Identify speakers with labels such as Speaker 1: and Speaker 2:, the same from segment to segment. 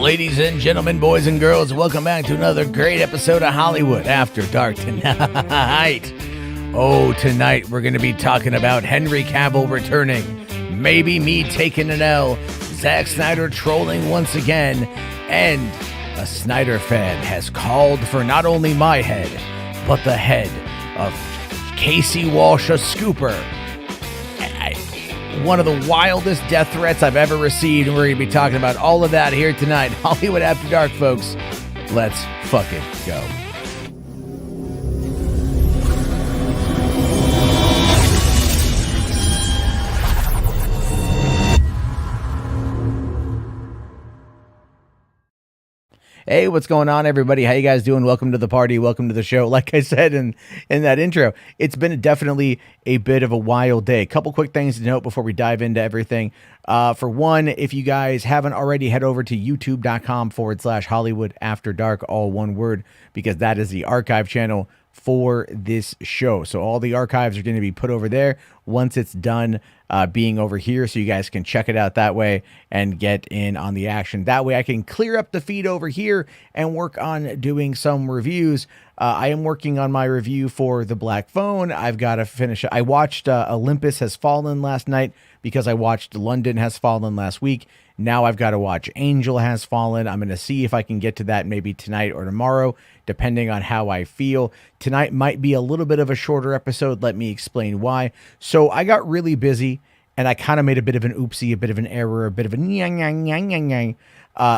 Speaker 1: Ladies and gentlemen, boys and girls, welcome back to another great episode of Hollywood After Dark tonight. Oh, tonight we're going to be talking about Henry Cavill returning, maybe me taking an L, Zack Snyder trolling once again, and a Snyder fan has called for not only my head, but the head of Casey Walsh, a scooper. One of the wildest death threats I've ever received, and we're going to be talking about all of that here tonight. Hollywood After Dark, folks. Let's fucking go. Hey, what's going on, everybody? How you guys doing? Welcome to the party. Welcome to the show. Like I said in that intro, it's been definitely a bit of a wild day. A couple quick things to note before we dive into everything. For one, if you guys haven't already, head over to youtube.com/Hollywood After Dark, all one word, because that is the archive channel for this show. So all the archives are going to be put over there once it's done being over here, so you guys can check it out that way and get in on the action. That way I can clear up the feed over here and work on doing some reviews. I am working on my review for The Black Phone. I've got to finish it. I watched Olympus Has Fallen last night because I watched London Has Fallen last week. Now I've got to watch Angel Has Fallen. I'm going to see if I can get to that maybe tonight or tomorrow, depending on how I feel. Tonight might be a little bit of a shorter episode. Let me explain why. So I got really busy, and I kind of made a bit of an oopsie, a bit of an error, a bit of a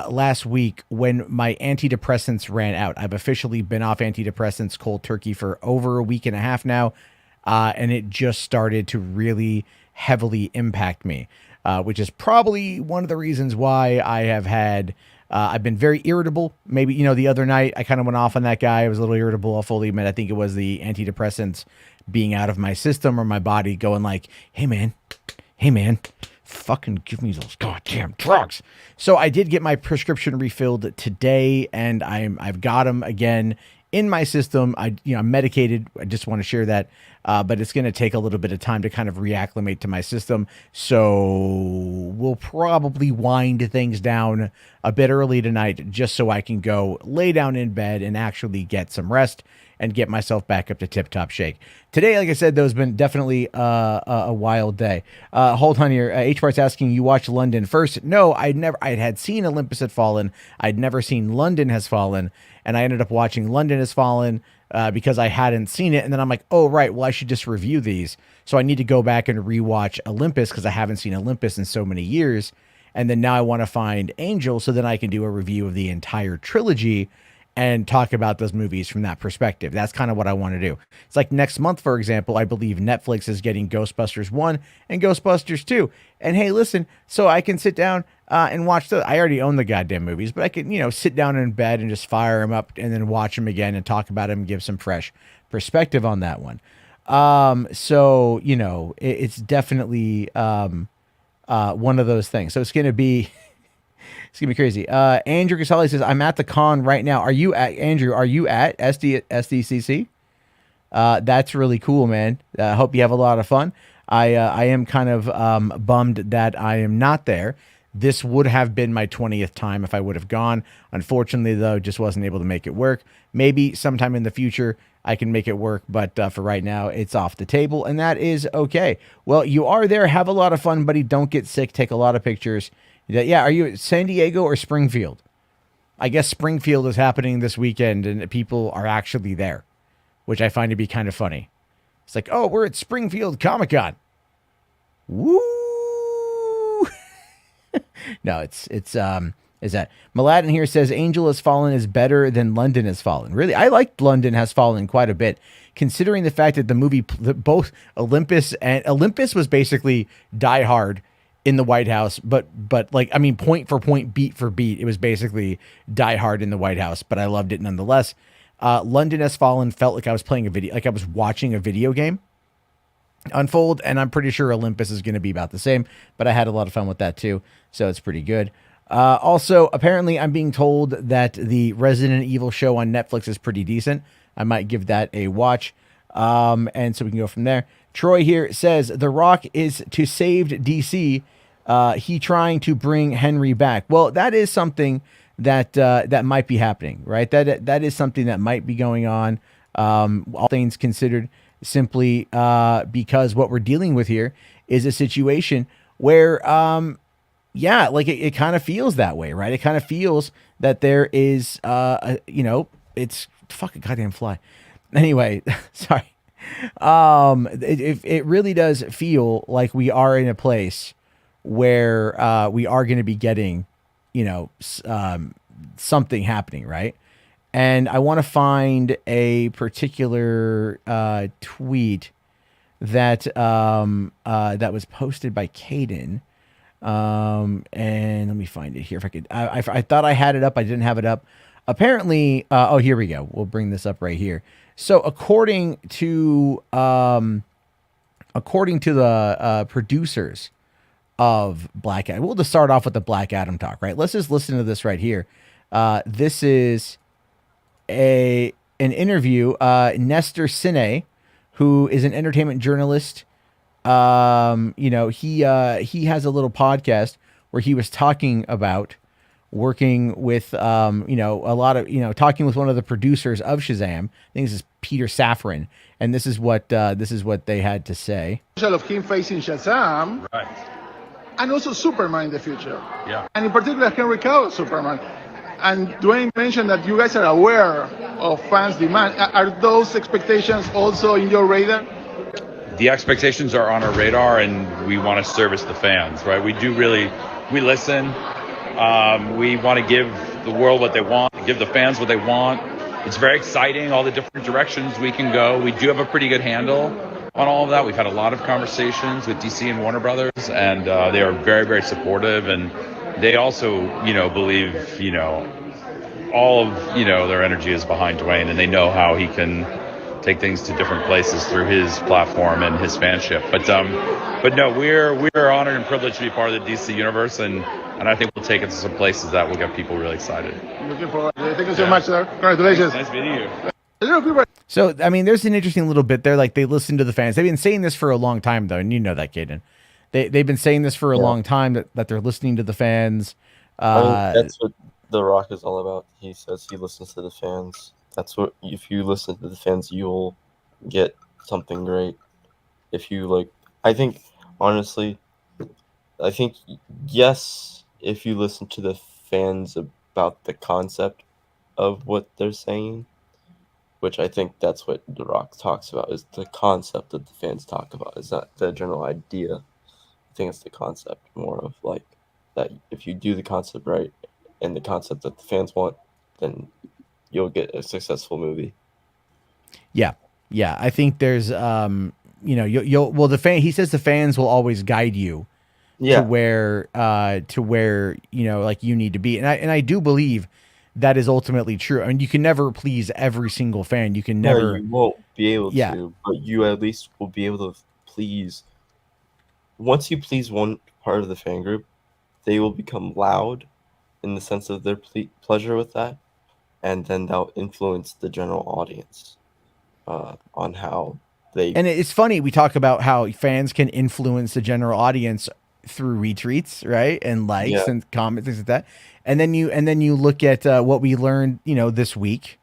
Speaker 1: last week when my antidepressants ran out. I've officially been off antidepressants cold turkey for over a week and a half now, and it just started to really heavily impact me. Which is probably one of the reasons why I have had, I've been very irritable. Maybe, the other night I kind of went off on that guy. I was a little irritable. I'll fully admit, I think it was the antidepressants being out of my system or my body going like, hey man, fucking give me those goddamn drugs. So I did get my prescription refilled today, and I've got them again in my system. I'm medicated. I just want to share that. But it's going to take a little bit of time to kind of reacclimate to my system. So we'll probably wind things down a bit early tonight just so I can go lay down in bed and actually get some rest and get myself back up to tip-top shape. Today, like I said, though, has been definitely a wild day. Hold on here. HWAD's asking, you watched London first? No, I had seen Olympus Had Fallen. I'd never seen London Has Fallen. And I ended up watching London Has Fallen because I hadn't seen it. And then I'm like, oh, right, well, I should just review these. So I need to go back and rewatch Olympus because I haven't seen Olympus in so many years. And then now I want to find Angel so then I can do a review of the entire trilogy and talk about those movies from that perspective. That's kind of what I want to do. It's like next month, for example, I believe Netflix is getting Ghostbusters 1 and Ghostbusters 2. And hey, listen, so I can sit down and watch those. I already own the goddamn movies, but I can, sit down in bed and just fire them up and then watch them again and talk about them and give some fresh perspective on that one. So, it's definitely one of those things. So it's going to be... It's going to be crazy. Andrew Casali says, I'm at the con right now. Are you at SDCC? That's really cool, man. I hope you have a lot of fun. I am kind of bummed that I am not there. This would have been my 20th time if I would have gone. Unfortunately, though, just wasn't able to make it work. Maybe sometime in the future I can make it work, but for right now, it's off the table, and that is okay. Well, you are there. Have a lot of fun, buddy. Don't get sick. Take a lot of pictures. Yeah, are you at San Diego or Springfield? I guess Springfield is happening this weekend, and people are actually there, which I find to be kind of funny. It's like, oh, we're at Springfield Comic-Con. Woo! No, is that Mladen here says Angel Has Fallen is better than London Has Fallen. Really, I liked London Has Fallen quite a bit, considering the fact that the movie, both Olympus was basically Die Hard in the White House, but point for point, beat for beat, it was basically Die Hard in the White House, but I loved it nonetheless. London Has Fallen felt like I was playing like I was watching a video game unfold, and I'm pretty sure Olympus is going to be about the same, but I had a lot of fun with that too, so it's pretty good. Also, apparently I'm being told that the Resident Evil show on Netflix is pretty decent. I might give that a watch, and so we can go from there. Troy here says, The Rock is to save DC. He trying to bring Henry back. Well, that is something that might be happening, right? That is something that might be going on. All things considered, simply because what we're dealing with here is a situation where, yeah, like it kind of feels that way, right? It kind of feels that there is, it's fucking goddamn fly. Anyway, sorry. It really does feel like we are in a place where we are going to be getting, something happening, right? And I want to find a particular tweet that that was posted by Caden. And let me find it here. If I could, I thought I had it up. I didn't have it up. Apparently, oh, here we go. We'll bring this up right here. So according to the producers of Black Adam, we'll just start off with the Black Adam talk, right? Let's just listen to this right here. This is an interview. Nestor Cine, who is an entertainment journalist, he has a little podcast where he was talking about working with, a lot of, talking with one of the producers of Shazam. I think this is Peter Safran, and this is what they had to say.
Speaker 2: Of him facing Shazam,
Speaker 3: right,
Speaker 2: and also Superman in the future,
Speaker 3: yeah,
Speaker 2: and in particular Henry Cavill Superman. And Dwayne mentioned that you guys are aware of fans' demand. Are those expectations also in your radar?
Speaker 3: The expectations are on our radar, and we want to service the fans, right? We listen. We want to give the world what they want, give the fans what they want. It's very exciting, all the different directions we can go. We do have a pretty good handle on all of that. We've had a lot of conversations with DC and Warner Brothers, and they are very, very supportive. And they also, believe, all of, their energy is behind Dwayne, and they know how he can take things to different places through his platform and his fanship. But no, we're honored and privileged to be part of the DC universe, and I think we'll take it to some places that will get people really excited.
Speaker 2: Looking forward. Thank you so much, sir. Congratulations.
Speaker 3: Nice meeting you.
Speaker 1: So, I mean, there's an interesting little bit there. Like, they listen to the fans. They've been saying this for a long time, though, and you know that, Caden. They've been saying this for a long time, that they're listening to the fans.
Speaker 4: That's what The Rock is all about. He says he listens to the fans. That's what, if you listen to the fans, you'll get something great. If you honestly, yes, if you listen to the fans about the concept of what they're saying, which I think that's what The Rock talks about, is the concept that the fans talk about. Is not the general idea. I think it's the concept more of like that. If you do the concept right and the concept that the fans want, then you'll get a successful movie.
Speaker 1: Yeah. I think there's, he says the fans will always guide you to where, like you need to be. And I do believe that is ultimately true. I mean, you can never please every single fan. You can never,
Speaker 4: No, you won't be able to, but you at least will be able to please. Once you please one part of the fan group, they will become loud in the sense of their pleasure with that. And then that'll influence the general audience on how they...
Speaker 1: And it's funny, we talk about how fans can influence the general audience through retweets, right? And likes and comments, things like that. And then you look at what we learned, this week,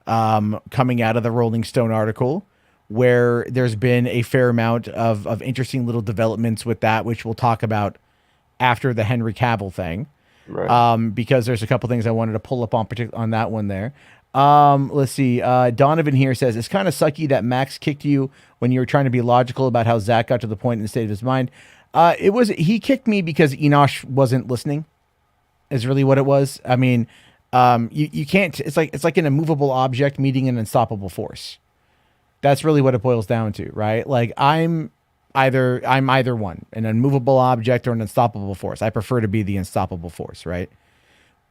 Speaker 1: coming out of the Rolling Stone article, where there's been a fair amount of interesting little developments with that, which we'll talk about after the Henry Cavill thing. Right. Because there's a couple things I wanted to pull up on that one there. Let's see. Donovan here says, it's kind of sucky that Max kicked you when you were trying to be logical about how Zack got to the point in the state of his mind. He kicked me because Enosh wasn't listening, is really what it was. I mean, you can't, it's like an immovable object meeting an unstoppable force. That's really what it boils down to, right? Like I'm either one, an immovable object or an unstoppable force. I prefer to be the unstoppable force, right?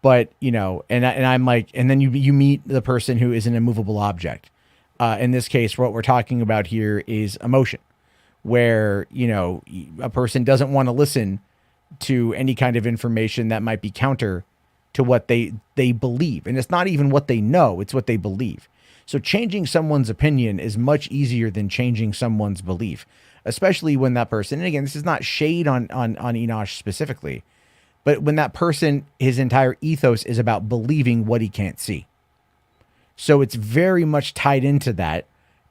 Speaker 1: But and I'm like, and then you meet the person who is an immovable object. In this case, what we're talking about here is emotion, where a person doesn't want to listen to any kind of information that might be counter to what they believe, and it's not even what they know; it's what they believe. So changing someone's opinion is much easier than changing someone's belief, especially when that person, and again, this is not shade on Enosh specifically, But when that person, his entire ethos is about believing what he can't see. So it's very much tied into that.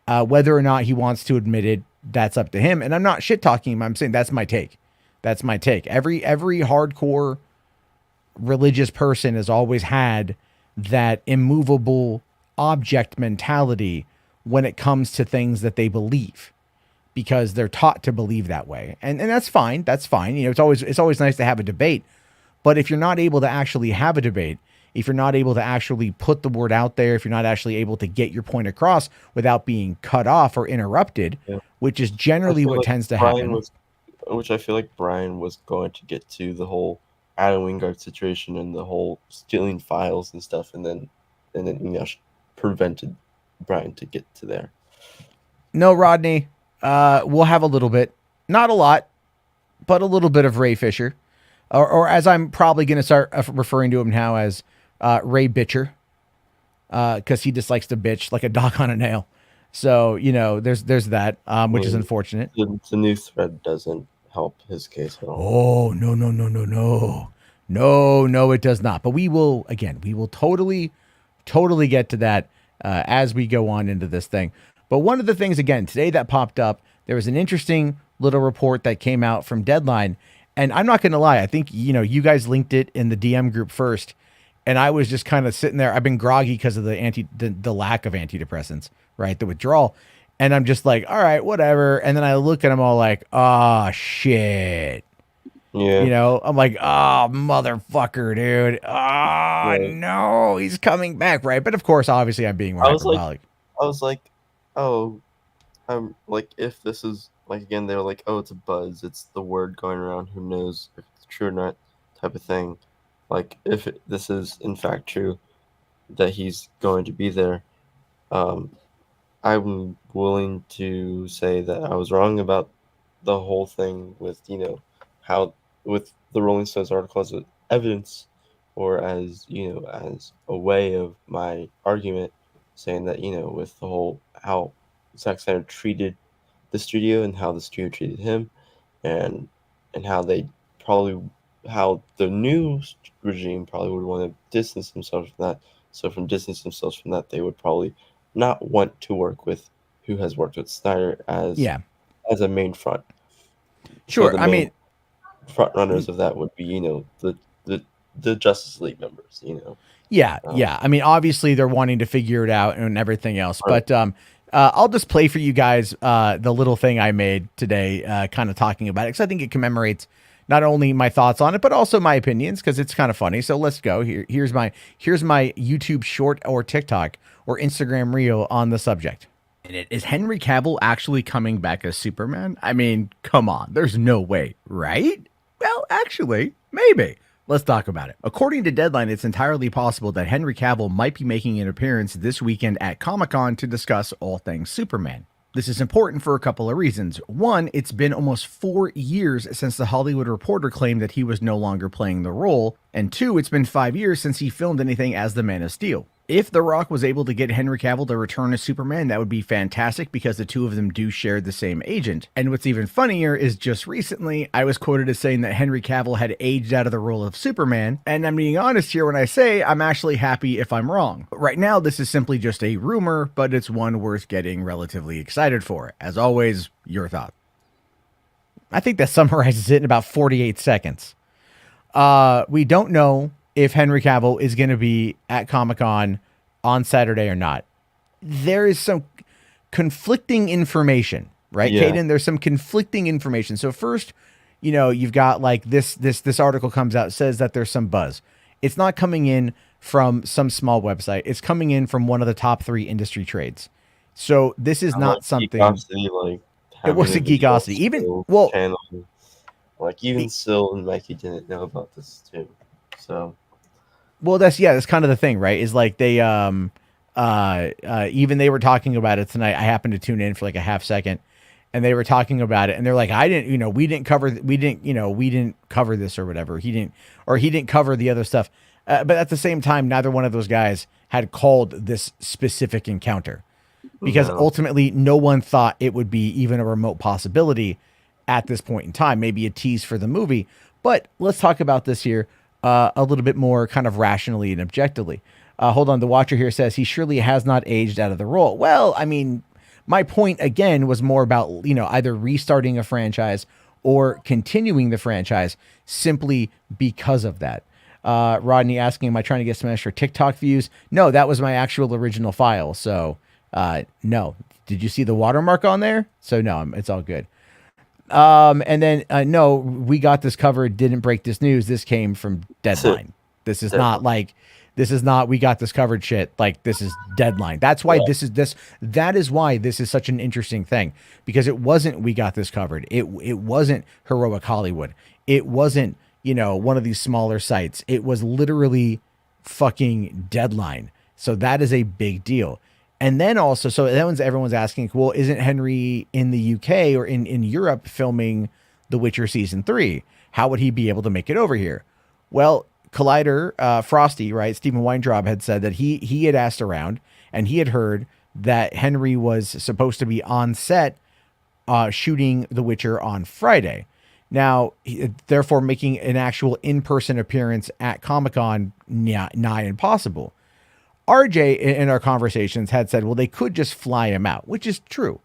Speaker 1: Whether or not he wants to admit it, that's up to him. And I'm not shit talking him. I'm saying that's my take. That's my take. Every hardcore religious person has always had that immovable object mentality when it comes to things that they believe, because they're taught to believe that way. And that's fine. That's fine. You know, it's always nice to have a debate. But if you're not able to actually have a debate, if you're not able to actually put the word out there, if you're not actually able to get your point across without being cut off or interrupted, which is generally what tends to happen.
Speaker 4: Which I feel like Brian was going to get to, the whole Adam Wingard situation and the whole stealing files and stuff, and then Eneasz prevented Brian to get to there.
Speaker 1: No, Rodney, we'll have a little bit, not a lot, but a little bit of Ray Fisher, or as I'm probably going to start referring to him now as Ray Bitcher, because he just likes to bitch like a dog on a nail. So, you know, there's that, which is unfortunate.
Speaker 4: The new thread doesn't help his case at all.
Speaker 1: Oh, no, it does not. But we will totally get to that as we go on into this thing. But one of the things, again, today that popped up, there was an interesting little report that came out from Deadline. And I'm not going to lie, I think, you know, you guys linked it in the DM group first. And I was just kind of sitting there. I've been groggy because of the lack of antidepressants, right? The withdrawal. And I'm just like, all right, whatever. And then I look at them all like, oh, shit.
Speaker 4: Yeah.
Speaker 1: You know, I'm like, oh, motherfucker, dude. Oh, no, he's coming back, right? But of course, obviously, I'm being hyperbolic.
Speaker 4: I was like, oh, like, if this is, like, again, they were like, oh, it's a buzz. It's the word going around. Who knows if it's true or not, type of thing. Like, if this is, in fact, true, that he's going to be there, I'm willing to say that I was wrong about the whole thing with, you know, how with the Rolling Stones article as evidence, or as, you know, as a way of my argument, saying that, you know, with the whole how Zack Snyder treated the studio and how the studio treated him, and how how the new regime probably would want to distance themselves from that. So from distancing themselves from that, they would probably not want to work with who has worked with Snyder as a main front.
Speaker 1: Sure,
Speaker 4: so
Speaker 1: I mean,
Speaker 4: front runners of that would be, you know, the Justice League members, you know.
Speaker 1: Yeah. I mean, obviously they're wanting to figure it out and everything else, but I'll just play for you guys the little thing I made today, kind of talking about it, because I think it commemorates not only my thoughts on it, but also my opinions, because it's kind of funny. So let's go. Here's my YouTube short or TikTok or Instagram reel on the subject. And is Henry Cavill actually coming back as Superman? I mean, come on. There's no way, right? Well, actually, maybe. Let's talk about it. According to Deadline, it's entirely possible that Henry Cavill might be making an appearance this weekend at Comic-Con to discuss all things Superman. This is important for a couple of reasons. One, it's been almost 4 years since The Hollywood Reporter claimed that he was no longer playing the role. And two, it's been 5 years since he filmed anything as the Man of Steel. If The Rock was able to get Henry Cavill to return as Superman, that would be fantastic, because the two of them do share the same agent. And what's even funnier is just recently, I was quoted as saying that Henry Cavill had aged out of the role of Superman. And I'm being honest here when I say I'm actually happy if I'm wrong. But right now, this is simply just a rumor, but it's one worth getting relatively excited for. As always, your thought. I think that summarizes it in about 48 seconds. We don't know if Henry Cavill is going to be at Comic-Con on Saturday or not. There is some conflicting information, right, Caden? There's some conflicting information. So first, you know, you've got like this article comes out, says that there's some buzz. It's not coming in from some small website. It's coming in from one of the top 3 industry trades. So this is not something.
Speaker 4: Geekosity,
Speaker 1: it wasn't Geekosity. Even
Speaker 4: channel, like even Sil and Mikey didn't know about this too. So.
Speaker 1: Well, that's kind of the thing, right? Is like they even they were talking about it tonight. I happened to tune in for like a half second, and they were talking about it, and they're like, we didn't cover this or whatever. He didn't cover the other stuff. But at the same time, neither one of those guys had called this specific encounter, because ultimately no one thought it would be even a remote possibility at this point in time. Maybe a tease for the movie, But let's talk about this here a little bit more kind of rationally and objectively. Hold on. The Watcher here says he surely has not aged out of the role. Well, I mean, my point again was more about, either restarting a franchise or continuing the franchise simply because of that. Rodney asking, am I trying to get some extra TikTok views? No, that was my actual original file. So, no. Did you see the watermark on there? So no, it's all good. And then, no, we got this covered. Didn't break this news. This came from Deadline. This is not like, this is not, we got this covered shit. Like, this is Deadline. That's why that is why this is such an interesting thing, because it wasn't, we got this covered. It wasn't Heroic Hollywood. It wasn't, one of these smaller sites. It was literally fucking Deadline. So that is a big deal. And then also, so everyone's asking, well, isn't Henry in the UK or in Europe filming The Witcher season 3? How would he be able to make it over here? Well, Collider, Frosty, right? Stephen Weintraub had said that he had asked around and he had heard that Henry was supposed to be on set shooting The Witcher on Friday. Now, therefore making an actual in-person appearance at Comic-Con nigh impossible. RJ in our conversations had said, well, they could just fly him out, which is true.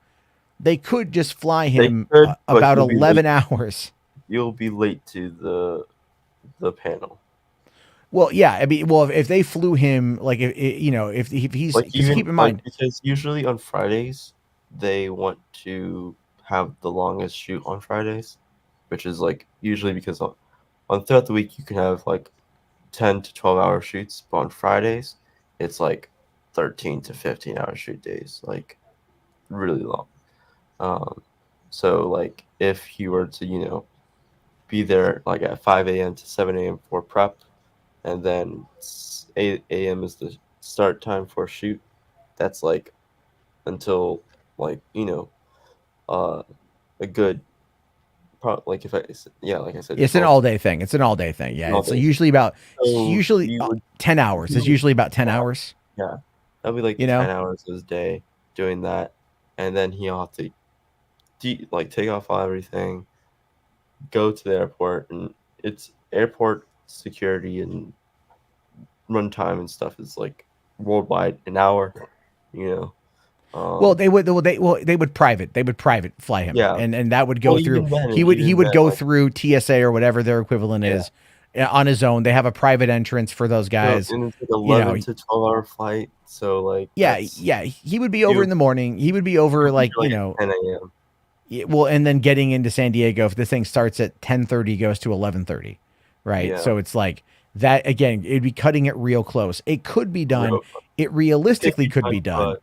Speaker 1: They could just fly him about 11 hours.
Speaker 4: You'll be late to the panel.
Speaker 1: Well, yeah. I mean, well, if they flew him, like, if he's,
Speaker 4: like,
Speaker 1: even, keep in mind,
Speaker 4: because usually on Fridays, they want to have the longest shoot on Fridays, which is like usually because on throughout the week, you can have like 10 to 12 hour shoots, but on Fridays, it's like 13 to 15 hour shoot days, like really long. So like if you were to, be there like at 5 a.m. to 7 a.m. for prep, and then 8 a.m. is the start time for shoot, that's like until like, a good, like if like I said,
Speaker 1: it's an all day thing. It's an all day thing. Yeah. It's usually about, 10 hours. It's usually about 10 hours.
Speaker 4: Yeah. That'll be like 10 hours of his day doing that. And then he'll have to take off everything, go to the airport, and it's airport security and runtime and stuff is like worldwide an hour,
Speaker 1: well, they would private fly him.
Speaker 4: Yeah.
Speaker 1: And that would go through, he would go through TSA or whatever their equivalent is on his own. They have a private entrance for those guys.
Speaker 4: And it's like 11 to 12 hour flight. So like,
Speaker 1: he would be over in the morning. He would be over like 10
Speaker 4: a.m.
Speaker 1: Well, and then getting into San Diego, if this thing starts at 10:30, goes to 11:30, right?
Speaker 4: Yeah.
Speaker 1: So it's like that again. It'd be cutting it real close. It could be done. It realistically could be done.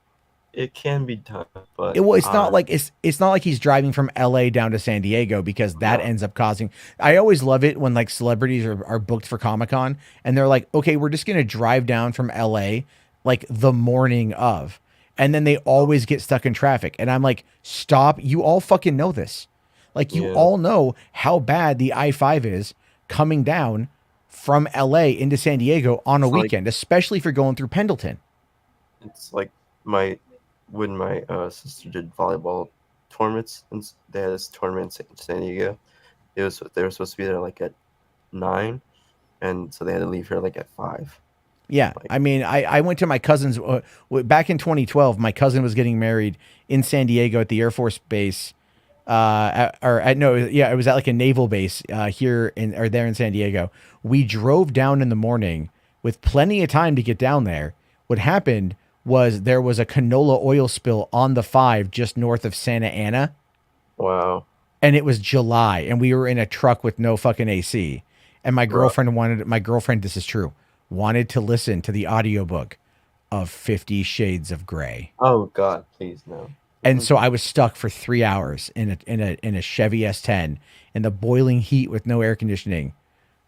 Speaker 4: It can be done, but
Speaker 1: it's not like it's not like he's driving from LA down to San Diego, because that ends up causing. I always love it when like celebrities are booked for Comic-Con and they're like, okay, we're just gonna drive down from LA like the morning of. And then they always get stuck in traffic. And I'm like, stop. You all fucking know this. Like, you all know how bad the I-5 is coming down from LA into San Diego on a weekend, especially if you're going through Pendleton.
Speaker 4: It's like when my sister did volleyball tournaments, and they had this tournament in San Diego. They were supposed to be there like at 9, and so they had to leave here like at 5.
Speaker 1: Yeah, I mean, I went to my cousin's back in 2012. My cousin was getting married in San Diego at the Air Force Base, it was at like a naval base there in San Diego. We drove down in the morning with plenty of time to get down there. What happened was there was a canola oil spill on the 5 just north of Santa Ana.
Speaker 4: Wow.
Speaker 1: And it was July, and we were in a truck with no fucking AC. And my girlfriend this is true, wanted to listen to the audiobook of 50 Shades of Grey.
Speaker 4: Oh God, please no.
Speaker 1: And so I was stuck for 3 hours in a Chevy S10 in the boiling heat with no air conditioning,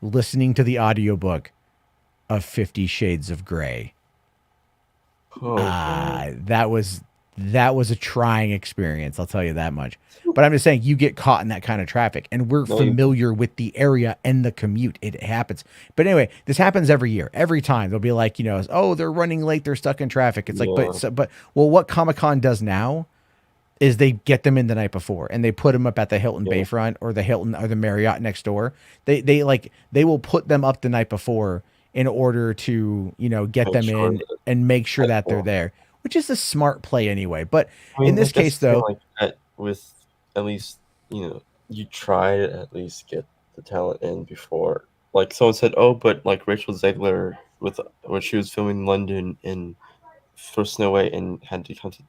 Speaker 1: listening to the audiobook of 50 Shades of Grey.
Speaker 4: Oh,
Speaker 1: that was a trying experience, I'll tell you that much. But I'm just saying, you get caught in that kind of traffic, and we're familiar with the area and the commute. It happens. But anyway, this happens every year. Every time they'll be like, oh, they're running late, they're stuck in traffic. It's like, but what Comic-Con does now is they get them in the night before and they put them up at the Hilton
Speaker 4: Yeah.
Speaker 1: Bayfront or the Hilton or the Marriott next door. They will put them up the night before in order to, get
Speaker 4: Make
Speaker 1: them
Speaker 4: sure
Speaker 1: in
Speaker 4: that
Speaker 1: and make sure that they're
Speaker 4: well,
Speaker 1: there, which is a smart play anyway. But
Speaker 4: I
Speaker 1: in
Speaker 4: mean, I
Speaker 1: this
Speaker 4: guess
Speaker 1: case
Speaker 4: the thing,
Speaker 1: though,
Speaker 4: like with at least you try to at least get the talent in before. Like someone said, oh, but like Rachel Zegler with when she was filming in London in for Snow White and had to come to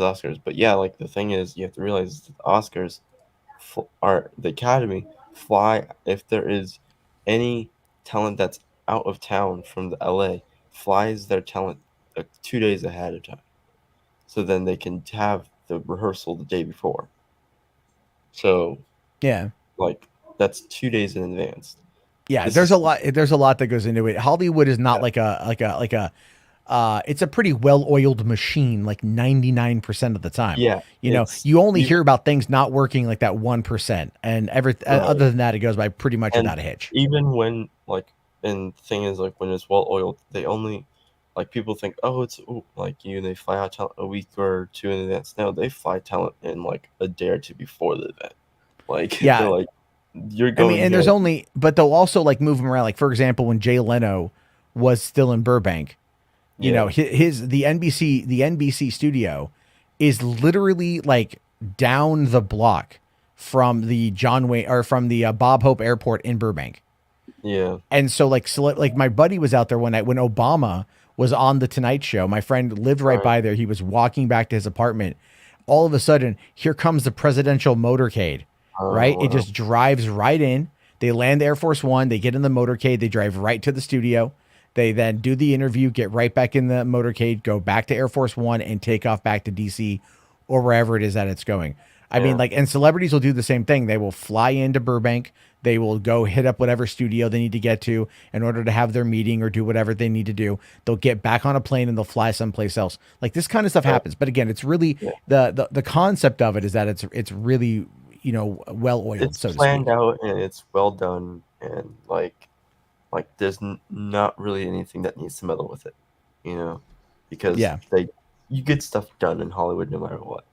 Speaker 4: the Oscars. But yeah, like the thing is, you have to realize that the Oscars are the Academy fly if there is any talent that's out of town from the LA flies their talent 2 days ahead of time, so then they can have the rehearsal the day before. So
Speaker 1: yeah.
Speaker 4: like that's 2 days in advance.
Speaker 1: Yeah,
Speaker 4: This is
Speaker 1: there's a lot that goes into it. Hollywood is not
Speaker 4: yeah,
Speaker 1: like a it's a pretty well-oiled machine like 99% of the time.
Speaker 4: yeah. It's
Speaker 1: You only
Speaker 4: even
Speaker 1: hear about things not working like that 1%, and
Speaker 4: right.
Speaker 1: other than that it goes by pretty much
Speaker 4: And
Speaker 1: without a hitch.
Speaker 4: even when and the thing is like when it's well oiled, they only like people think, oh, it's like they fly out talent a week or two in advance. No, they fly talent in like a day or two before the event. Like they're
Speaker 1: Yeah,
Speaker 4: like, you're
Speaker 1: I mean,
Speaker 4: going
Speaker 1: and
Speaker 4: here.
Speaker 1: there's only but they'll also like move them around. Like for example, when Jay Leno was still in Burbank,
Speaker 4: Yeah,
Speaker 1: the NBC studio is literally like down the block from the John Wayne or from the Bob Hope Airport in Burbank.
Speaker 4: yeah,
Speaker 1: And so like my buddy was out there one night when Obama was on the Tonight Show. My friend lived right
Speaker 4: right.
Speaker 1: by there. He was walking back to his apartment. All of a sudden, here comes the presidential motorcade,
Speaker 4: Oh
Speaker 1: right? It
Speaker 4: wow.
Speaker 1: just drives right in. They land Air Force One. They get in the motorcade. They drive right to the studio. They then do the interview, get right back in the motorcade, go back to Air Force One, and take off back to DC or wherever it is that it's going. I mean,
Speaker 4: Yeah,
Speaker 1: like, and celebrities will do the same thing. They will fly into Burbank. They will go hit up whatever studio they need to get to in order to have their meeting or do whatever they need to do. They'll get back on a plane and they'll fly someplace else. Like this kind of stuff
Speaker 4: right.
Speaker 1: happens. But again, it's really
Speaker 4: Yeah.
Speaker 1: the concept of it is that it's really well oiled,
Speaker 4: It's
Speaker 1: so to
Speaker 4: planned
Speaker 1: speak.
Speaker 4: out and it's well done and like there's not really anything that needs to meddle with it, you know, because
Speaker 1: Yeah.
Speaker 4: you get stuff done in Hollywood no matter what.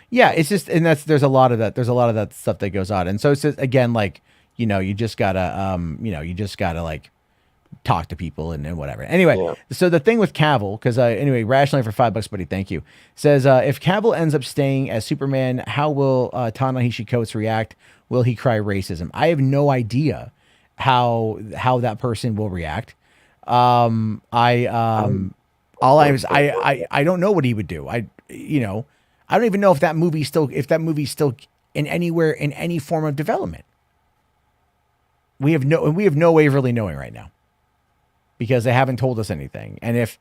Speaker 1: Yeah, it's just and there's a lot of that. There's a lot of that stuff that goes on. And so it's just again like, you just gotta you just gotta like talk to people and whatever. Anyway,
Speaker 4: Yeah.
Speaker 1: so the thing with Cavill, because anyway, rationally for $5, buddy, thank you. Says if Cavill ends up staying as Superman, how will Ta-Nehisi Coates react? Will he cry racism? I have no idea how that person will react. I
Speaker 4: I'm
Speaker 1: all I
Speaker 4: I'm
Speaker 1: was
Speaker 4: so sorry.
Speaker 1: I don't know what he would do. I don't even know if that movie's still in anywhere in any form of development. We have no way of really knowing right now because they haven't told us anything. And if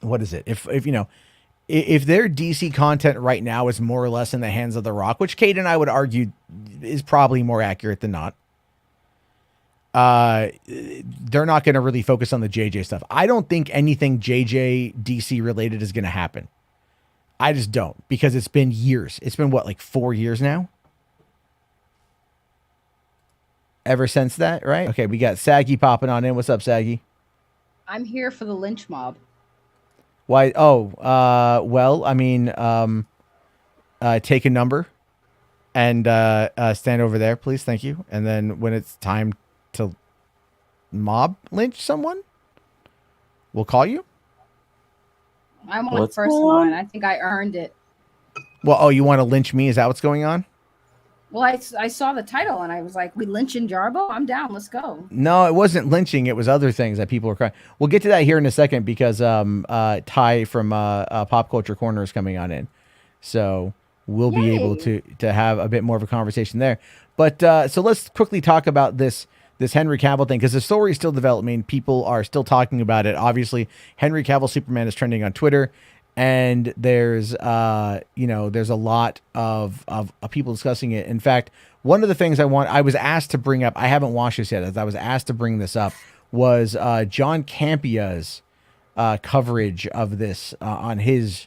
Speaker 1: what is it? If their DC content right now is more or less in the hands of The Rock, which Kate and I would argue is probably more accurate than not, they're not going to really focus on the JJ stuff. I don't think anything JJ DC related is going to happen. I just don't because it's been years. It's been what, like 4 years now? Ever since that, right? Okay, we got Saggy popping on in. What's up, Saggy?
Speaker 5: I'm here for the lynch mob.
Speaker 1: Why? Oh, well, I mean, take a number and stand over there, please. Thank you. And then when it's time to mob lynch someone, we'll call you.
Speaker 5: I want
Speaker 4: What's
Speaker 5: first
Speaker 4: going
Speaker 5: one.
Speaker 4: on?
Speaker 5: I think I earned it.
Speaker 1: Well, oh, you want to lynch me? Is that what's going on?
Speaker 5: Well, I saw the title and I was like, we lynching Jarbo? I'm down. Let's go.
Speaker 1: No, it wasn't lynching. It was other things that people were crying. We'll get to that here in a second because Ty from Pop Culture Corner is coming on in, so we'll be able
Speaker 5: Yay.
Speaker 1: to have a bit more of a conversation there. But so let's quickly talk about this Henry Cavill thing because the story is still developing. People are still talking about it. Obviously, Henry Cavill Superman is trending on Twitter. And there's there's a lot of people discussing it. In fact, one of the things I was asked to bring up, I haven't watched this yet, as I was asked to bring this up, was John Campia's coverage of this on his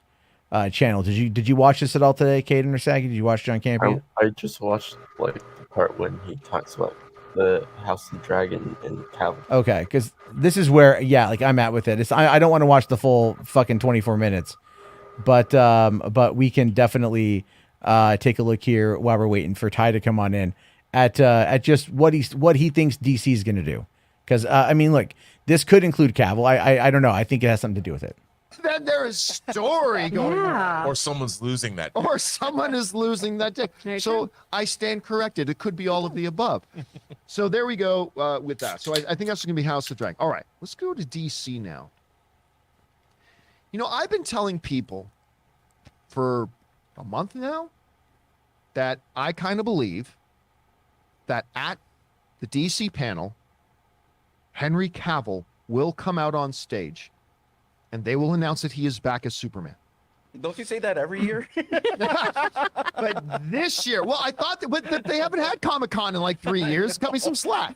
Speaker 1: channel. Did you watch this at all today, Caden or Saggy? Did you watch John Campia?
Speaker 4: I just watched like the part when he talks about the House of the Dragon and Cavill.
Speaker 1: Okay, because this is where, yeah, like I'm at with it. I don't want to watch the full fucking 24 minutes, but we can definitely take a look here while we're waiting for Ty to come on in at just what he thinks DC is going to do. Because I mean, look, this could include Cavill. I don't know. I think it has something to do with it.
Speaker 6: Then there is story going on.
Speaker 5: Yeah.
Speaker 7: Or someone's losing that.
Speaker 6: Or someone is losing that day.
Speaker 5: Very
Speaker 6: So
Speaker 5: true.
Speaker 6: I stand corrected. It could be all of the above. So there we go with that. So I think that's going to be House of Dragon. All right, let's go to DC now. You know, I've been telling people for a month now that I kind of believe that at the DC panel, Henry Cavill will come out on stage and they will announce that he is back as Superman.
Speaker 8: Don't you say that every year?
Speaker 6: But this year, well, I thought that they haven't had Comic-Con in like 3 years. Cut me some slack.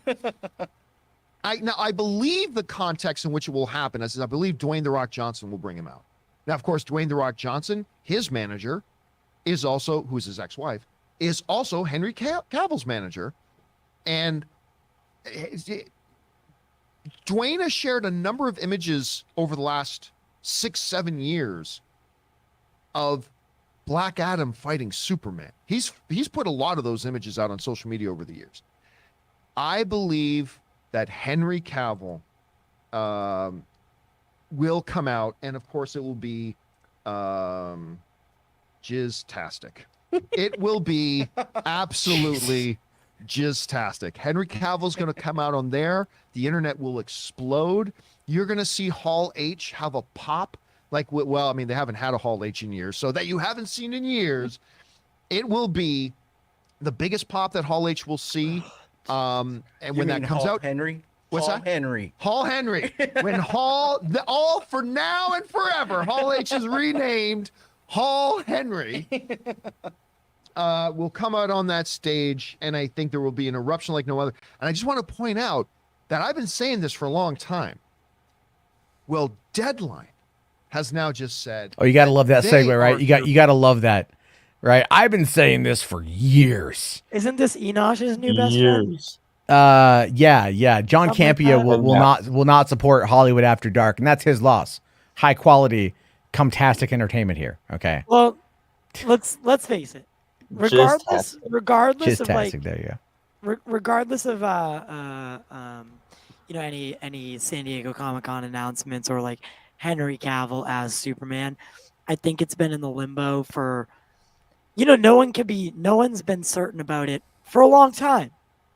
Speaker 6: I believe the context in which it will happen is I believe Dwayne "The Rock" Johnson will bring him out. Now, of course, Dwayne "The Rock" Johnson, his manager, is also, who's his ex-wife, is also Henry Cavill's manager. And Dwayne has shared a number of images over the last 6-7 years of Black Adam fighting Superman. He's put a lot of those images out on social media over the years. I believe that Henry Cavill will come out, and of course it will be jizz-tastic. It will be absolutely jizz-tastic. Henry Cavill's going to come out on there. The internet will explode. You're going to see Hall H have a pop. Like, well, I mean, they haven't had a Hall H in years, so that you haven't seen in years. It will be the biggest pop that Hall H will see. And when that comes out,
Speaker 8: Henry.
Speaker 6: What's
Speaker 8: Hall
Speaker 6: that?
Speaker 8: Henry.
Speaker 6: Hall Henry. When all for now and forever, Hall H is renamed Hall Henry. Will come out on that stage, and I think there will be an eruption like no other. And I just want to point out that I've been saying this for a long time. Well, Deadline has now just said,
Speaker 1: Oh, you got to love that
Speaker 6: they
Speaker 1: segue, right?
Speaker 6: are
Speaker 1: You got to love that, right? I've been saying this for years.
Speaker 9: Isn't this Enosh's new best friend?
Speaker 4: Years.
Speaker 1: Yeah. John
Speaker 9: Something like
Speaker 1: Campia
Speaker 9: that.
Speaker 1: will not support Hollywood After Dark, and that's his loss. High quality, comtastic entertainment here. Okay,
Speaker 9: Well, let's face it. Regardless
Speaker 1: just
Speaker 9: of like,
Speaker 1: tastic. There you go.
Speaker 9: regardless of any San Diego Comic-Con announcements or like Henry Cavill as Superman, I think it's been in the limbo for, no one's been certain about it for a long time,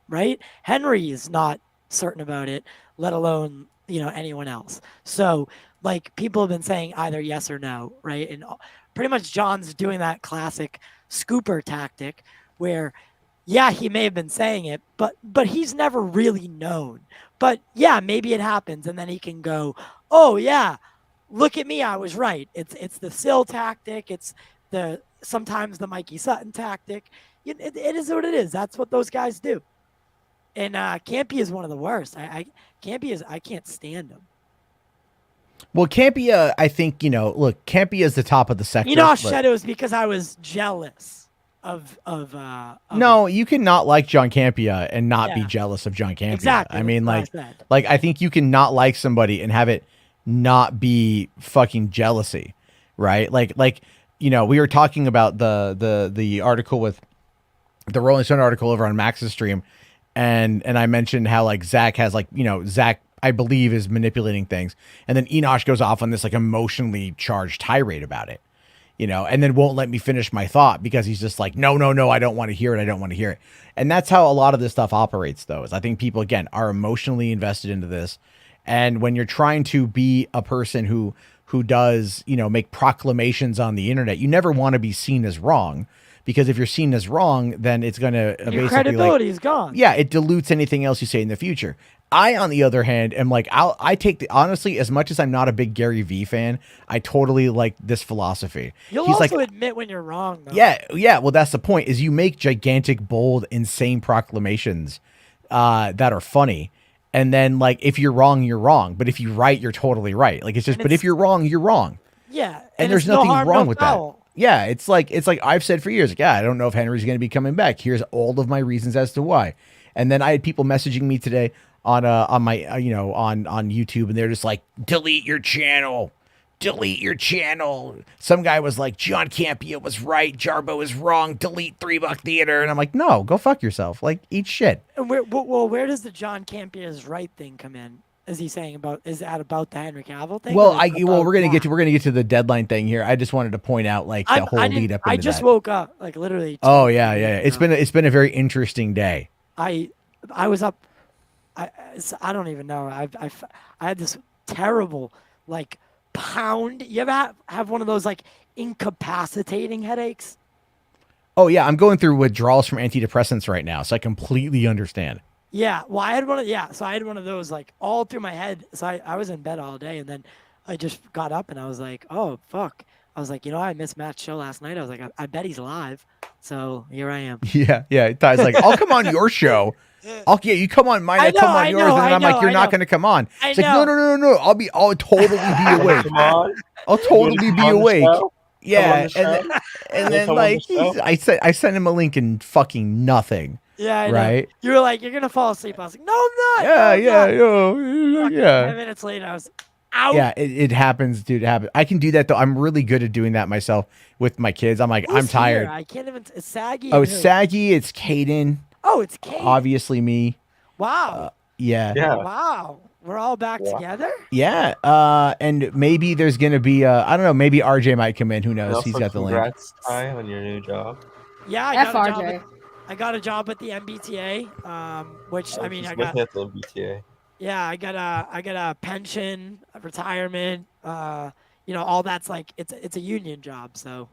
Speaker 9: right? Henry is not certain about it, let alone, anyone else. So like people have been saying either yes or no, right? And pretty much John's doing that classic scooper tactic where, yeah, he may have been saying it, but he's never really known. But yeah, maybe it happens, and then he can go, oh yeah, look at me, I was right. It's the Sill tactic. It's sometimes the Mikey Sutton tactic. It is what it is. That's what those guys do. And Campy is one of the worst. I can't stand him.
Speaker 1: Well, Campia, I think, look, Campia is the top of the sector.
Speaker 9: Said it was because I was jealous of
Speaker 1: No, you can not like John Campia and not be
Speaker 9: Yeah.
Speaker 1: jealous of John Campia.
Speaker 9: Exactly.
Speaker 1: I mean,
Speaker 9: that's what I said.
Speaker 1: I think you can not like somebody and have it not be fucking jealousy, right? We were talking about the article with the Rolling Stone article over on Max's stream, and I mentioned how like Zack has Zack, I believe, is manipulating things, and then Enosh goes off on this like emotionally charged tirade about it, and then won't let me finish my thought because he's just like, no, I don't want to hear it. And that's how a lot of this stuff operates, though, is I think people, again, are emotionally invested into this. And when you're trying to be a person who does, make proclamations on the internet, you never want to be seen as wrong, because if you're seen as wrong, then it's going to basically
Speaker 9: Your credibility is gone.
Speaker 1: Yeah, it dilutes anything else you say in the future. I, on the other hand, am like, I take honestly, as much as I'm not a big Gary Vee fan, I totally like this philosophy.
Speaker 9: You'll
Speaker 1: He's
Speaker 9: also
Speaker 1: like,
Speaker 9: admit when you're wrong, though.
Speaker 1: yeah. Well, that's the point. Is you make gigantic, bold, insane proclamations that are funny, and then like if you're wrong, you're wrong. But if you're right, you're totally right. Like but if you're wrong, you're wrong.
Speaker 9: Yeah,
Speaker 1: And there's
Speaker 9: it's no
Speaker 1: nothing
Speaker 9: harm,
Speaker 1: wrong
Speaker 9: no
Speaker 1: with
Speaker 9: foul.
Speaker 1: that. Yeah, it's like I've said for years, like, yeah, I don't know if Henry's going to be coming back. Here's all of my reasons as to why. And then I had people messaging me today on my on YouTube, and they're just like, delete your channel. Delete your channel. Some guy was like, John Campea was right. Jarbo is wrong. Delete 3 Buck Theater. And I'm like, no, go fuck yourself. Like, eat shit.
Speaker 9: And where does the John Campea's right thing come in? Is he saying is that about the Henry Cavill thing?
Speaker 1: Well, we're gonna get to the deadline thing here. I just wanted to point out like the whole lead up.
Speaker 9: I just woke up like literally.
Speaker 1: Oh yeah. It's been a very interesting day.
Speaker 9: I was up. I don't even know. I had this terrible like pound. You ever have one of those like incapacitating headaches?
Speaker 1: Oh yeah, I'm going through withdrawals from antidepressants right now, so I completely understand.
Speaker 9: Yeah, well, I had one of those like all through my head. So I was in bed all day, and then I just got up and I was like, oh fuck. I was like, I missed Matt's show last night. I was like, I bet he's live. So here I am.
Speaker 1: Yeah. Ty's like, I'll come on your show. You come on mine, I come on yours, and then I'm like, you're not going to come on. It's like, no. I'll totally be awake. I'll totally be awake. Yeah, and then like I sent him a link and fucking nothing.
Speaker 9: Yeah, I know.
Speaker 1: Right.
Speaker 9: You were like, you're gonna fall asleep. I was like, no, I'm not.
Speaker 1: Yeah.
Speaker 9: 10 minutes later, I was out.
Speaker 1: Yeah, it happens, dude. It happens. I can do that though. I'm really good at doing that myself with my kids. I'm like, I'm tired.
Speaker 9: Here? I can't even. It's Saggy.
Speaker 1: Oh, it's Saggy. It's Caden.
Speaker 9: Oh, it's Caden.
Speaker 1: Obviously me.
Speaker 9: Wow.
Speaker 1: Yeah.
Speaker 9: Wow. We're all back together.
Speaker 1: Yeah. And maybe there's gonna be I don't know. Maybe RJ might come in. Who knows? He's got the link.
Speaker 4: Congrats, Ty, on your new job.
Speaker 9: Yeah, I got a job at the MBTA, which I mean, I got
Speaker 4: at the MBTA.
Speaker 9: Yeah, I got a pension, a retirement, all that's like it's a union job, so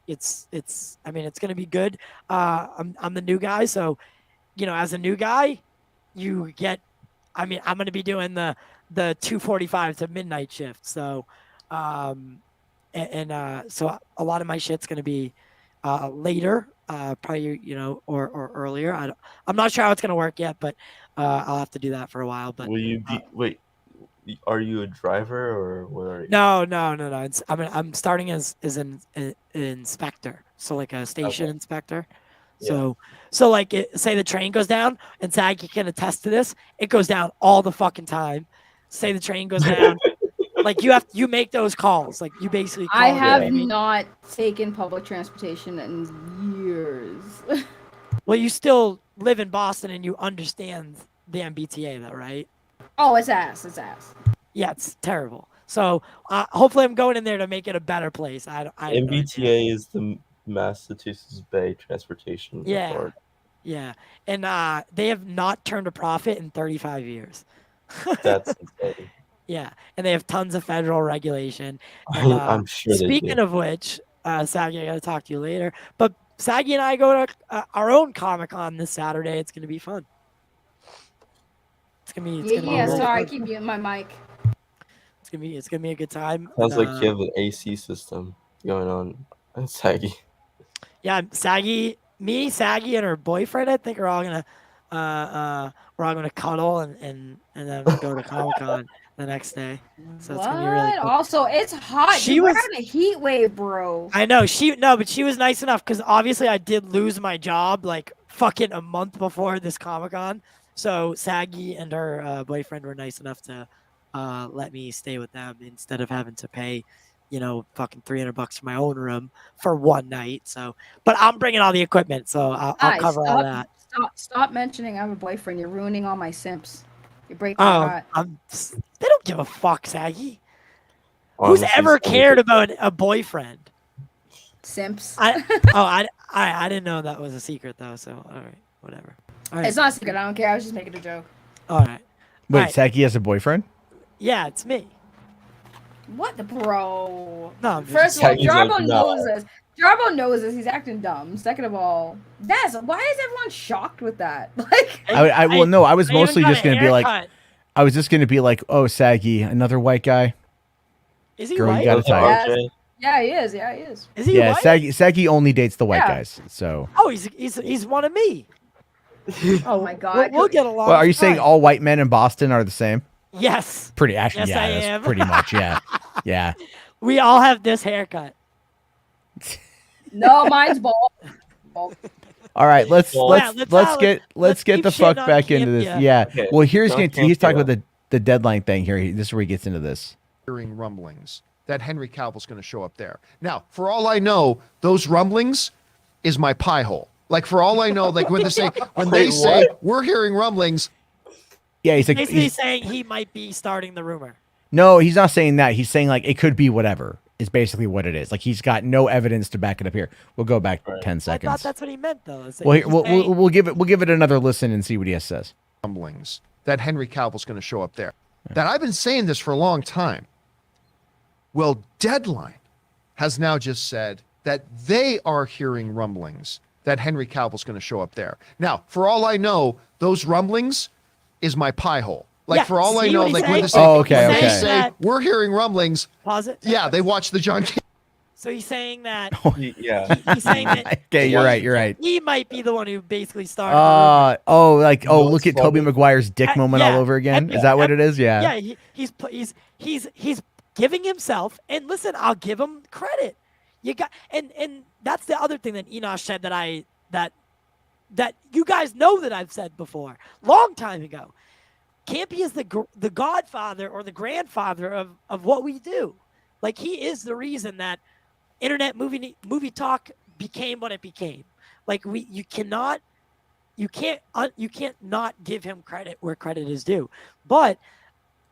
Speaker 9: it's I mean it's gonna be good. I'm the new guy, so as a new guy, you get. I mean, I'm gonna be doing the 2:45 to midnight shift, so so a lot of my shit's gonna be later. Probably, or earlier. I'm not sure how it's gonna work yet, but I'll have to do that for a while. But
Speaker 4: will you be? Wait, are you a driver or what are you?
Speaker 9: No. I'm starting as an inspector, so like a station inspector. Yeah. So like, say the train goes down, and Zach, you can attest to this. It goes down all the fucking time. Say the train goes down. Like you make those calls. Like you basically.
Speaker 5: I have not taken public transportation in years.
Speaker 9: Well, you still live in Boston and you understand the MBTA, though, right?
Speaker 5: Oh, it's ass. It's ass.
Speaker 9: Yeah, it's terrible. So hopefully, I'm going in there to make it a better place.
Speaker 4: MBTA is the Massachusetts Bay Transportation Authority.
Speaker 9: Yeah, and they have not turned a profit in 35 years.
Speaker 4: That's insane.
Speaker 9: Yeah, and they have tons of federal regulation. And,
Speaker 4: I'm sure.
Speaker 9: Speaking of which, Saggy, I gotta talk to you later. But Saggy and I go to our own Comic-Con this Saturday. It's gonna be fun. It's gonna be.
Speaker 5: Sorry, I keep muting my mic.
Speaker 9: It's gonna be a good time.
Speaker 4: Sounds like you have an AC system going on, Saggy.
Speaker 9: Yeah, Saggy, Saggy, and her boyfriend, I think, are all gonna we're all gonna cuddle and then go to Comic-Con the next day. So it's gonna be really cool.
Speaker 5: Also, it's hot. We're having a heat wave, bro.
Speaker 9: I know but she was nice enough because obviously I did lose my job like fucking a month before this Comic-Con. So Saggy and her boyfriend were nice enough to let me stay with them instead of having to pay, fucking $300 for my own room for one night. So, but I'm bringing all the equipment, so I'll cover all that.
Speaker 5: Stop mentioning I have a boyfriend. You're ruining all my simps. You're breaking my heart.
Speaker 9: They don't give a fuck, Saggy. Who's ever cared about a boyfriend?
Speaker 5: Simps.
Speaker 9: I didn't know that was a secret though. So all right, whatever. All right.
Speaker 5: It's not a secret. I don't care. I was just making a joke.
Speaker 9: All right.
Speaker 1: Wait, Saggy has a boyfriend?
Speaker 9: Yeah, it's me.
Speaker 5: What the bro?
Speaker 9: No.
Speaker 5: First of all, Jarbo knows this. Jarbo knows this. He's acting dumb. Second of all, why is everyone shocked with that? Like,
Speaker 1: I was mostly just gonna be like, I was just gonna be like, oh, Saggy, another white guy.
Speaker 9: Is he
Speaker 1: Girl,
Speaker 9: white?
Speaker 1: You gotta tell
Speaker 5: him. Yeah, he is. Yeah, he is.
Speaker 9: Is he white?
Speaker 1: Saggy only dates the white guys. So.
Speaker 9: Oh, he's one of me.
Speaker 5: Oh my god.
Speaker 9: We'll get along.
Speaker 1: Well, are you saying all white men in Boston are the same?
Speaker 9: Yes.
Speaker 1: Pretty actually,
Speaker 9: yes,
Speaker 1: yeah,
Speaker 9: I
Speaker 1: that's
Speaker 9: am.
Speaker 1: pretty much, yeah. Yeah.
Speaker 9: We all have this haircut.
Speaker 5: No, mine's bald.
Speaker 1: All right, let's
Speaker 4: Well,
Speaker 1: let's get
Speaker 9: keep
Speaker 1: the fuck
Speaker 9: shitting on
Speaker 1: back into this.
Speaker 9: Campia.
Speaker 1: Yeah.
Speaker 4: Okay,
Speaker 1: Well, he's
Speaker 4: John
Speaker 1: talking
Speaker 4: Campia.
Speaker 1: about the deadline thing here. This is where he gets into this.
Speaker 6: Hearing rumblings that Henry Cavill's going to show up there. Now, for all I know, those rumblings is my pie hole. Like for all I know, like when they say we're hearing rumblings.
Speaker 1: Yeah, he's like
Speaker 9: Basically saying he might be starting the rumor.
Speaker 1: no, he's not saying that. He's saying like it could be whatever. Is basically what it is. Like he's got no evidence to back it up here. We'll go back 10
Speaker 9: I
Speaker 1: seconds.
Speaker 9: thought that's what he meant though. It's like
Speaker 1: Well,
Speaker 9: he's saying-
Speaker 6: Oh.
Speaker 1: we'll give it another listen and see what he says.
Speaker 6: Rumblings that Henry Cavill's going to show up there. That I've been saying this for a long time. Well, Deadline has now just said that they are hearing rumblings that Henry Cavill's going to show up there. Now, for all I know, those rumblings is my pie hole. Like
Speaker 9: Yeah,
Speaker 6: for all I
Speaker 9: see
Speaker 6: know,
Speaker 9: what he's
Speaker 6: like when they
Speaker 9: saying?
Speaker 6: say,
Speaker 1: Oh, okay,
Speaker 6: when they
Speaker 1: okay.
Speaker 6: say we're hearing rumblings,
Speaker 9: Pause it.
Speaker 6: yeah, they watch the John Cam-
Speaker 9: So he's saying that
Speaker 4: Yeah.
Speaker 9: he's saying that
Speaker 1: Okay, you're right. You're right.
Speaker 9: he might be the one who basically started. the rumor.
Speaker 1: Oh,
Speaker 4: No,
Speaker 1: look
Speaker 4: it's
Speaker 1: at Toby
Speaker 4: funny.
Speaker 1: Maguire's dick moment all
Speaker 9: yeah,
Speaker 1: over again.
Speaker 9: and-
Speaker 1: Is that what it is? Yeah.
Speaker 9: Yeah, he's giving himself, and listen, I'll give him credit. You got, and that's the other thing that Enosh said that you guys know that I've said before, long time ago. Campy is the godfather or the grandfather of what we do. Like he is the reason that internet movie talk became what it became. Like you can't not give him credit where credit is due. But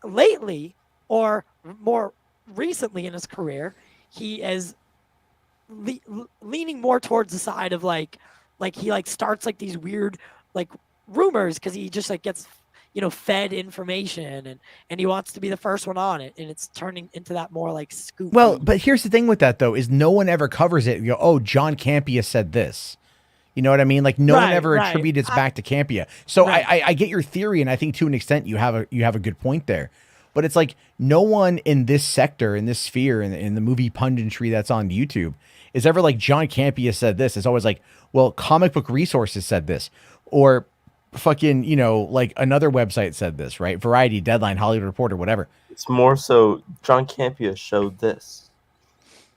Speaker 9: lately, or more recently in his career, he is leaning more towards the side of like he like starts like these weird like rumors because he just like gets fed information and he wants to be the first one on it, and it's turning into that more like scoop.
Speaker 1: Well, but here's the thing with that though, is no one ever covers it. You go, oh, John Campia said this. You know what I mean? Like no one ever attributes back to Campia. So I get your theory, and I think to an extent you have a good point there. But it's like no one in this sector, in this sphere, in the movie punditry that's on YouTube is ever like John Campia said this. It's always like, well, Comic Book Resources said this, or fucking, like another website said this, right? Variety, Deadline, Hollywood Reporter, whatever.
Speaker 4: It's more so John Campia showed this.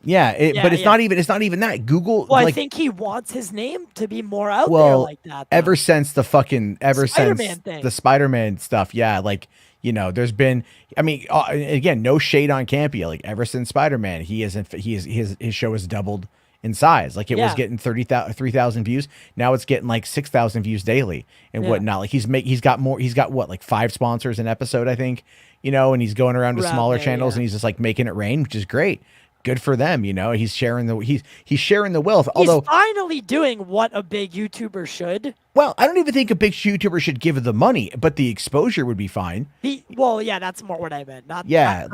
Speaker 1: Yeah, but it's not even that. Google.
Speaker 9: Well,
Speaker 1: like,
Speaker 9: I think he wants his name to be more out there
Speaker 1: well,
Speaker 9: like that. Though.
Speaker 1: ever since the
Speaker 9: Spider-Man thing.
Speaker 1: the Spider-Man stuff, yeah, like there's been. I mean, again, no shade on Campia. Like ever since Spider-Man, his show has doubled in size. Like it was getting 3,000 views. Now it's getting like 6,000 views daily and whatnot. Like he's got what, like 5 sponsors an episode, I think. And he's going around to smaller channels and he's just like making it rain, which is great. Good for them, He's sharing the wealth. Although
Speaker 9: he's finally doing what a big YouTuber should.
Speaker 1: Well, I don't even think a big YouTuber should give the money, but the exposure would be fine.
Speaker 9: That's more what I meant. I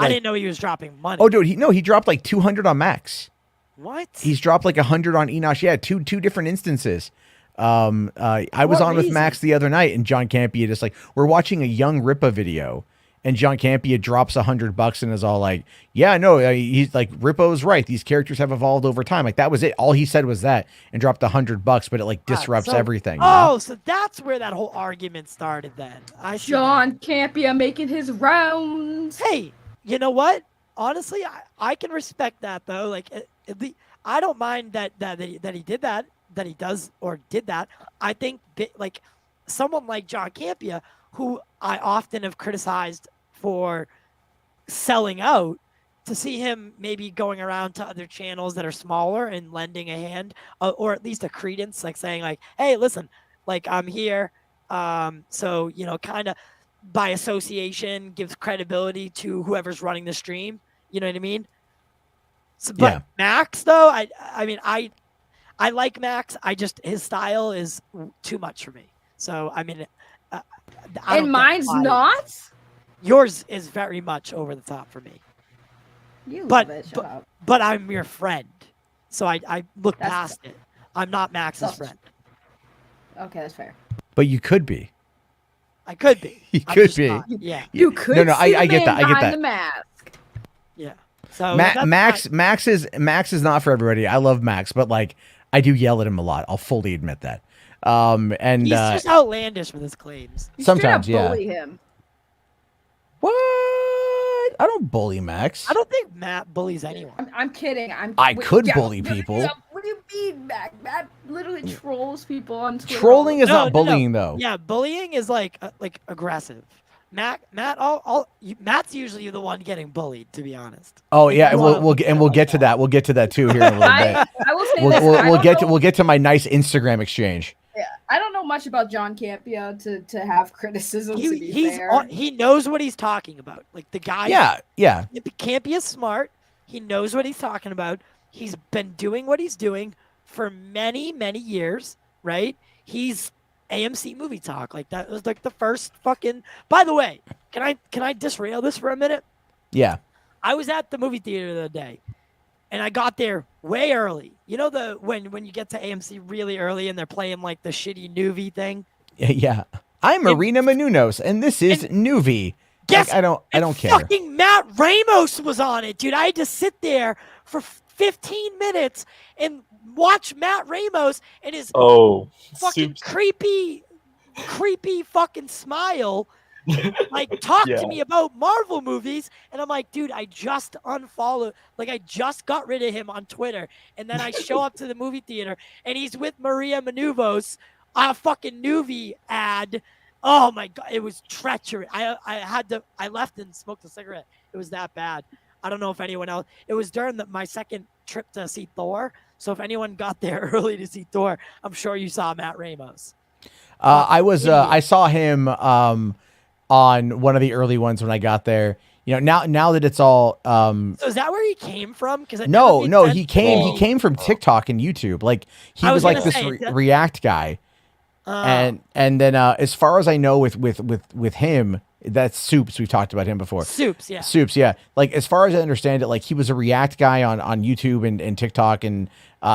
Speaker 9: didn't know he was dropping money.
Speaker 1: Oh, dude, he dropped like 200 on Max.
Speaker 9: What?
Speaker 1: He's dropped like 100 on Enosh. Yeah, two different instances. I was on with Max the other night, and John Campia just like, we're watching a Young Rippa video, and John Campia drops $100 and is all like, yeah, no, he's like, Rippo's right. These characters have evolved over time. Like that was it. All he said was that, and dropped $100, but it like disrupts everything.
Speaker 9: So that's where that whole argument started then.
Speaker 5: John Campia making his rounds.
Speaker 9: Hey, you know what? Honestly, I can respect that though. Like, I don't mind that he did that, that he does or did that. I think like someone like John Campia, who I often have criticized for selling out, to see him maybe going around to other channels that are smaller and lending a hand, or at least a credence, like saying like, hey, listen, like I'm here. So, kind of by association gives credibility to whoever's running the stream. You know what I mean? So, but Max though, I mean, I like Max. His style is too much for me. So, I mean,
Speaker 5: and mine's not?
Speaker 9: Yours is very much over the top for me.
Speaker 5: You love it. Shut up.
Speaker 9: But I'm your friend. So I look past it. I'm not Max's friend.
Speaker 5: Okay, that's fair.
Speaker 1: But you could be.
Speaker 9: I could be.
Speaker 1: You could be.
Speaker 9: Yeah.
Speaker 5: You could.
Speaker 1: No, I get that. I get that.
Speaker 5: The mask.
Speaker 9: Yeah. So
Speaker 1: Max is not for everybody. I love Max, but like I do yell at him a lot. I'll fully admit that. And
Speaker 9: he's just outlandish with his claims.
Speaker 1: Sometimes,
Speaker 5: bully him.
Speaker 1: What? I don't bully Max.
Speaker 9: I don't think Matt bullies anyone.
Speaker 5: I'm kidding.
Speaker 1: I could bully people.
Speaker 5: What do you mean, Matt literally trolls people on Twitter.
Speaker 1: Trolling is
Speaker 9: No,
Speaker 1: not bullying, though.
Speaker 9: Yeah, bullying is like aggressive. Matt's usually the one getting bullied, to be honest.
Speaker 1: Oh
Speaker 9: Like,
Speaker 1: yeah,
Speaker 9: that's
Speaker 1: and
Speaker 9: all
Speaker 1: we'll get to that. We'll get to that too here in a little bit.
Speaker 5: I will say this.
Speaker 1: We'll get to my nice Instagram exchange.
Speaker 5: Yeah, I don't know much about John Campia to have criticism. To be fair,
Speaker 9: he knows what he's talking about. Like the guy.
Speaker 1: Yeah.
Speaker 9: Campia is smart. He knows what he's talking about. He's been doing what he's doing for many years, right? He's AMC Movie Talk. Like that was like the first fucking. By the way, can I disrail this for a minute?
Speaker 1: Yeah.
Speaker 9: I was at the movie theater the other day, and I got there way early. You know when you get to AMC really early and they're playing like the shitty Nuvi thing.
Speaker 1: Yeah. I'm Marina Menounos, and this is Nuvi.
Speaker 9: Guess
Speaker 1: I don't care.
Speaker 9: Fucking Matt Ramos was on it, dude. I had to sit there for 15 minutes and watch Matt Ramos and his fucking creepy fucking smile. Like talk to me about Marvel movies, and I'm like, dude, I just unfollowed, like I just got rid of him on Twitter, and then I show up to the movie theater and he's with Maria Menounos, a fucking Nuvi ad. Oh my god, it was treacherous. I left and smoked a cigarette. It was that bad. I don't know if anyone else. It was during my second trip to see Thor, so if anyone got there early to see Thor, I'm sure you saw Matt Ramos.
Speaker 1: I saw him on one of the early ones when I got there. You know, now that it's all
Speaker 9: So is that where he came from? Because
Speaker 1: no, he came from TikTok and YouTube. Like he was like this React guy. And then as far as I know with him, that's Soups. We've talked about him before. Soups, yeah. Like as far as I understand it, like he was a React guy on YouTube and TikTok, and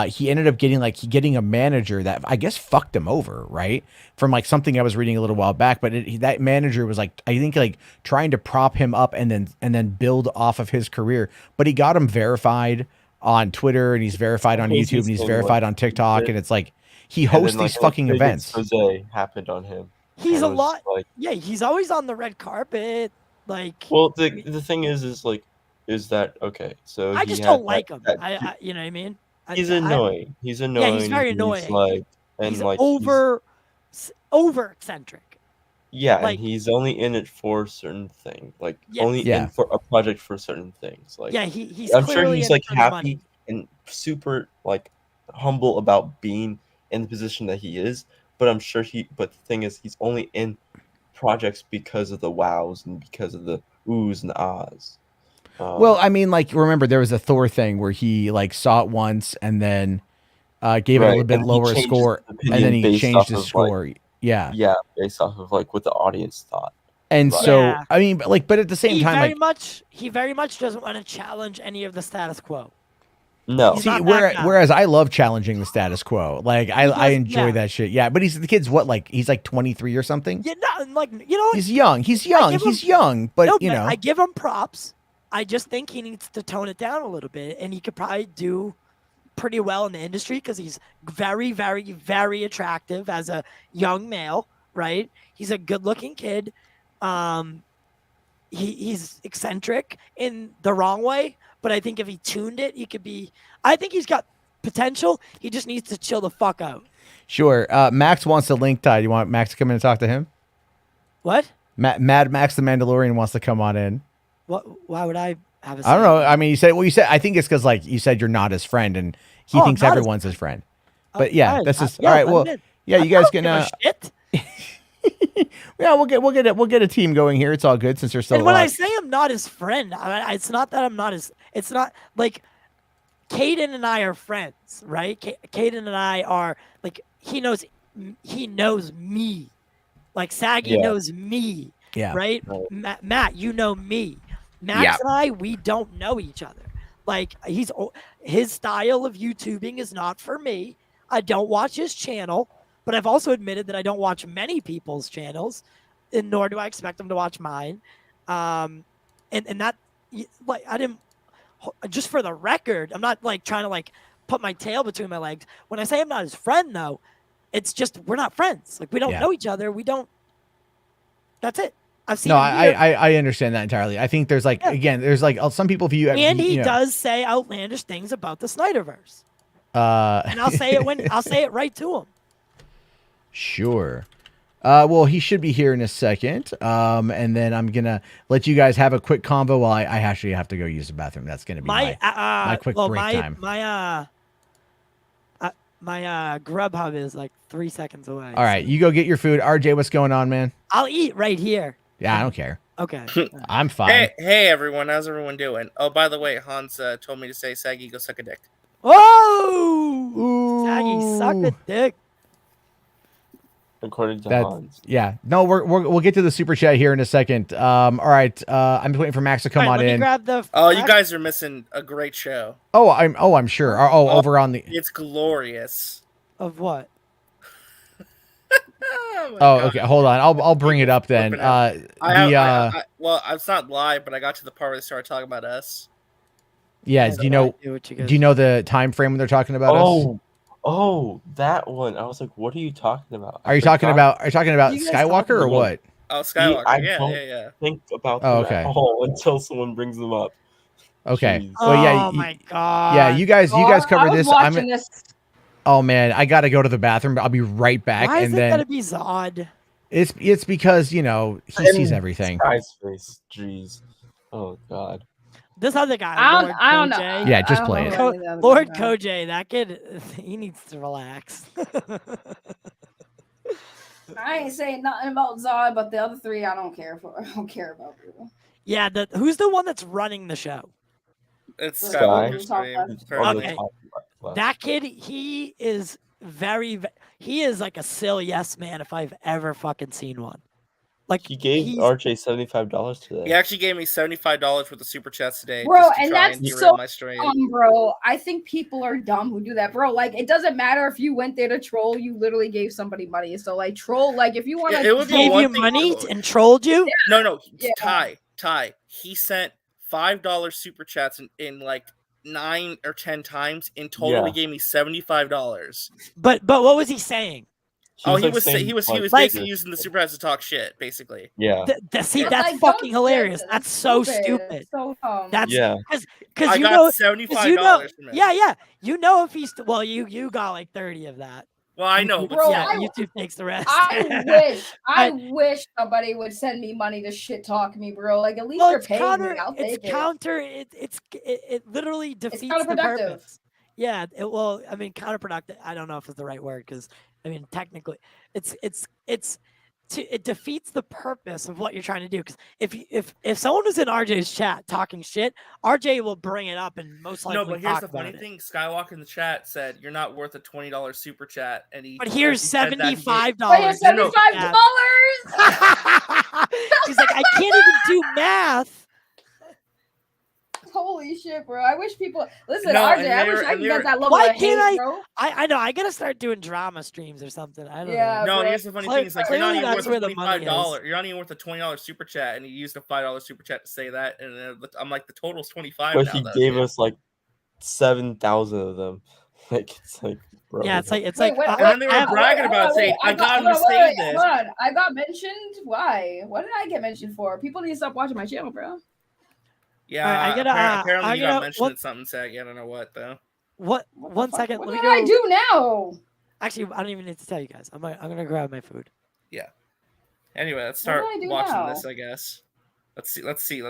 Speaker 1: he ended up getting a manager that I guess fucked him over, right? From like something I was reading a little while back, but that manager was like, I think like trying to prop him up and then build off of his career, but he got him verified on Twitter, and he's verified on YouTube, and he's verified on TikTok, and it's like he hosts these fucking events.
Speaker 4: Jose happened on him.
Speaker 9: He's a lot. Like, yeah, he's always on the red carpet. Like,
Speaker 4: well, the thing is that okay? So
Speaker 9: I just don't like him. You know what I mean?
Speaker 4: He's annoying. He's annoying.
Speaker 9: Yeah, he's very annoying.
Speaker 4: He's
Speaker 9: over eccentric.
Speaker 4: Yeah,
Speaker 9: like,
Speaker 4: and he's only in it for certain things. Like only in for a project for certain things. Like
Speaker 9: he's.
Speaker 4: I'm sure he's like happy and super like humble about being in the position that he is. But I'm sure but the thing is, he's only in projects because of the wows and because of the oohs and the ahs.
Speaker 1: Well, I mean, like, remember there was a Thor thing where he like saw it once and then gave it a little bit lower score, and then he changed his score. Like,
Speaker 4: yeah, based off of like what the audience thought.
Speaker 1: And so, I mean, but at the same time,
Speaker 9: he very much doesn't want to challenge any of the status quo.
Speaker 4: No.
Speaker 1: See, whereas I love challenging the status quo. Like I enjoy that shit. Yeah, but the kid's what, like he's like 23 or something.
Speaker 9: Yeah, no, like
Speaker 1: he's young. He's young, but
Speaker 9: I give him props. I just think he needs to tone it down a little bit, and he could probably do pretty well in the industry because he's very, very, very attractive as a young male. Right? He's a good-looking kid. He's eccentric in the wrong way. But I think if he tuned it, he could be. I think he's got potential. He just needs to chill the fuck out.
Speaker 1: Sure. Max wants to link tie. You want Max to come in and talk to him?
Speaker 9: What?
Speaker 1: Mad Max the Mandalorian wants to come on in.
Speaker 9: What? Why would I have a?
Speaker 1: I don't know. I mean, you said. I think it's because like you said, you're not his friend, and he thinks everyone's his friend. But yeah, that's just all right. Well, yeah, you guys can.
Speaker 9: Shit.
Speaker 1: Yeah, we'll get a team going here. It's all good since you're still.
Speaker 9: And when I say I'm not his friend, it's not that I'm not his. It's not like Caden and I are friends, right? Caden and I are like he knows me, like Saggy knows me, right? Matt, you know me. Max and I, we don't know each other. Like his style of YouTubing is not for me. I don't watch his channel. But I've also admitted that I don't watch many people's channels, and nor do I expect them to watch mine. And that, like, I didn't. Just for the record, I'm not like trying to like put my tail between my legs. When I say I'm not his friend, though, it's just we're not friends. Like we don't know each other. We don't. That's it. I've seen.
Speaker 1: No, I understand that entirely. I think there's like again, there's like some people view.
Speaker 9: And he does say outlandish things about the Snyderverse. And I'll say it right to him.
Speaker 1: Sure. Well, he should be here in a second. And then I'm gonna let you guys have a quick convo while I actually have to go use the bathroom. That's gonna be my quick break time.
Speaker 9: My Grubhub is like 3 seconds away.
Speaker 1: All right, you go get your food. RJ, what's going on, man?
Speaker 9: I'll eat right here.
Speaker 1: Yeah, I don't care.
Speaker 9: Okay.
Speaker 1: I'm fine.
Speaker 7: Hey everyone, how's everyone doing? Oh, by the way, Hans told me to say, Saggy, go suck a dick.
Speaker 9: Whoa!
Speaker 1: Ooh.
Speaker 9: Saggy, suck a dick.
Speaker 4: According to Hans.
Speaker 1: Yeah. No, we'll get to the super chat here in a second. All right. I'm waiting for Max to come on in.
Speaker 9: Grab the
Speaker 7: you guys are missing a great show.
Speaker 1: I'm sure. Over on the.
Speaker 7: It's glorious.
Speaker 9: Of what?
Speaker 1: Okay. Hold on. I'll bring it up then.
Speaker 7: Well, it's not live, but I got to the part where they started talking about us.
Speaker 1: Yeah. Do you know the time frame when they're talking about us?
Speaker 4: Oh, that one. I was like, what are you talking about?
Speaker 1: Are you talking about Skywalker or what?
Speaker 7: Oh, Skywalker.
Speaker 4: I
Speaker 7: yeah.
Speaker 4: don't think about them at all until someone brings them up.
Speaker 1: Okay.
Speaker 4: Jeez.
Speaker 1: Well, yeah.
Speaker 9: Oh my god.
Speaker 1: Yeah, you guys cover this.
Speaker 5: This.
Speaker 1: Oh man, I gotta go to the bathroom. But I'll be right back.
Speaker 9: Why is
Speaker 1: and
Speaker 9: it
Speaker 1: then
Speaker 9: gotta be Zod?
Speaker 1: it's because he sees everything.
Speaker 4: Guy's face. Jeez. Oh god.
Speaker 9: This other guy,
Speaker 5: I don't know.
Speaker 1: Yeah, just play it.
Speaker 9: Lord Kojay, that kid, he needs to relax.
Speaker 5: I ain't saying nothing about Zod, but the other three I don't care for. I don't care about people.
Speaker 9: Yeah, who's the one that's running the show?
Speaker 7: It's
Speaker 5: Sky.
Speaker 7: Skywalker's stream.
Speaker 9: Okay. That kid, he is like a silly yes man if I've ever fucking seen one. Like
Speaker 4: he gave RJ $75 today.
Speaker 7: He actually gave me $75 worth of super chats today,
Speaker 5: bro,
Speaker 7: just to
Speaker 5: and
Speaker 7: try
Speaker 5: that's
Speaker 7: derail
Speaker 5: so
Speaker 7: my stream.
Speaker 5: dumb, bro. I think people are dumb who do that, bro. Like, it doesn't matter if you went there to troll; you literally gave somebody money. So, like, troll. Like, if you want to,
Speaker 7: it would be
Speaker 9: gave
Speaker 7: one
Speaker 9: you
Speaker 7: thing
Speaker 9: money
Speaker 7: to-
Speaker 9: and trolled you.
Speaker 7: Yeah. No,
Speaker 5: Yeah.
Speaker 7: Ty. He sent $5 super chats in like 9 or 10 times. In total, he gave me $75.
Speaker 9: But what was he saying?
Speaker 7: He was basically using the super chats to talk shit, basically.
Speaker 4: Yeah.
Speaker 9: See,
Speaker 5: It's
Speaker 9: that's
Speaker 5: like,
Speaker 9: fucking
Speaker 5: don't
Speaker 9: hilarious.
Speaker 5: do it.
Speaker 9: That's so
Speaker 5: Stupid.
Speaker 9: stupid.
Speaker 5: It's so dumb.
Speaker 9: That's because
Speaker 7: I
Speaker 9: you
Speaker 7: got
Speaker 9: know
Speaker 7: $75 from him.
Speaker 9: Yeah. You know if he's you got like 30 of that.
Speaker 7: Well, I know, but
Speaker 5: Bro,
Speaker 9: yeah,
Speaker 5: I-
Speaker 9: YouTube takes the rest.
Speaker 5: I wish somebody would send me money to shit talk me, bro. Like, at least
Speaker 9: Well,
Speaker 5: you're
Speaker 9: it's
Speaker 5: paying
Speaker 9: counter.
Speaker 5: me. I'll
Speaker 9: It's
Speaker 5: take it.
Speaker 9: counter. It literally defeats the
Speaker 5: counterproductive.
Speaker 9: purpose. Yeah. Well, I mean, counterproductive. I don't know if it's the right word because I mean, technically, it defeats the purpose of what you're trying to do. Because if someone was in RJ's chat talking shit, RJ will bring it up and most likely
Speaker 7: no. But here's
Speaker 9: talk
Speaker 7: the
Speaker 9: about
Speaker 7: funny
Speaker 9: it.
Speaker 7: thing: Skywalker in the chat said you're not worth a $20 super chat, and he.
Speaker 9: But here's
Speaker 7: said that he gave-
Speaker 9: $75.
Speaker 5: Wait, it's $75.
Speaker 9: He's like, I can't even do math.
Speaker 5: Holy shit, bro! I wish people listen,
Speaker 7: No,
Speaker 5: RJ.
Speaker 7: and
Speaker 5: I
Speaker 7: they
Speaker 5: wish
Speaker 7: were-
Speaker 5: I
Speaker 7: and
Speaker 5: could
Speaker 7: they
Speaker 5: get
Speaker 7: were-
Speaker 5: that level
Speaker 9: Why
Speaker 5: of
Speaker 9: can't
Speaker 5: hate, bro.
Speaker 9: I know. I gotta start doing drama streams or something. I don't
Speaker 5: Yeah,
Speaker 9: know.
Speaker 7: No,
Speaker 5: bro.
Speaker 7: here's the funny thing: is like you're not
Speaker 9: Clearly
Speaker 7: even
Speaker 9: that's
Speaker 7: worth
Speaker 9: where
Speaker 7: a
Speaker 9: the money
Speaker 7: $25.
Speaker 9: is.
Speaker 7: You're not even worth a $20 super chat, and he used a $5 super chat to say that, and I'm like, the total's 25.
Speaker 4: But
Speaker 7: now,
Speaker 4: he
Speaker 7: though,
Speaker 4: gave
Speaker 7: dude.
Speaker 4: us like 7,000 of them. Like it's like, bro.
Speaker 9: Yeah, it's like
Speaker 7: And then they were bragging about saying, "I got him to say this."
Speaker 5: Hold on, I got mentioned. Why? What did I get mentioned for? People need to stop watching my channel, bro.
Speaker 7: Yeah,
Speaker 9: Alright, I gotta,
Speaker 7: apparently you got
Speaker 9: gotta-
Speaker 7: mentioned
Speaker 9: what-
Speaker 7: at something, Saggy. I don't know what though.
Speaker 9: What?
Speaker 5: What the
Speaker 9: 1
Speaker 5: fuck?
Speaker 9: second.
Speaker 5: What
Speaker 9: Let me
Speaker 5: did
Speaker 9: go.
Speaker 5: I do now?
Speaker 9: Actually, I don't even need to tell you guys. I'm gonna grab my food.
Speaker 7: Anyway, let's
Speaker 5: What
Speaker 7: start
Speaker 5: do I do
Speaker 7: watching
Speaker 5: now?
Speaker 7: this. I guess. Let's see.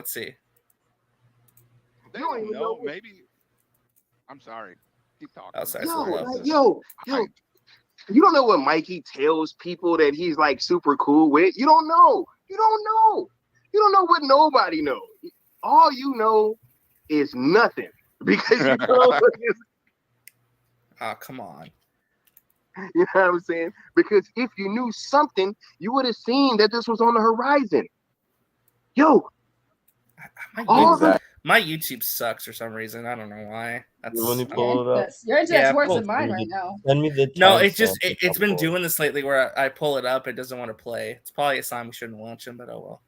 Speaker 10: They don't even know. Maybe. I'm sorry. Keep talking.
Speaker 7: Oh, sorry,
Speaker 10: man.
Speaker 7: sorry.
Speaker 10: I love this.
Speaker 11: Yo,
Speaker 10: I-
Speaker 11: you don't know what Mikey tells people that he's like super cool with. You don't know. You don't know what nobody knows. All you know is nothing because you know,
Speaker 7: Oh, come on.
Speaker 11: you know what I'm saying? Because if you knew something, you would have seen that this was on the horizon. Yo,
Speaker 7: My YouTube sucks for some reason. I don't know why. That's
Speaker 4: When you pull it up,
Speaker 5: Your internet's worse
Speaker 7: pull-
Speaker 5: than mine right now.
Speaker 4: send me the.
Speaker 7: No,
Speaker 4: timestamp
Speaker 7: it's just
Speaker 4: and
Speaker 7: it's
Speaker 4: I'll
Speaker 7: been
Speaker 4: pull it.
Speaker 7: doing this lately where I pull it up, it doesn't want to play. It's probably a sign we shouldn't launch them, but oh well.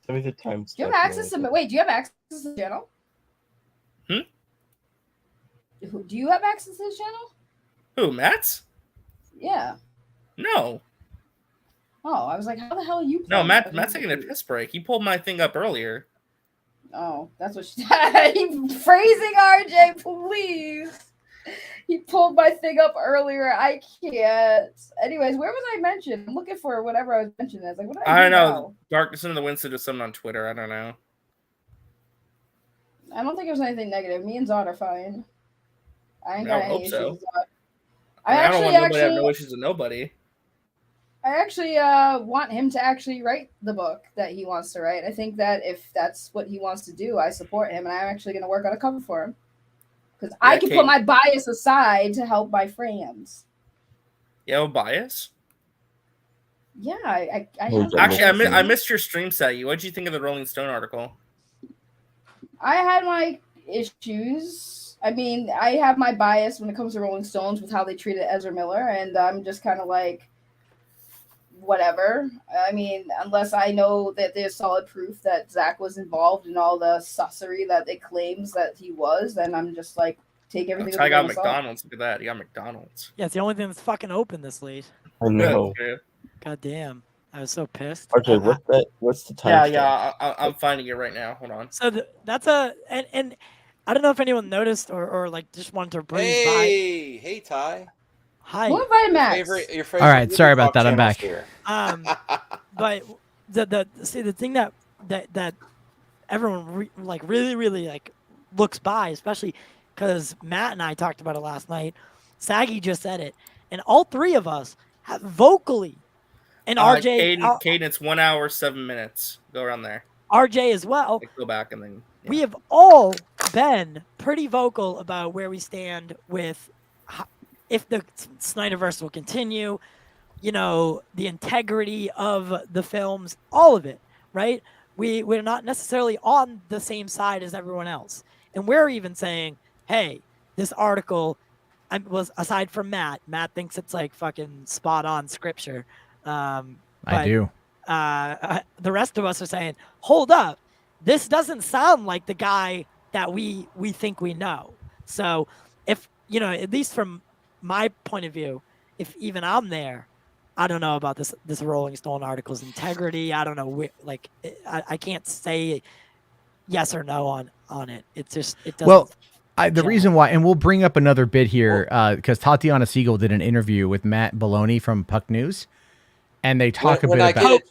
Speaker 4: Send me the timestamp.
Speaker 5: Do you have access to? Wait, do you have access to the channel? Do you have access to this channel?
Speaker 7: Who, Matt's?
Speaker 5: Yeah.
Speaker 7: No.
Speaker 5: Oh, I was like, how the hell are you?
Speaker 7: No,
Speaker 5: playing?
Speaker 7: Matt's taking a piss break. He pulled my thing up earlier.
Speaker 5: Oh, that's what she. Phrasing, RJ, please. He pulled my thing up earlier. I can't. Anyways, where was I mentioned? I'm looking for whatever I was mentioning. I was like, what did I
Speaker 7: don't
Speaker 5: do
Speaker 7: know.
Speaker 5: now?
Speaker 7: Darkness in the Winston or something on Twitter. I don't know.
Speaker 5: I don't think it was anything negative. Me and Zod are fine. I ain't got any
Speaker 7: hope
Speaker 5: issues
Speaker 7: so.
Speaker 5: with Zod.
Speaker 7: I don't want nobody to have no issues with nobody.
Speaker 5: I actually want him to actually write the book that he wants to write. I think that if that's what he wants to do, I support him, and I'm actually going to work on a cover for him. Because I can put my bias aside to help my friends.
Speaker 7: You have a bias?
Speaker 5: Yeah, I
Speaker 7: actually, I missed your stream set. What did you think of the Rolling Stone article?
Speaker 5: I had my issues. I mean, I have my bias when it comes to Rolling Stones with how they treated Ezra Miller, and I'm just kind of like, whatever. I mean, unless I know that there's solid proof that Zack was involved in all the sussery that it claims that he was, then I'm just like, take everything.
Speaker 7: I got McDonald's. Look at that. You got McDonald's.
Speaker 9: Yeah, it's the only thing that's fucking open this late.
Speaker 4: I know.
Speaker 9: God damn. I was so pissed.
Speaker 4: RJ, what's the time?
Speaker 7: Yeah, I'm finding it right now. Hold on.
Speaker 9: So that's and I don't know if anyone noticed or like just wanted to breeze by.
Speaker 12: Hey, Ty.
Speaker 9: Hi.
Speaker 5: What about Max?
Speaker 12: Your favorite
Speaker 1: All right, sorry about that. I'm back.
Speaker 12: Here.
Speaker 9: But the thing that everyone really like looks by, especially because Matt and I talked about it last night. Saggy just said it, and all three of us have vocally. And RJ,
Speaker 7: Caden, it's 1 hour 7 minutes. Go around there.
Speaker 9: RJ as well.
Speaker 7: Go back and then. Yeah.
Speaker 9: We have all been pretty vocal about where we stand with if the Snyderverse will continue, you know, the integrity of the films, all of it, right? We're not necessarily on the same side as everyone else. And we're even saying, hey, this article was, aside from Matt thinks it's like fucking spot on scripture.
Speaker 1: I do.
Speaker 9: The rest of us are saying, hold up, this doesn't sound like the guy that we think we know. So if, you know, at least from my point of view, if even I'm there, I don't know about this Rolling Stone article's integrity. I don't know. Like, I can't say yes or no on it. It's just, it doesn't.
Speaker 1: Well, the reason why, and we'll bring up another bit here, because Tatiana Siegel did an interview with Matt Baloney from Puck News. And they talk a bit about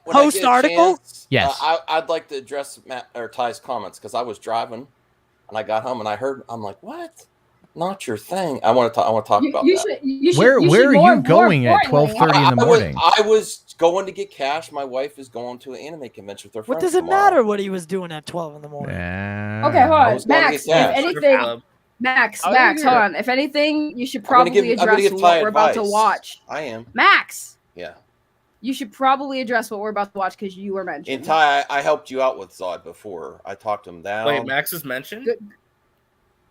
Speaker 9: post article.
Speaker 1: Yes,
Speaker 12: I'd like to address Matt or Ty's comments because I was driving and I got home and I heard. I'm like, what? Not your thing. I want to talk about that.
Speaker 1: Where are you going at 12:30 in the morning?
Speaker 12: I was going to get cash. My wife is going to an anime convention with her friends.
Speaker 9: What does it matter what he was doing at 12 in the morning?
Speaker 5: Okay, hold on, Max. If anything, Max, hold on. If anything, you should probably address what we're about to watch.
Speaker 12: I am.
Speaker 5: Max.
Speaker 12: Yeah.
Speaker 5: You should probably address what we're about to watch because you were mentioned.
Speaker 12: In Ty, I helped you out with Zod before. I talked him down.
Speaker 7: Wait, Max is mentioned?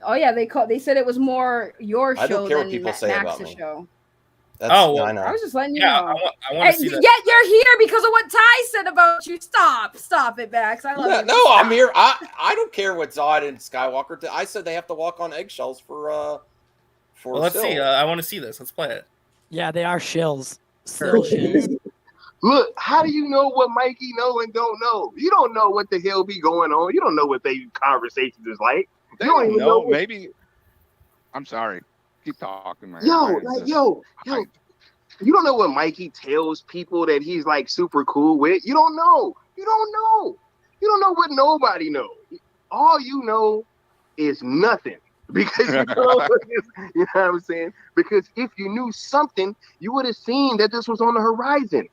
Speaker 5: Oh yeah, they said it was more your show
Speaker 12: I don't care
Speaker 5: than
Speaker 12: what people say
Speaker 5: Max's
Speaker 12: about me.
Speaker 5: show.
Speaker 12: Well, I know.
Speaker 5: I was just letting you
Speaker 7: know.
Speaker 5: I
Speaker 7: want to see that.
Speaker 5: Yet you're here because of what Ty said about you. Stop it, Max. I love you.
Speaker 12: No,
Speaker 5: Stop.
Speaker 12: I'm here. I don't care what Zod and Skywalker did. I said they have to walk on eggshells for.
Speaker 7: Well, let's see. I want to see this. Let's play it.
Speaker 9: Yeah, they are shills. Still shills.
Speaker 11: Look, how do you know what Mikey know and don't know? You don't know what the hell be going on. You don't know what they conversations is like.
Speaker 10: They
Speaker 11: you don't even know.
Speaker 10: Maybe. I'm sorry. Keep talking, man.
Speaker 11: Yo. You don't know what Mikey tells people that he's like super cool with. You don't know. You don't know what nobody knows. All you know is nothing. Because you know what I'm saying? Because if you knew something, you would have seen that this was on the horizon.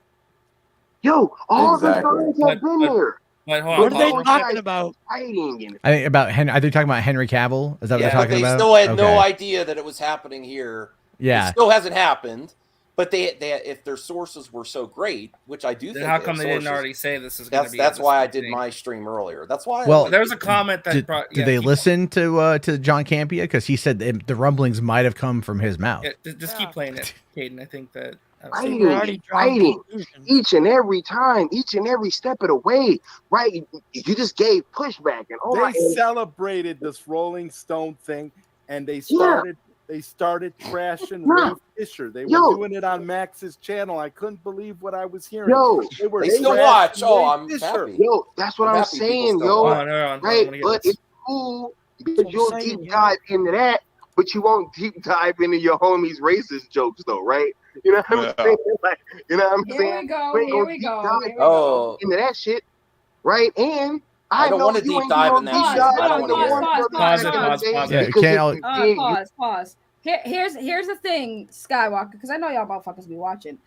Speaker 11: Yo, all the signs have been there.
Speaker 7: What
Speaker 9: are they talking about?
Speaker 1: I think about Henry. Are they talking about Henry Cavill? Is that what they're talking about?
Speaker 12: They still had no idea that it was happening here.
Speaker 1: Yeah,
Speaker 12: it still hasn't happened. But they if their sources were so great, which I do think.
Speaker 7: How come they didn't already say this is going to be?
Speaker 12: That's why I did my stream earlier. That's why.
Speaker 1: Well,
Speaker 7: there was a comment that
Speaker 1: did they listen to John Campea because he said the rumblings might have come from his mouth.
Speaker 7: Yeah, just keep playing it, Caden. I think that.
Speaker 11: Fighting each and every time, each and every step of the way, right? You just gave pushback, and
Speaker 13: they celebrated this Rolling Stone thing, and they started trashing Ray Fisher. They were doing it on Max's channel. I couldn't believe what I was hearing.
Speaker 12: They still watch. Oh, I'm happy.
Speaker 11: That's what I'm saying, right? But it's cool because you'll deep dive into that. but you won't deep dive into your homies' racist jokes, though, right? You know what I'm saying? Like, you know what I'm
Speaker 5: Here
Speaker 11: saying?
Speaker 5: we go.
Speaker 11: We ain't
Speaker 5: Here
Speaker 11: gonna
Speaker 5: we
Speaker 11: deep
Speaker 5: go.
Speaker 11: dive
Speaker 5: Here we go.
Speaker 11: into that shit, right? And
Speaker 12: I don't
Speaker 11: know
Speaker 12: want to
Speaker 11: you
Speaker 12: deep
Speaker 11: ain't
Speaker 12: dive
Speaker 11: gonna
Speaker 12: in that
Speaker 11: deep
Speaker 12: shit.
Speaker 11: dive
Speaker 12: I don't
Speaker 11: into
Speaker 12: want to hear
Speaker 11: one
Speaker 12: it.
Speaker 11: brother
Speaker 7: Pause it,
Speaker 11: back in the
Speaker 7: pause,
Speaker 11: day
Speaker 7: pause
Speaker 1: Yeah,
Speaker 7: it.
Speaker 11: because
Speaker 1: can't.
Speaker 11: if you did, you
Speaker 5: Pause. Here's the thing, Skywalker, because I know y'all motherfuckers be watching.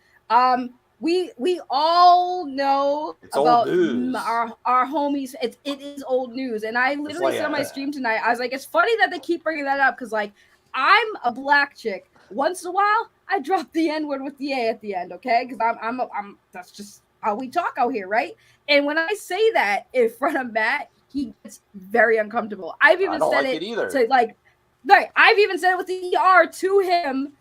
Speaker 5: We all know
Speaker 12: It's old
Speaker 5: about
Speaker 12: news.
Speaker 5: our homies. It is old news, and I literally
Speaker 12: like
Speaker 5: said on my
Speaker 12: a-
Speaker 5: stream tonight, I was like, it's funny that they keep bringing that up because like I'm a black chick. Once in a while, I drop the N word with the A at the end, okay? Because I'm that's just how we talk out here, right? And when I say that in front of Matt, he gets very uncomfortable. I've
Speaker 12: I
Speaker 5: even
Speaker 12: don't
Speaker 5: said
Speaker 12: like
Speaker 5: it
Speaker 12: it either.
Speaker 5: to like, right? I've even said it with the ER to him,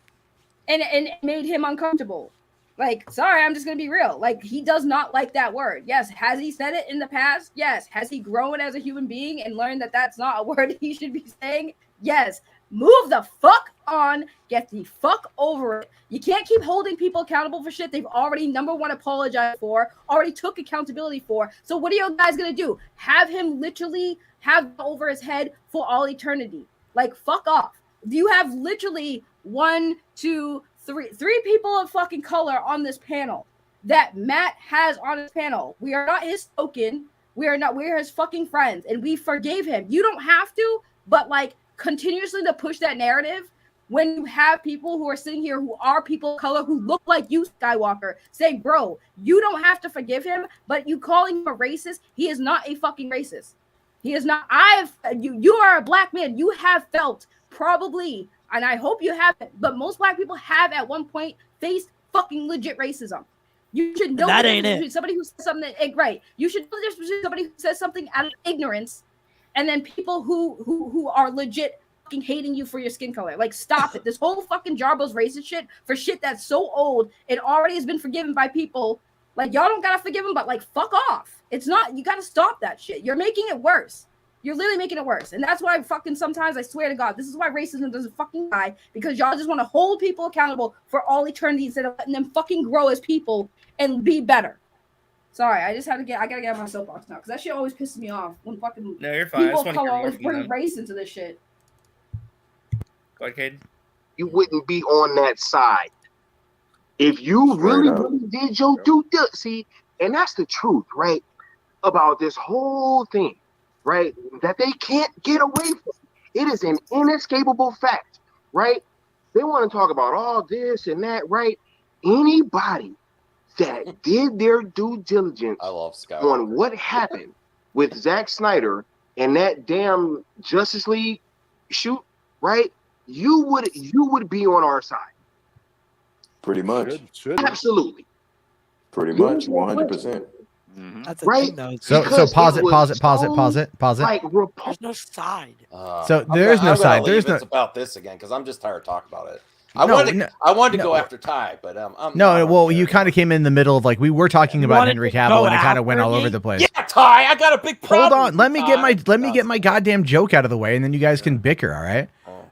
Speaker 5: and it made him uncomfortable. Like, sorry, I'm just gonna be real. Like, he does not like that word. Yes, has he said it in the past? Yes. Has he grown as a human being and learned that that's not a word he should be saying? Yes. Move the fuck on. Get the fuck over it. You can't keep holding people accountable for shit they've already, number one, apologized for, already took accountability for. So what are you guys gonna do? Have him literally have over his head for all eternity? Like, fuck off. You have literally 1, 2, 3 people of fucking color on this panel that Matt has on his panel. We are not his token. We're his fucking friends, and we forgave him. You don't have to, but like continuously to push that narrative when you have people who are sitting here who are people of color who look like you, Skywalker, say, bro, you don't have to forgive him, but you calling him a racist, he is not a fucking racist. He is not. You are a black man. You have felt probably, and I hope you haven't, but most black people have at one point faced fucking legit racism. You should know
Speaker 9: that
Speaker 5: the
Speaker 9: ain't
Speaker 5: difference
Speaker 9: it.
Speaker 5: between somebody who says something right. You should know the difference between somebody who says something out of ignorance and then people who are legit fucking hating you for your skin color. Like, stop it. This whole fucking Jarbo's racist shit for shit that's so old, it already has been forgiven by people. Like, y'all don't gotta forgive him, but like, fuck off. It's not, you gotta stop that shit. You're making it worse. You're literally making it worse. And that's why fucking sometimes, I swear to God, this is why racism doesn't fucking die, because y'all just want to hold people accountable for all eternity instead of letting them fucking grow as people and be better. Sorry, I gotta get on my soapbox now, because that shit always pisses me off when fucking
Speaker 7: No, you're fine. I
Speaker 5: people
Speaker 7: just
Speaker 5: of
Speaker 7: want to
Speaker 5: color
Speaker 7: hear more
Speaker 5: always
Speaker 7: from you.
Speaker 5: bring race into this shit.
Speaker 7: Go ahead, Cade.
Speaker 11: you wouldn't be on that side if you really did your due diligence. See, and that's the truth, right? About this whole thing, right? That they can't get away from. It is an inescapable fact, right? They want to talk about all this and that, right? Anybody that did their due diligence on what happened with Zack Snyder and that damn Justice League shoot, right? You would be on our side.
Speaker 14: Pretty much.
Speaker 11: Absolutely.
Speaker 14: Pretty much. 100%.
Speaker 9: That's the
Speaker 11: Right?
Speaker 9: thing, though.
Speaker 1: So
Speaker 11: Because
Speaker 1: pause
Speaker 11: it
Speaker 1: it,
Speaker 11: was
Speaker 1: pause it, pause it,
Speaker 11: so,
Speaker 1: pause it, pause it.
Speaker 11: Like,
Speaker 9: There's no side.
Speaker 1: So there is no side. There's no.
Speaker 12: It's about this again because I'm just tired of talking about it.
Speaker 1: No,
Speaker 12: I wanted to
Speaker 1: no.
Speaker 12: go after Ty, but I'm
Speaker 1: No, well, you kind of came in the middle of like we were talking about
Speaker 9: wanted
Speaker 1: Henry
Speaker 9: to
Speaker 1: Cavill,
Speaker 9: go
Speaker 1: and it kind of went
Speaker 9: after
Speaker 1: all over
Speaker 9: me?
Speaker 1: the place.
Speaker 12: Yeah, Ty, I got a big problem.
Speaker 1: Hold on, let me
Speaker 12: Ty.
Speaker 1: get my goddamn joke out of the way, and then you guys can bicker. All right?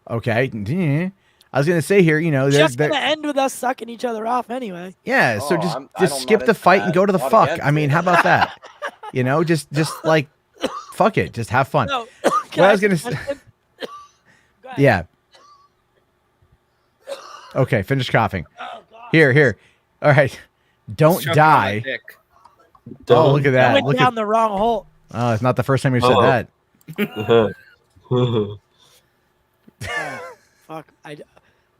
Speaker 1: Okay. I was gonna say here,
Speaker 9: Just gonna end with us sucking each other off anyway.
Speaker 1: yeah. So
Speaker 12: Oh,
Speaker 1: just
Speaker 12: I'm not
Speaker 1: skip the
Speaker 12: into
Speaker 1: fight
Speaker 12: that.
Speaker 1: and go to the
Speaker 12: Not
Speaker 1: fuck.
Speaker 12: against
Speaker 1: I mean,
Speaker 12: it.
Speaker 1: how about that? Just like fuck it, just have fun.
Speaker 9: No,
Speaker 1: What I was gonna say. Yeah. Okay, finish coughing. Here. All right. Don't
Speaker 7: Choking on
Speaker 1: die.
Speaker 7: my dick.
Speaker 1: Oh, look at
Speaker 9: I
Speaker 1: that.
Speaker 9: went
Speaker 1: Look
Speaker 9: down
Speaker 1: at.
Speaker 9: the wrong hole.
Speaker 1: Oh, it's not the first time you've said that.
Speaker 9: Fuck.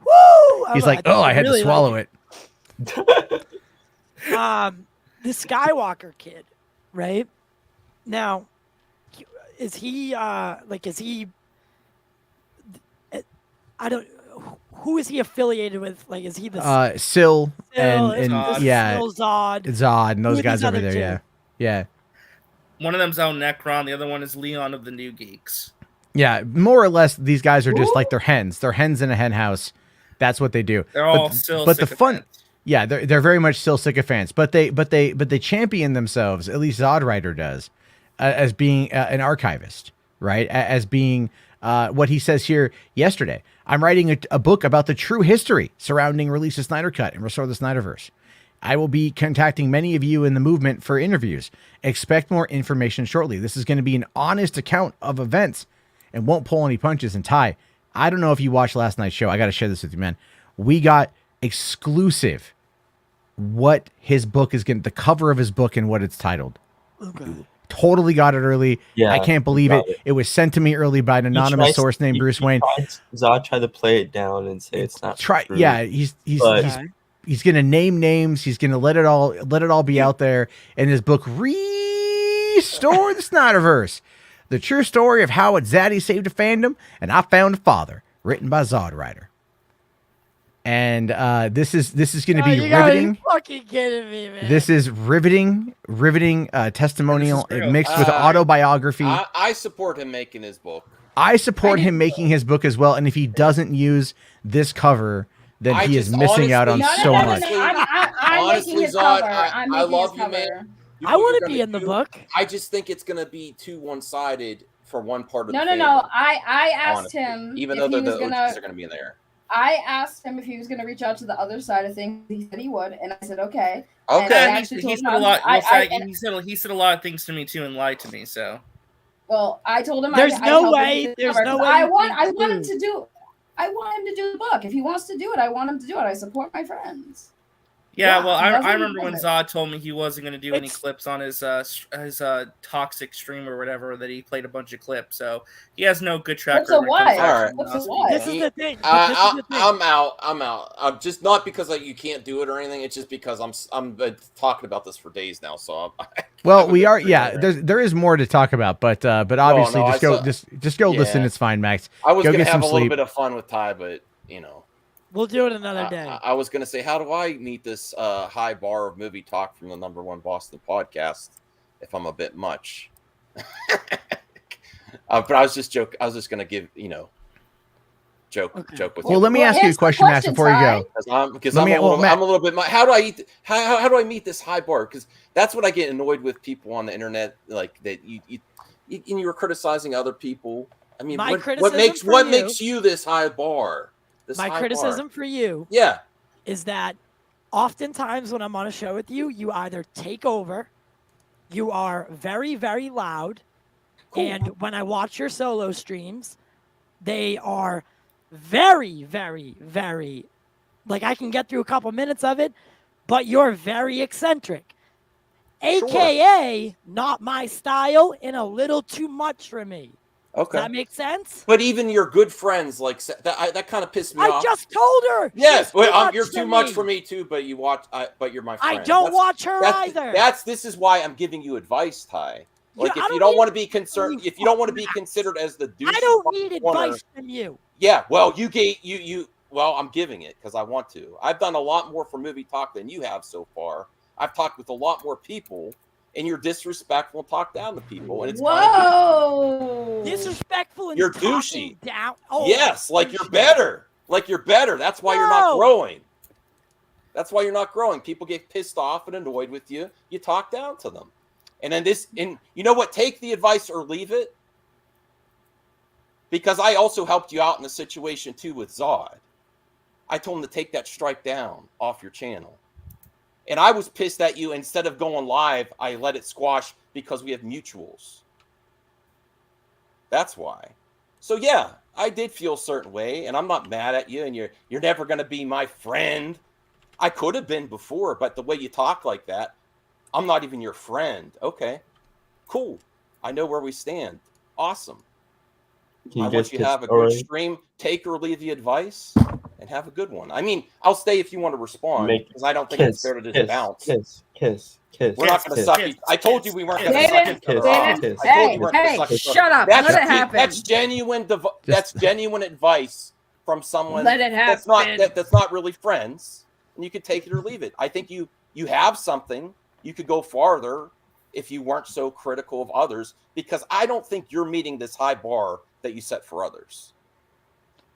Speaker 9: Woo!
Speaker 1: He's like, oh, I had to swallow it.
Speaker 9: The Skywalker kid, right? Now, is he is he? I don't. Who is he affiliated with? Like, is he the
Speaker 1: Syl and
Speaker 9: Zod.
Speaker 1: yeah,
Speaker 9: Syl, Zod,
Speaker 1: Zod and those
Speaker 9: Who are
Speaker 1: guys
Speaker 9: these
Speaker 1: over
Speaker 9: other
Speaker 1: there.
Speaker 9: two?
Speaker 1: Yeah.
Speaker 7: One of them's out Necron. The other one is Leon of the New Geeks.
Speaker 1: Yeah, more or less, these guys are just like they're hens. They're hens in a hen house. That's what they do.
Speaker 7: They're all still
Speaker 1: but the fun,
Speaker 7: sycophants.
Speaker 1: yeah, they're very much still sycophants. But they champion themselves. At least Zodwriter does, as being an archivist, right? As being what he says here yesterday. I'm writing a book about the true history surrounding release of Snyder Cut and restore the Snyderverse. I will be contacting many of you in the movement for interviews. Expect more information shortly. This is going to be an honest account of events and won't pull any punches. And Ty, I don't know if you watched last night's show. I got to share this with you, man. We got exclusive what his book is getting, the cover of his book and what it's titled.
Speaker 9: Okay.
Speaker 1: Totally got it early.
Speaker 4: Yeah,
Speaker 1: I can't believe it. It was sent to me early by an anonymous source named Bruce Wayne.
Speaker 4: Zod tried to play it down and say it's not true.
Speaker 1: Yeah, he's gonna name names. He's gonna let it all be out there. In his book, Restore the Snyderverse, the true story of how Zaddy saved a fandom and I found a father, written by Zod Rider. And this is going to be riveting.
Speaker 9: Fucking kidding me, man.
Speaker 1: This is riveting testimonial mixed with autobiography.
Speaker 12: I support him making his book.
Speaker 1: I support him making his book as well. And if he doesn't use this cover, then he is missing out on so much.
Speaker 5: I'm making his cover. I love you, man.
Speaker 9: I want to be in the book.
Speaker 12: I just think it's going to be too one-sided for one part of the
Speaker 5: No. I asked him
Speaker 12: even though the OGs are going to be in there.
Speaker 5: I asked him if he was going to reach out to the other side of things. He said he would, and I said okay.
Speaker 7: Okay, he said a lot. He said a lot of things to me too, and lied to me. So,
Speaker 5: well, I told him
Speaker 9: there's no way.
Speaker 5: I want him to do. I want him to do the book. If he wants to do it, I want him to do it. I support my friends.
Speaker 7: Yeah, well, I remember when Zod told me he wasn't going to do any clips on his toxic stream or whatever, that he played a bunch of clips. So he has no good track record.
Speaker 9: This is the thing.
Speaker 12: I'm out. Just not because you can't do it or anything. It's just because I'm talking about this for days now. So
Speaker 1: well, we are. Yeah, there is more to talk about, but obviously just go listen. It's fine, Max.
Speaker 12: I was going to have a little bit of fun with Ty, but you know.
Speaker 9: We'll do it another day.
Speaker 12: I was going to say, how do I meet this high bar of movie talk from the #1 Boston podcast if I'm a bit much? But I was just joking. I was just going to give, joke with you.
Speaker 1: Well, let me ask you a question, Max, before you go.
Speaker 12: Because I'm a little bit. How do I how do I meet this high bar? Because that's what I get annoyed with people on the internet, like that you were criticizing other people. I mean, what makes you this high bar?
Speaker 9: My criticism for you is that oftentimes when I'm on a show with you, you either take over, you are very, very loud, and when I watch your solo streams, they are very, very, very, like I can get through a couple minutes of it, but you're very eccentric. AKA not my style and a little too much for me.
Speaker 12: Okay.
Speaker 9: Does that make sense?
Speaker 12: But even your good friends, like that kind of pissed me off.
Speaker 9: I just told her.
Speaker 12: Yes, you're too much for me too. But but you're my friend.
Speaker 9: I don't watch her either.
Speaker 12: This is why I'm giving you advice, Ty. Like if you don't want to be concerned, if you don't want to be considered as the douche,
Speaker 9: I don't need advice from you.
Speaker 12: Yeah, well, well, I'm giving it because I want to. I've done a lot more for movie talk than you have so far. I've talked with a lot more people. And you're disrespectful and talk down to people. And it's
Speaker 9: disrespectful and
Speaker 12: you're douchey.
Speaker 9: Down. Oh,
Speaker 12: yes, like you're better. Like you're better. That's why you're not growing. That's why you're not growing. People get pissed off and annoyed with you. You talk down to them. And then you know what? Take the advice or leave it. Because I also helped you out in the situation too with Zod. I told him to take that strike down off your channel. And I was pissed at you. Instead of going live, I let it squash because we have mutuals. That's why. So yeah, I did feel a certain way, and I'm not mad at you. And you're never going to be my friend. I could have been before, but the way you talk like that, I'm not even your friend. Okay, cool. I know where we stand. Awesome. I want you to have a good stream. Take or leave the advice. And have a good one. I mean, I'll stay if you want to respond because I don't think it's fair to just bounce.
Speaker 4: Kiss.
Speaker 12: We're not going to suck each. I told you we weren't going to suck each other.
Speaker 5: Hey, shut up. Let it happen.
Speaker 12: That's genuine. That's genuine advice from someone.
Speaker 5: Let it happen.
Speaker 12: That's not really friends, and you could take it or leave it. I think you have something. You could go farther if you weren't so critical of others, because I don't think you're meeting this high bar that you set for others.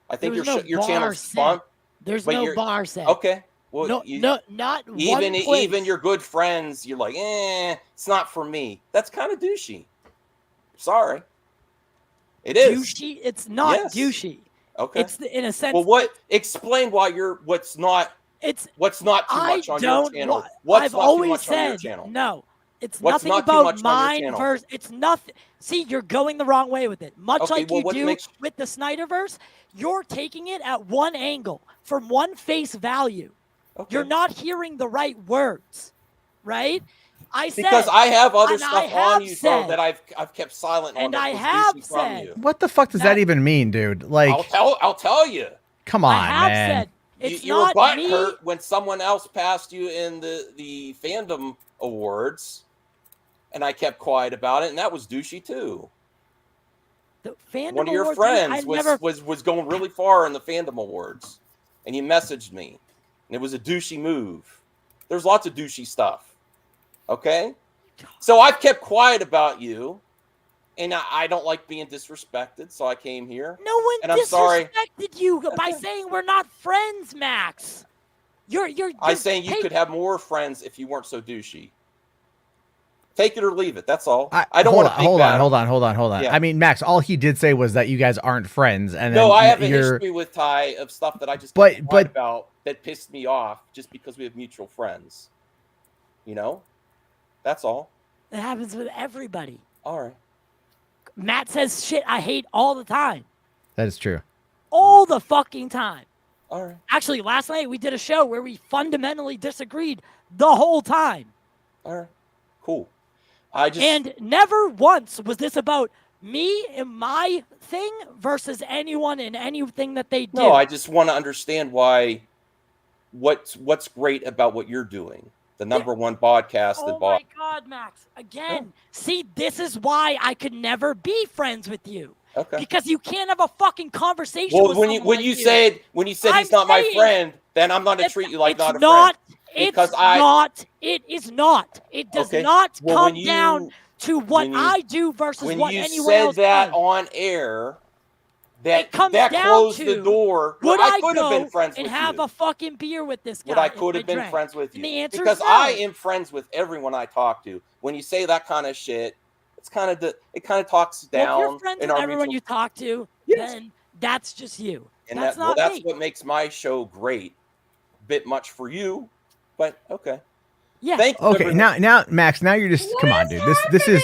Speaker 12: I think your channel's fun.
Speaker 9: There's no bar set.
Speaker 12: Okay. Well,
Speaker 9: not
Speaker 12: even your good friends, you're like, it's not for me. That's kind of douchey. Sorry. It is.
Speaker 9: Douchey? It's not douchey.
Speaker 12: Okay.
Speaker 9: It's in a sense.
Speaker 12: Well, explain why what's not too much on your channel. What's
Speaker 9: I've
Speaker 12: not
Speaker 9: always
Speaker 12: too much
Speaker 9: said,
Speaker 12: on your channel?
Speaker 9: No. It's
Speaker 12: What's
Speaker 9: nothing
Speaker 12: not too
Speaker 9: about
Speaker 12: much on your
Speaker 9: mine
Speaker 12: channel?
Speaker 9: versus. It's nothing. See, you're going the wrong way with it. Much
Speaker 12: Okay,
Speaker 9: like
Speaker 12: well,
Speaker 9: you
Speaker 12: what
Speaker 9: do
Speaker 12: makes-
Speaker 9: with the Snyderverse, you're taking it at one angle from one face value.
Speaker 12: Okay.
Speaker 9: You're not hearing the right words, right? I said
Speaker 12: Because I have other
Speaker 9: and I
Speaker 12: stuff
Speaker 9: have
Speaker 12: on you,
Speaker 9: said,
Speaker 12: bro, that I've kept silent on.
Speaker 9: and
Speaker 12: That
Speaker 9: I
Speaker 12: was
Speaker 9: have
Speaker 12: douchey from
Speaker 9: said
Speaker 12: you.
Speaker 1: What the fuck does that even mean, dude? Like,
Speaker 12: I'll tell you.
Speaker 1: come
Speaker 9: I
Speaker 1: on,
Speaker 9: have
Speaker 1: man.
Speaker 9: said it's
Speaker 12: You were
Speaker 9: not
Speaker 12: butt
Speaker 9: me.
Speaker 12: hurt when someone else passed you in the fandom awards, and I kept quiet about it, and that was douchey too.
Speaker 9: The fandom
Speaker 12: One of your
Speaker 9: awards,
Speaker 12: friends
Speaker 9: I never.
Speaker 12: was going really far in the fandom awards, and he messaged me, and it was a douchey move. There's lots of douchey stuff. Okay, so I've kept quiet about you, and I don't like being disrespected, so I came here.
Speaker 9: No one
Speaker 12: and I'm sorry.
Speaker 9: disrespected you by saying we're not friends, Max. You're
Speaker 12: I'm saying you could have more friends if you weren't so douchey. Take it or leave it. That's all. I don't want to.
Speaker 1: Hold on.
Speaker 12: Yeah.
Speaker 1: I mean, Max, all he did say was that you guys aren't friends, and
Speaker 12: No,
Speaker 1: then
Speaker 12: I have a
Speaker 1: you're.
Speaker 12: history with Ty of stuff that I just
Speaker 1: But-
Speaker 12: kept
Speaker 1: but-
Speaker 12: quiet about that pissed me off just because we have mutual friends. You know, that's all.
Speaker 9: It happens with everybody.
Speaker 12: All right.
Speaker 9: Matt says shit I hate all the time.
Speaker 1: That is true.
Speaker 9: All the fucking time.
Speaker 12: All right.
Speaker 9: Actually, last night we did a show where we fundamentally disagreed the whole time.
Speaker 12: All right. Cool.
Speaker 9: And never once was this about me and my thing versus anyone and anything that they do.
Speaker 12: No, I just want to understand what's great about what you're doing. The number one podcast.
Speaker 9: Oh my God, Max. Again, see, this is why I could never be friends with you.
Speaker 12: Okay.
Speaker 9: Because you can't have a fucking conversation
Speaker 12: Well,
Speaker 9: with
Speaker 12: when
Speaker 9: someone
Speaker 12: you
Speaker 9: like
Speaker 12: said
Speaker 9: I'm
Speaker 12: he's not my
Speaker 9: saying
Speaker 12: friend, then I'm going to treat you like
Speaker 9: it's
Speaker 12: not a
Speaker 9: not,
Speaker 12: friend. Because
Speaker 9: it's not. It is not. It does
Speaker 12: Okay.
Speaker 9: not
Speaker 12: Well,
Speaker 9: come
Speaker 12: when you-
Speaker 9: down to what
Speaker 12: when you-
Speaker 9: I do versus
Speaker 12: when
Speaker 9: what
Speaker 12: you
Speaker 9: anyone
Speaker 12: said
Speaker 9: else
Speaker 12: that
Speaker 9: does.
Speaker 12: on air, that
Speaker 9: comes
Speaker 12: that
Speaker 9: down
Speaker 12: closed
Speaker 9: to,
Speaker 12: the door.
Speaker 9: Would
Speaker 12: I
Speaker 9: I
Speaker 12: could have
Speaker 9: go
Speaker 12: been friends
Speaker 9: and
Speaker 12: with
Speaker 9: have
Speaker 12: you.
Speaker 9: a fucking beer with this guy?
Speaker 12: But I
Speaker 9: if
Speaker 12: could have been
Speaker 9: drank?
Speaker 12: friends with
Speaker 9: And
Speaker 12: you
Speaker 9: the answer
Speaker 12: because
Speaker 9: is no.
Speaker 12: I am friends with everyone I talk to. When you say that kind of shit, it kind of talks down.
Speaker 9: Well, if you're friends
Speaker 12: in
Speaker 9: with
Speaker 12: our
Speaker 9: everyone
Speaker 12: mutual-
Speaker 9: you talk to,
Speaker 12: Yes.
Speaker 9: then that's just you.
Speaker 12: and
Speaker 9: that's not
Speaker 12: that's
Speaker 9: me.
Speaker 12: what makes my show great. Bit much for you, but okay.
Speaker 9: Yeah.
Speaker 12: Thank you.
Speaker 1: Okay,
Speaker 12: everyone.
Speaker 1: now, Max, now you're just come on, dude. This is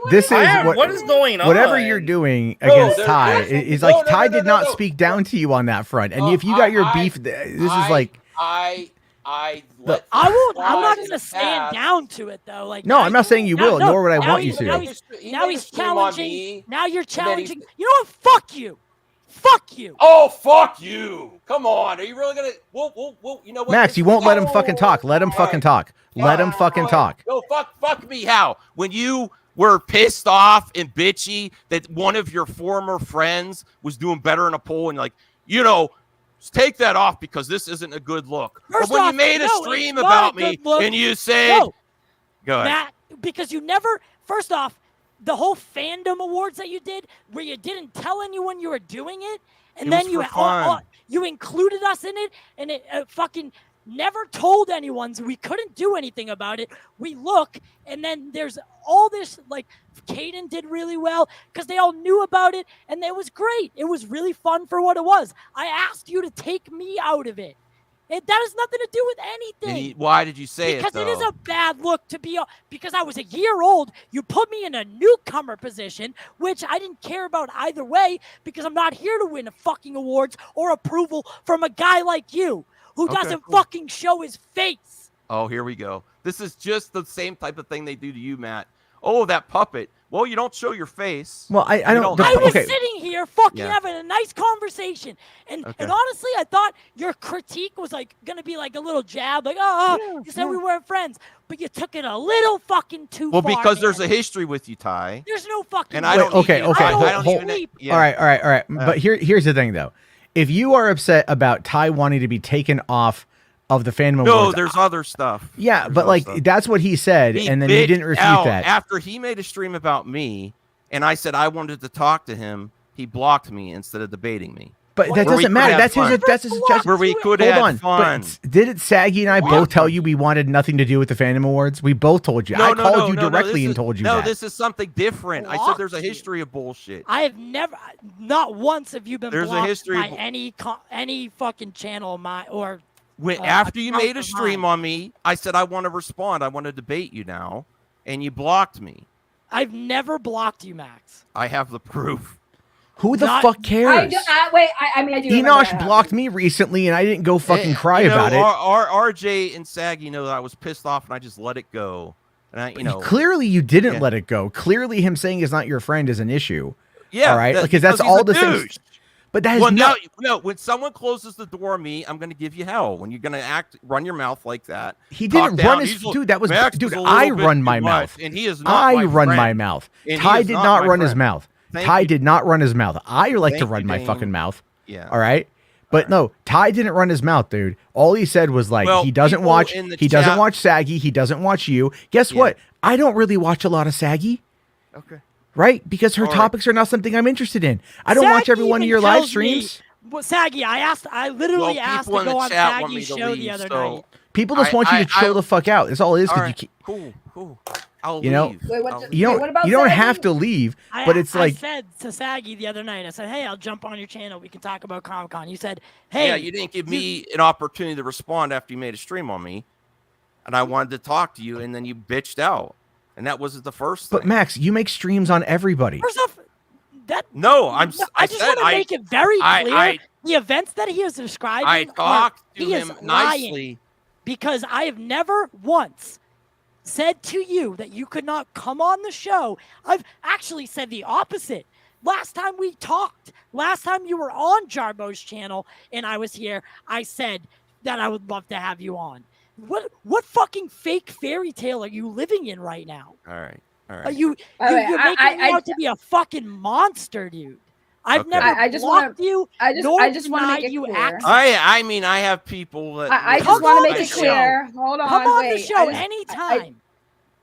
Speaker 7: what is going on?
Speaker 1: Whatever you're doing
Speaker 12: No,
Speaker 1: against
Speaker 12: there-
Speaker 1: Ty
Speaker 12: there's-
Speaker 1: is
Speaker 12: no,
Speaker 1: like
Speaker 12: no,
Speaker 1: Ty
Speaker 12: no,
Speaker 1: did
Speaker 12: no,
Speaker 1: not
Speaker 12: no.
Speaker 1: speak down to you on that front, and if you got your beef, this is like.
Speaker 12: I
Speaker 9: I won't. I'm not
Speaker 12: slide in
Speaker 9: gonna
Speaker 12: the
Speaker 9: stand
Speaker 12: past.
Speaker 9: down to it though. Like
Speaker 1: No, I'm not saying you will, nor would I
Speaker 9: now
Speaker 1: want you
Speaker 9: he's-
Speaker 1: to.
Speaker 9: Now he's,
Speaker 12: He
Speaker 9: now
Speaker 12: made
Speaker 9: he's
Speaker 12: a stream on
Speaker 9: challenging.
Speaker 12: me,
Speaker 9: Now you're
Speaker 12: and then he's-
Speaker 9: challenging. You know what? Fuck you. Fuck you.
Speaker 12: Oh, fuck you! Come on, are you really gonna? We'll you know what?
Speaker 1: Max, you won't let him fucking talk. Let him fucking talk. Let him fucking talk.
Speaker 12: No, fuck me. How? When you were pissed off and bitchy that one of your former friends was doing better in a poll, and like, take that off because this isn't a good look.
Speaker 9: First
Speaker 12: or when
Speaker 9: off,
Speaker 12: you made a
Speaker 9: no,
Speaker 12: stream
Speaker 9: it's not
Speaker 12: about
Speaker 9: a
Speaker 12: me
Speaker 9: good look.
Speaker 12: and you said,
Speaker 9: No.
Speaker 12: go ahead.
Speaker 9: Matt, because you never. First off, the whole fandom awards that you did, where you didn't tell anyone you were doing it, and
Speaker 12: It
Speaker 9: then
Speaker 12: was
Speaker 9: you
Speaker 12: for fun.
Speaker 9: you included us in it, and it fucking never told anyone, so we couldn't do anything about it. We look, and then there's all this, like, Caden did really well because they all knew about it, and it was great. It was really fun for what it was. I asked you to take me out of it. That has nothing to do with anything.
Speaker 12: Why did you say
Speaker 9: Because
Speaker 12: it,
Speaker 9: it is
Speaker 12: though?
Speaker 9: a bad look to be because I was a year old. You put me in a newcomer position, which I didn't care about either way because I'm not here to win a fucking awards or approval from a guy like you who
Speaker 12: Okay,
Speaker 9: doesn't
Speaker 12: cool.
Speaker 9: fucking show his face.
Speaker 12: Oh, here we go. This is just the same type of thing they do to you, Matt. Oh, that puppet. Well, you don't show your face.
Speaker 1: Well, I
Speaker 12: You
Speaker 1: don't.
Speaker 9: I was
Speaker 1: okay.
Speaker 9: sitting here fucking
Speaker 12: Yeah.
Speaker 9: having a nice conversation. And
Speaker 12: Okay.
Speaker 9: and honestly, I thought your critique was like gonna be like a little jab, like, you said we weren't friends, but you took it a little fucking too
Speaker 12: Well,
Speaker 9: far.
Speaker 12: because there's
Speaker 9: man.
Speaker 12: a history with you, Ty.
Speaker 9: There's no fucking
Speaker 12: And I don't
Speaker 1: okay,
Speaker 12: need you-
Speaker 1: okay.
Speaker 12: I don't
Speaker 1: hold-
Speaker 12: even- yeah.
Speaker 1: All right. But here's the thing, though. If you are upset about Ty wanting to be taken off of the fandom
Speaker 12: No,
Speaker 1: awards,
Speaker 12: there's other stuff.
Speaker 1: yeah,
Speaker 12: There's
Speaker 1: but
Speaker 12: other
Speaker 1: like
Speaker 12: stuff.
Speaker 1: that's what he said,
Speaker 12: He
Speaker 1: and then you
Speaker 12: bitched
Speaker 1: didn't refute
Speaker 12: out
Speaker 1: that.
Speaker 12: after he made a stream about me, and I said I wanted to talk to him. He blocked me instead of debating me.
Speaker 1: But that
Speaker 12: Where we
Speaker 1: doesn't
Speaker 12: could
Speaker 1: matter.
Speaker 12: have
Speaker 1: That's
Speaker 12: fun.
Speaker 1: his suggestion.
Speaker 12: Where we could
Speaker 1: Hold
Speaker 12: have
Speaker 1: on.
Speaker 12: fun.
Speaker 1: But didn't Saggy and I both tell you we wanted nothing to do with the fandom awards? We both told you. I called you directly
Speaker 12: this
Speaker 1: and
Speaker 12: is-
Speaker 1: told you
Speaker 12: No,
Speaker 1: that.
Speaker 12: this is something different. I said there's a history of bullshit.
Speaker 9: I have never, not once have you been
Speaker 12: There's a
Speaker 9: blocked
Speaker 12: history
Speaker 9: by
Speaker 12: of-
Speaker 9: any fucking channel of mine or.
Speaker 12: When
Speaker 9: uh,
Speaker 12: after you
Speaker 9: account
Speaker 12: made a
Speaker 9: of
Speaker 12: stream
Speaker 9: mine.
Speaker 12: on me, I said I want to respond. I want to debate you now,
Speaker 15: and you blocked me.
Speaker 9: I've never blocked you, Max.
Speaker 15: I have the proof.
Speaker 1: Who the
Speaker 9: Not-
Speaker 1: fuck cares?
Speaker 5: Wait, I mean, I do. remember
Speaker 1: Enosh
Speaker 5: that
Speaker 1: blocked me recently, and I didn't go fucking cry
Speaker 15: You know,
Speaker 1: about it.
Speaker 15: RJ and Sag, you know, I was pissed off, and I just let it go. And I, you know,
Speaker 1: Clearly, you didn't let it go. Clearly, him saying he's not your friend is an issue.
Speaker 15: Yeah,
Speaker 1: all right, because
Speaker 15: because
Speaker 1: that's
Speaker 15: he's
Speaker 1: all
Speaker 15: a
Speaker 1: the things.
Speaker 15: douche.
Speaker 1: But that is
Speaker 15: Well,
Speaker 1: not.
Speaker 15: no. When someone closes the door on me, I'm going to give you hell. When you're going to run your mouth like that,
Speaker 1: He
Speaker 15: talk
Speaker 1: didn't
Speaker 15: down,
Speaker 1: run his
Speaker 15: he's a-
Speaker 1: dude. That was
Speaker 15: Max
Speaker 1: dude.
Speaker 15: was a
Speaker 1: I
Speaker 15: little bit
Speaker 1: run
Speaker 15: too
Speaker 1: my
Speaker 15: much,
Speaker 1: mouth,
Speaker 15: and he is not
Speaker 1: I
Speaker 15: my
Speaker 1: run my
Speaker 15: friend.
Speaker 1: mouth.
Speaker 15: And he
Speaker 1: Ty
Speaker 15: is
Speaker 1: did
Speaker 15: not
Speaker 1: not
Speaker 15: my
Speaker 1: run his
Speaker 15: friend.
Speaker 1: mouth.
Speaker 15: Thank
Speaker 1: Ty
Speaker 15: you.
Speaker 1: did not run his mouth. I like to
Speaker 15: Thank
Speaker 1: run
Speaker 15: you,
Speaker 1: my
Speaker 15: Dane.
Speaker 1: fucking mouth.
Speaker 15: Yeah.
Speaker 1: All right. But no, Ty didn't run his mouth, dude. All he said was like,
Speaker 15: Well,
Speaker 1: he doesn't
Speaker 15: people
Speaker 1: watch.
Speaker 15: in the
Speaker 1: He doesn't
Speaker 15: chat-
Speaker 1: watch Saggy. He doesn't watch you. Guess what? I don't really watch a lot of Saggy.
Speaker 15: Okay.
Speaker 1: Right? Because her
Speaker 15: All right.
Speaker 1: topics are not something I'm interested in. I don't watch
Speaker 9: Saggy
Speaker 1: every one of
Speaker 9: even
Speaker 1: your live
Speaker 9: tells me-
Speaker 1: streams.
Speaker 9: Well, Saggy, I literally asked to
Speaker 15: in the
Speaker 9: go on
Speaker 15: chat want me
Speaker 9: Saggy's
Speaker 15: to
Speaker 9: show
Speaker 15: leave,
Speaker 9: the other
Speaker 15: so-
Speaker 9: night.
Speaker 1: People just want you to chill the fuck out. That's all it is.
Speaker 15: All
Speaker 1: 'Cause
Speaker 15: right,
Speaker 1: you
Speaker 15: cool. I'll
Speaker 1: You know,
Speaker 15: leave.
Speaker 5: Wait, what?
Speaker 15: I'll
Speaker 5: the-
Speaker 15: leave.
Speaker 1: you
Speaker 5: wait,
Speaker 1: don't.
Speaker 5: what about
Speaker 1: You don't
Speaker 5: Saggy?
Speaker 1: have to leave, but it's like
Speaker 9: I said to Saggy the other night, I said, hey, I'll jump on your channel. We can talk about Comic-Con. You said, hey.
Speaker 15: Yeah, you didn't give me an opportunity to respond after you made a stream on me, and I wanted to talk to you, and then you bitched out, and that wasn't the first thing.
Speaker 1: But Max, you make streams on everybody.
Speaker 9: First off,
Speaker 15: No,
Speaker 9: I just want to make it very clear the events that he is describing.
Speaker 15: I talked to
Speaker 9: he is
Speaker 15: him
Speaker 9: lying
Speaker 15: nicely.
Speaker 9: because I have never once said to you that you could not come on the show. I've actually said the opposite. Last time we talked, last time you were on Jarbo's channel and I was here, I said that I would love to have you on. What fucking fake fairy tale are you living in right now?
Speaker 15: All right.
Speaker 9: Are you're
Speaker 5: Wait,
Speaker 9: making me out to be a fucking monster, dude. I've
Speaker 15: Okay.
Speaker 9: never
Speaker 5: I just wanna-
Speaker 9: blocked you,
Speaker 5: I just
Speaker 9: nor
Speaker 5: wanna make
Speaker 9: denied
Speaker 5: it
Speaker 9: you
Speaker 5: clear.
Speaker 9: access.
Speaker 15: I mean, I have people that
Speaker 5: I
Speaker 9: Come
Speaker 5: just want
Speaker 9: on
Speaker 5: to make
Speaker 9: the
Speaker 5: it
Speaker 9: show.
Speaker 5: clear. Hold on.
Speaker 9: Come on the
Speaker 5: wait.
Speaker 9: show anytime.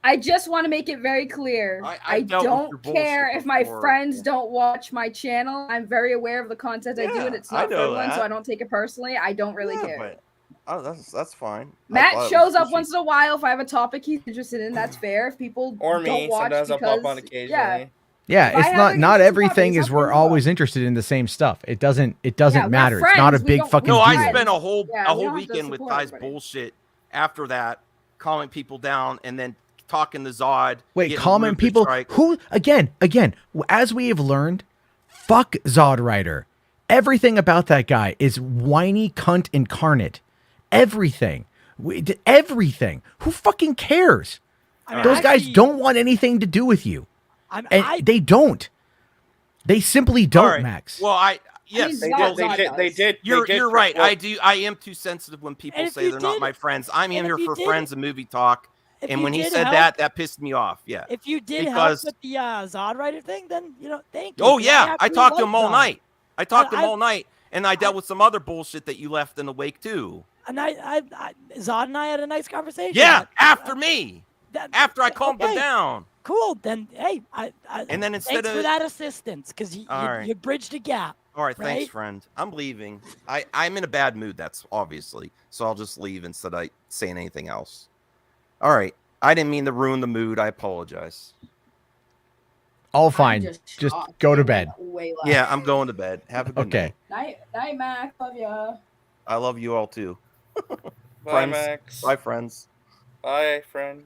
Speaker 5: I just want to make it very clear. I
Speaker 15: dealt with your
Speaker 5: don't
Speaker 15: bullshit
Speaker 5: care if my
Speaker 15: before.
Speaker 5: friends don't watch my channel. I'm very aware of the content I do, and it's
Speaker 15: I
Speaker 5: not for
Speaker 15: know
Speaker 5: everyone, so
Speaker 15: that.
Speaker 5: I don't take it personally. I don't really care.
Speaker 15: But, that's fine. I
Speaker 5: Matt
Speaker 15: thought it
Speaker 5: shows
Speaker 15: was
Speaker 5: up
Speaker 15: fishy.
Speaker 5: once in a while if I have a topic he's interested in. That's fair. If people
Speaker 7: Or
Speaker 5: don't
Speaker 7: me.
Speaker 5: watch
Speaker 7: Sometimes I'll
Speaker 5: because,
Speaker 7: pop on occasionally.
Speaker 5: Yeah,
Speaker 1: Yeah,
Speaker 5: If I
Speaker 1: it's
Speaker 5: have
Speaker 1: not
Speaker 5: an
Speaker 1: not
Speaker 5: interesting
Speaker 1: everything
Speaker 5: topic,
Speaker 1: is
Speaker 5: it's
Speaker 1: we're
Speaker 5: not gonna
Speaker 1: always interested in the same stuff. It doesn't
Speaker 5: we're
Speaker 1: matter. It's not a
Speaker 5: friends. We
Speaker 1: big
Speaker 5: don't-
Speaker 1: fucking
Speaker 15: No,
Speaker 1: deal.
Speaker 15: I spent a whole
Speaker 5: Yeah, we
Speaker 15: whole
Speaker 5: don't have to
Speaker 15: weekend with
Speaker 5: support
Speaker 15: Ty's
Speaker 5: everybody.
Speaker 15: bullshit after that, calling people down and then talking to Zod.
Speaker 1: Wait,
Speaker 15: getting
Speaker 1: comment
Speaker 15: Rupert
Speaker 1: people
Speaker 15: strike.
Speaker 1: who again, as we have learned, fuck Zod Rider. Everything about that guy is whiny cunt incarnate. Everything. Everything. Who fucking cares? Those guys don't want anything to do with you. They don't. They simply don't,
Speaker 15: All right.
Speaker 1: Max.
Speaker 15: Well, yes,
Speaker 7: They
Speaker 15: well,
Speaker 7: did. They did.
Speaker 15: You're
Speaker 7: they did
Speaker 15: right.
Speaker 7: well,
Speaker 15: I do. I am too sensitive when people
Speaker 9: And if
Speaker 15: say
Speaker 9: you
Speaker 15: they're not
Speaker 9: did-
Speaker 15: my friends. I'm in
Speaker 9: and
Speaker 15: here
Speaker 9: if you
Speaker 15: for
Speaker 9: did-
Speaker 15: friends and movie talk.
Speaker 9: if
Speaker 15: And
Speaker 9: you
Speaker 15: when he
Speaker 9: did
Speaker 15: said
Speaker 9: help-
Speaker 15: that pissed me off. Yeah.
Speaker 9: If you did
Speaker 15: Because-
Speaker 9: help with the Zod Rider thing, then thank you.
Speaker 15: Oh
Speaker 9: 'cause
Speaker 15: yeah, I
Speaker 9: actually
Speaker 15: talked to
Speaker 9: like
Speaker 15: him all
Speaker 9: Zod.
Speaker 15: night. I talked to him
Speaker 9: I-
Speaker 15: all night, and I dealt with some other bullshit that you left in the wake too.
Speaker 9: And Zod and I had a nice conversation.
Speaker 15: Yeah, after me.
Speaker 9: That-
Speaker 15: After I calmed them
Speaker 9: okay.
Speaker 15: down.
Speaker 9: Cool. Then hey,
Speaker 15: And then instead
Speaker 9: thanks
Speaker 15: of
Speaker 9: for that assistance because you,
Speaker 15: All right.
Speaker 9: you bridged a gap.
Speaker 15: All right, thanks,
Speaker 9: right?
Speaker 15: friend. I'm leaving. I'm in a bad mood, that's obviously. So I'll just leave instead of saying anything else. All right. I didn't mean to ruin the mood. I apologize.
Speaker 1: All fine. Just go to bed.
Speaker 5: Way less.
Speaker 15: Yeah, I'm going to bed. Have a good
Speaker 1: Okay.
Speaker 15: night.
Speaker 5: Night, Mac. Love ya.
Speaker 15: I love you all too.
Speaker 7: Bye,
Speaker 15: friends.
Speaker 7: Max.
Speaker 15: Bye, friends.
Speaker 7: Bye, friend.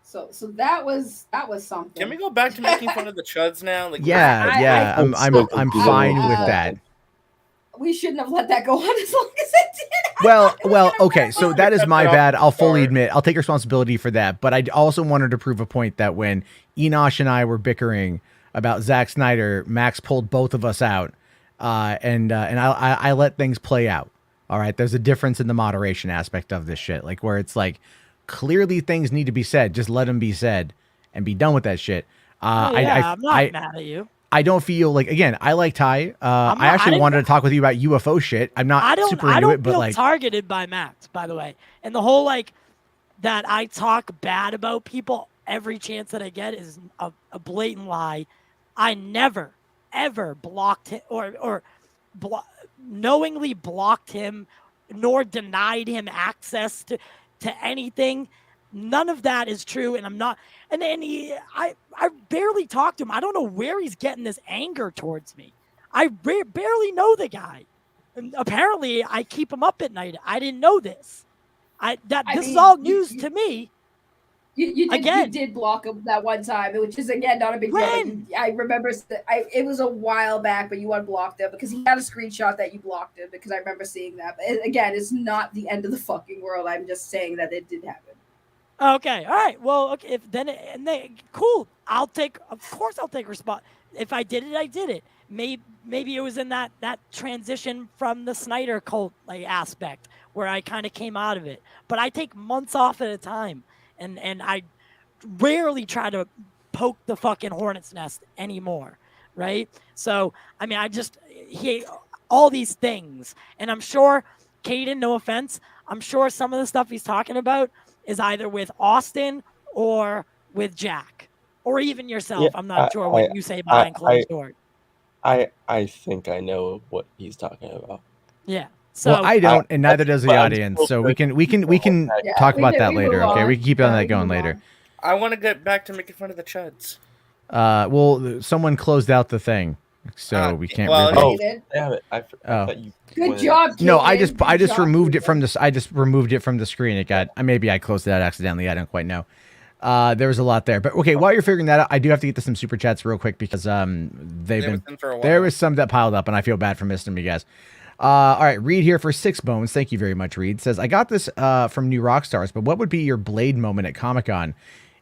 Speaker 5: So that was something.
Speaker 7: Can we go back to making fun of the chuds now? Like,
Speaker 1: Yeah, I'm fine with that.
Speaker 5: We shouldn't have let that go on as long as it did.
Speaker 1: Well, okay, so that is my bad. I'll fully admit, I'll take responsibility for that. But I also wanted to prove a point that when Enosh and I were bickering about Zack Snyder, Max pulled both of us out, and I let things play out. All right, there's a difference in the moderation aspect of this shit, like where it's like clearly things need to be said, just let them be said and be done with that shit.
Speaker 9: I'm not mad at you.
Speaker 1: I don't feel like, again, I like Ty. I actually wanted to talk with you about UFO shit. I'm not super into it, but
Speaker 9: feel
Speaker 1: like,
Speaker 9: targeted by Max, by the way. And the whole like that I talk bad about people every chance that I get is a blatant lie. I never ever blocked him or knowingly blocked him, nor denied him access to anything. None of that is true, and I'm not. And then I barely talked to him. I don't know where he's getting this anger towards me. I barely know the guy. And apparently, I keep him up at night. I didn't know this. This is all news to me.
Speaker 5: You did block him that one time, which is again not a big deal. But I remember it was a while back, but you unblocked him because he had a screenshot that you blocked him because I remember seeing that. But again, it's not the end of the fucking world. I'm just saying that it did happen.
Speaker 9: Okay, all right. Well, okay, if then cool. Of course I'll take response. If I did it, I did it. Maybe it was in that transition from the Snyder cult aspect where I kind of came out of it. But I take months off at a time. And I rarely try to poke the fucking hornet's nest anymore, right? So, I mean, all these things. And I'm sure, Caden, no offense, I'm sure some of the stuff he's talking about is either with Austin or with Jack. Or even yourself.
Speaker 4: Yeah,
Speaker 9: I'm not sure what you say behind closed doors.
Speaker 4: I think I know what he's talking about.
Speaker 9: Yeah. So
Speaker 1: well, I don't, and neither does the audience. So we can talk about that later. Okay, we can keep on that going later.
Speaker 7: I want to get back to making fun of the chuds.
Speaker 1: Well, someone closed out the thing, so we can't.
Speaker 7: Well,
Speaker 1: really...
Speaker 4: damn it! I thought you.
Speaker 5: Good job.
Speaker 1: No, I just removed it from the. I just removed it from the screen. It got. Maybe I closed it out accidentally. I don't quite know. There was a lot there, but okay. While you're figuring that out, I do have to get to some super chats real quick because there was some that piled up, and I feel bad for missing them, you guys. All right, Reed here for 6 bones. Thank you very much, Reed. Says, I got this from New Rockstars, but what would be your Blade moment at Comic-Con?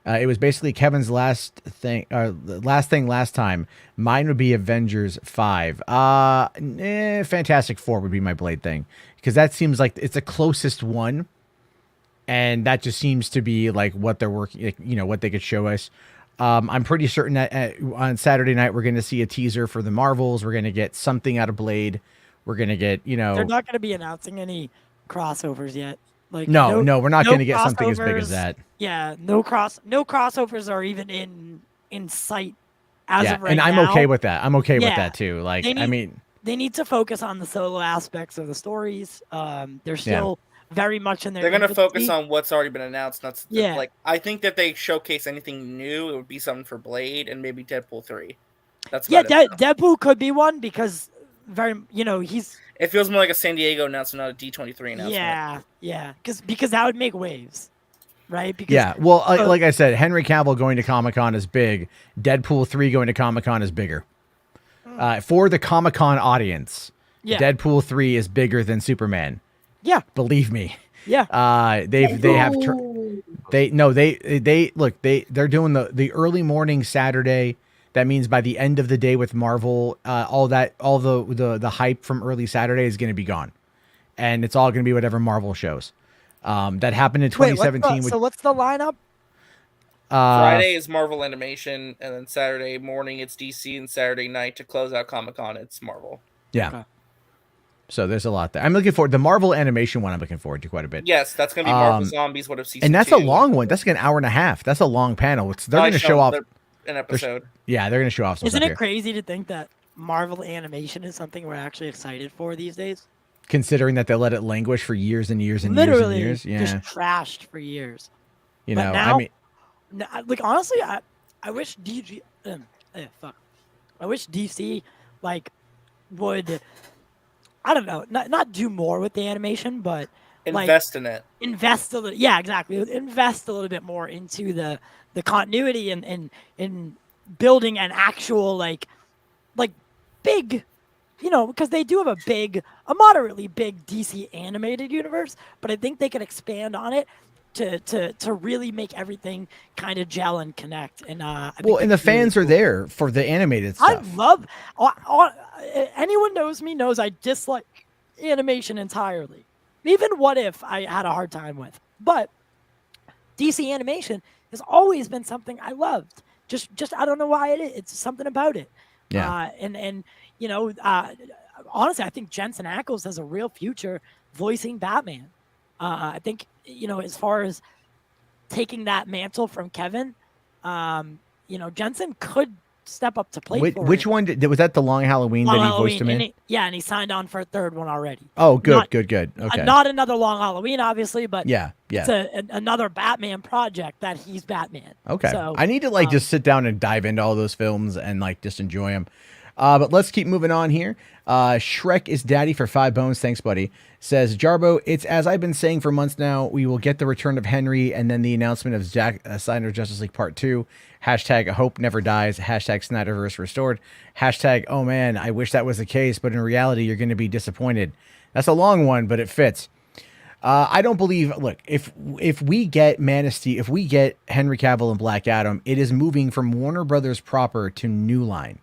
Speaker 1: It was basically Kevin's last thing last time. Mine would be Avengers 5. Fantastic Four would be my Blade thing because that seems like it's the closest one, and that just seems to be like what they're working, what they could show us. I'm pretty certain that on Saturday night we're going to see a teaser for the Marvels. We're going to get something out of Blade. We're going to get,
Speaker 9: They're not going to be announcing any crossovers yet. Like
Speaker 1: no, we're not going to get something as big as that.
Speaker 9: Yeah, no crossovers are even in sight as of right
Speaker 1: and I'm
Speaker 9: now.
Speaker 1: okay with that. I'm okay with that too. Like,
Speaker 9: they need to focus on the solo aspects of the stories. They're still very much in their.
Speaker 7: They're going to focus on what's already been announced. That's
Speaker 9: Yeah.
Speaker 7: I think that they showcase anything new, it would be something for Blade and maybe Deadpool 3. That's
Speaker 9: Deadpool could be one because
Speaker 7: it feels more like a San Diego announcement, not a D23 announcement.
Speaker 9: Yeah, because that would make waves, right? Because
Speaker 1: like I said, Henry Cavill going to Comic-Con is big. Deadpool 3 going to Comic-Con is bigger. For the Comic-Con audience, Deadpool 3 is bigger than Superman.
Speaker 9: Yeah,
Speaker 1: believe me.
Speaker 9: Yeah.
Speaker 1: They're doing the early morning Saturday. That means by the end of the day with Marvel, all the hype from early Saturday is going to be gone, and it's all going to be whatever Marvel shows. That happened in 2017.
Speaker 9: What's the lineup?
Speaker 7: Friday is Marvel Animation, and then Saturday morning it's DC, and Saturday night to close out Comic-Con it's Marvel.
Speaker 1: Yeah. Okay. So there's a lot there. I'm looking forward. The Marvel Animation one I'm looking forward to quite a bit.
Speaker 7: Yes, that's going to be Marvel Zombies. What if season?
Speaker 1: And that's
Speaker 7: 2.
Speaker 1: a long one. That's like an hour and a half. That's a long panel. They're going to show off
Speaker 7: an episode.
Speaker 1: They're going to show off some
Speaker 9: Isn't
Speaker 1: stuff
Speaker 9: it
Speaker 1: here.
Speaker 9: crazy to think that Marvel Animation is something we're actually excited for these days?
Speaker 1: Considering that they let it languish for years and years and
Speaker 9: Literally
Speaker 1: years and years. Yeah.
Speaker 9: Just trashed for years.
Speaker 1: Now,
Speaker 9: honestly, I wish I wish DC would, I don't know, not do more with the animation, but
Speaker 7: invest in it.
Speaker 9: Invest a little, yeah, exactly. Invest a little bit more into the continuity and building an actual big, because they do have a moderately big DC animated universe, but I think they could expand on it to really make everything kind of gel and connect. And
Speaker 1: and the fans are there for the animated stuff.
Speaker 9: I love anyone knows I dislike animation entirely. Even What If I had a hard time with, but DC animation has always been something I loved. Just I don't know why it is. It's something about it.
Speaker 1: Yeah.
Speaker 9: Honestly, I think Jensen Ackles has a real future voicing Batman. I think, as far as taking that mantle from Kevin, Jensen could step up to plate for
Speaker 1: which
Speaker 9: it.
Speaker 1: one was that? The Long Halloween that he voiced him in?
Speaker 9: And he signed on for a third one already.
Speaker 1: Oh, good. Okay.
Speaker 9: Not another Long Halloween, obviously, but
Speaker 1: yeah.
Speaker 9: It's another Batman project that he's Batman.
Speaker 1: Okay.
Speaker 9: So,
Speaker 1: I need to just sit down and dive into all those films and just enjoy them. But let's keep moving on here. Shrek is daddy for 5 bones. Thanks, buddy. Says Jarbo, it's as I've been saying for months now. We will get the return of Henry and then the announcement of Zack Snyder Justice League Part 2. Hashtag hope never dies. Hashtag Snyderverse restored. Hashtag oh man, I wish that was the case, but in reality, you're going to be disappointed. That's a long one, but it fits. I don't believe. Look, if we get Man of Steel, if we get Henry Cavill and Black Adam, it is moving from Warner Brothers proper to New Line.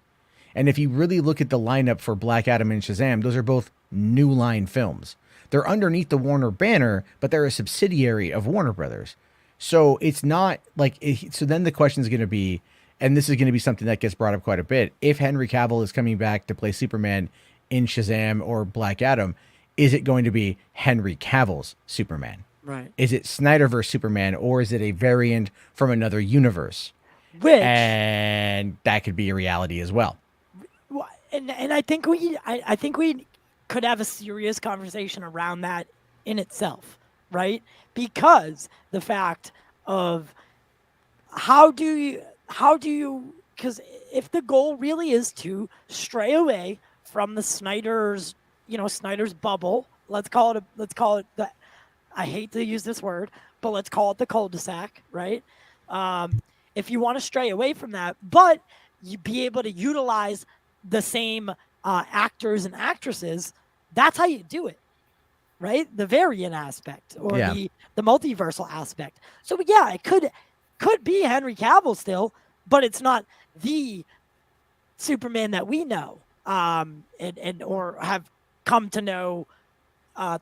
Speaker 1: And if you really look at the lineup for Black Adam and Shazam, those are both New Line films. They're underneath the Warner banner, but they're a subsidiary of Warner Brothers. So it's not like. So then the question is going to be, and this is going to be something that gets brought up quite a bit: if Henry Cavill is coming back to play Superman in Shazam or Black Adam, is it going to be Henry Cavill's Superman?
Speaker 9: Right.
Speaker 1: Is it Snyderverse Superman, or is it a variant from another universe?
Speaker 9: Which,
Speaker 1: and that could be a reality as well.
Speaker 9: And I think we could have a serious conversation around that in itself, right? Because the fact of how do you because if the goal really is to stray away from the Snyder's bubble, let's call it the, I hate to use this word, but let's call it the cul-de-sac, right? If you want to stray away from that, but you be able to utilize the same actors and actresses, that's how you do it, right? The variant aspect or the multiversal aspect. So yeah, it could be Henry Cavill still, but it's not the Superman that we know and or have come to know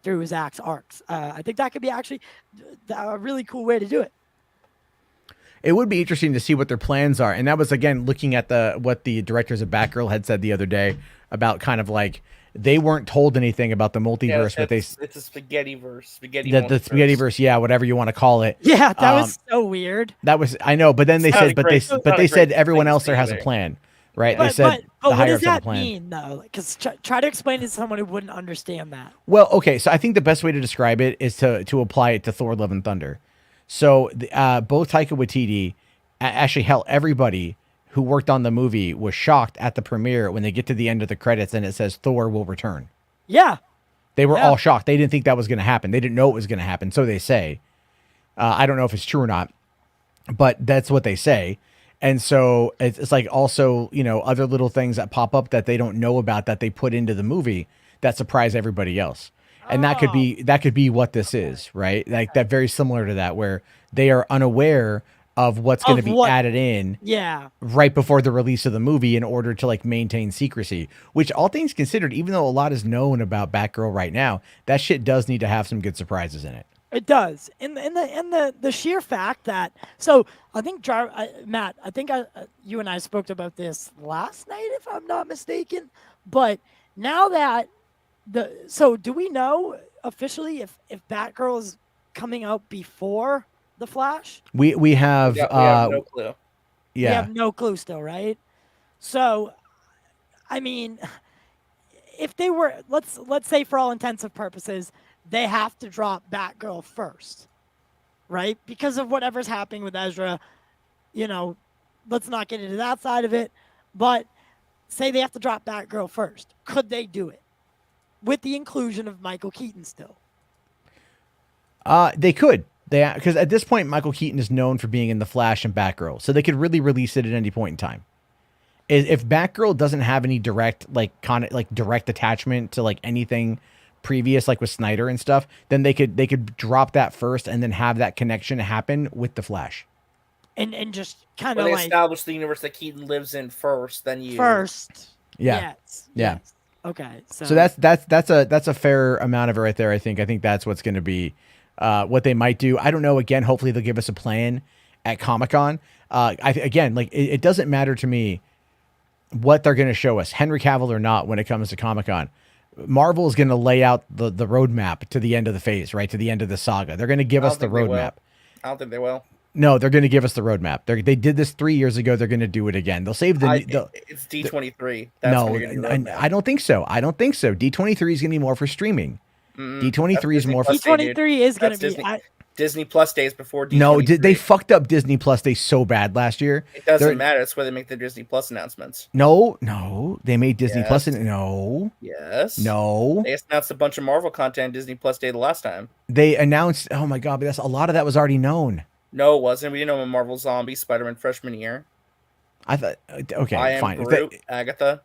Speaker 9: through Zack's arcs. I think that could be actually a really cool way to do it.
Speaker 1: It would be interesting to see what their plans are. And that was, again, looking at what the directors of Batgirl had said the other day about kind of like they weren't told anything about the multiverse, but it's
Speaker 7: a spaghetti-verse.
Speaker 1: The spaghetti-verse, yeah, whatever you want to call it.
Speaker 9: Yeah, that was so weird.
Speaker 1: That was, I know, but then they said, but they said everyone else there has a plan, right? They said
Speaker 9: but
Speaker 1: the
Speaker 9: what does
Speaker 1: higher
Speaker 9: that
Speaker 1: plan.
Speaker 9: mean, though? Because try to explain it to someone who wouldn't understand that.
Speaker 1: Well, okay, so I think the best way to describe it is to apply it to Thor: Love and Thunder. So both Taika Waititi, actually, hell, everybody who worked on the movie was shocked at the premiere when they get to the end of the credits and it says Thor will return.
Speaker 9: Yeah.
Speaker 1: They were all shocked. They didn't think that was going to happen. They didn't know it was going to happen. So they say. I don't know if it's true or not, but that's what they say. And so it's like also, other little things that pop up that they don't know about that they put into the movie that surprise everybody else. And that could be what this is, right? Like that, very similar to that, where they are unaware of what's going to be added in right before the release of the movie in order to like maintain secrecy, which all things considered, even though a lot is known about Batgirl right now, that shit does need to have some good surprises in it.
Speaker 9: It does. And the sheer fact that, so I think Matt, I think you and I spoke about this last night, if I'm not mistaken, but now that so do we know officially if Batgirl is coming out before The Flash?
Speaker 1: We have
Speaker 7: no clue.
Speaker 9: We have no clue still, right? So, I mean, if they were, let's say for all intents and purposes, they have to drop Batgirl first, right? Because of whatever's happening with Ezra, let's not get into that side of it. But say they have to drop Batgirl first. Could they do it? With the inclusion of Michael Keaton still.
Speaker 1: They could. Because at this point, Michael Keaton is known for being in The Flash and Batgirl. So they could really release it at any point in time. If Batgirl doesn't have any direct attachment to like anything previous, like with Snyder and stuff, then they could drop that first and then have that connection happen with The Flash.
Speaker 9: And just kind of
Speaker 7: like establish the universe that Keaton lives in first, then you
Speaker 1: Yeah.
Speaker 9: Yes. Okay.
Speaker 1: So that's a fair amount of it right there. I think that's what's going to be what they might do. I don't know. Again, hopefully they'll give us a plan at Comic-Con. It doesn't matter to me what they're going to show us, Henry Cavill or not, when it comes to Comic-Con. Marvel is going to lay out the roadmap to the end of the phase, right? To the end of the saga. They're going to give us the roadmap.
Speaker 7: I don't think they will.
Speaker 1: No, they're going to give us the roadmap. They did this 3 years ago. They're going to do it again. They'll save
Speaker 7: it's D23.
Speaker 1: I don't think so. D23 is going to be more for streaming. D23 is more for
Speaker 9: D23 is going to be.
Speaker 7: Disney Plus days before D23.
Speaker 1: No, they fucked up Disney Plus Day so bad last year.
Speaker 7: It doesn't matter. That's where they make the Disney Plus announcements.
Speaker 1: No, they made Disney Plus.
Speaker 7: Yes.
Speaker 1: No.
Speaker 7: They announced a bunch of Marvel content Disney Plus Day the last time.
Speaker 1: They announced. Oh my god, but that's a lot of that was already known.
Speaker 7: No, it wasn't. We didn't know Marvel Zombie, Spider-Man freshman year.
Speaker 1: I thought. Okay,
Speaker 7: I Am
Speaker 1: fine.
Speaker 7: Groot, Agatha.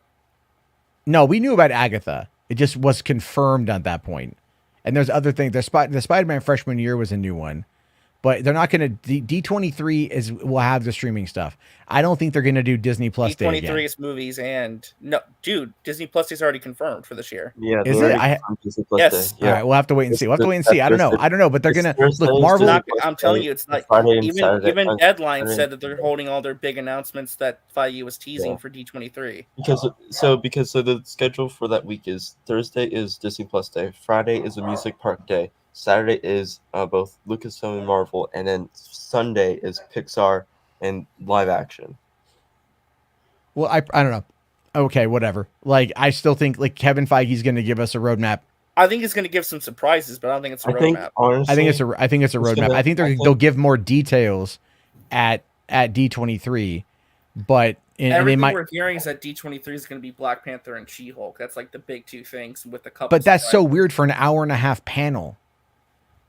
Speaker 1: No, we knew about Agatha. It just was confirmed at that point. And there's other things. The Spider-Man freshman year was a new one, but they're not going to. D23 will have the streaming stuff. I don't think they're going to do Disney Plus Day again.
Speaker 7: D23 is movies and no, dude. Disney Plus Day is already confirmed for this year.
Speaker 4: Yeah,
Speaker 1: is it?
Speaker 7: Yes.
Speaker 1: All right, we'll have to wait and see. We'll have to wait and see. I don't know, but they're gonna look. Marvel.
Speaker 7: I'm telling you, it's like even Deadline said that they're holding all their big announcements that Feige was teasing for D23.
Speaker 4: Because the schedule for that week is Thursday is Disney Plus Day, Friday is a Music Park Day, Saturday is both Lucasfilm and Marvel, and then Sunday is Pixar and live action.
Speaker 1: Well, I don't know. Okay, whatever. Like, I still think like Kevin Feige's going to give us a roadmap.
Speaker 7: I think he's going to give some surprises, but I don't think it's a roadmap.
Speaker 1: I think it's a roadmap. I think they'll give more details at D23, but
Speaker 7: everything
Speaker 1: they might.
Speaker 7: We're hearing is that D23 is going to be Black Panther and She-Hulk. That's like the big two things with a couple.
Speaker 1: But that's so weird for an hour and a half panel,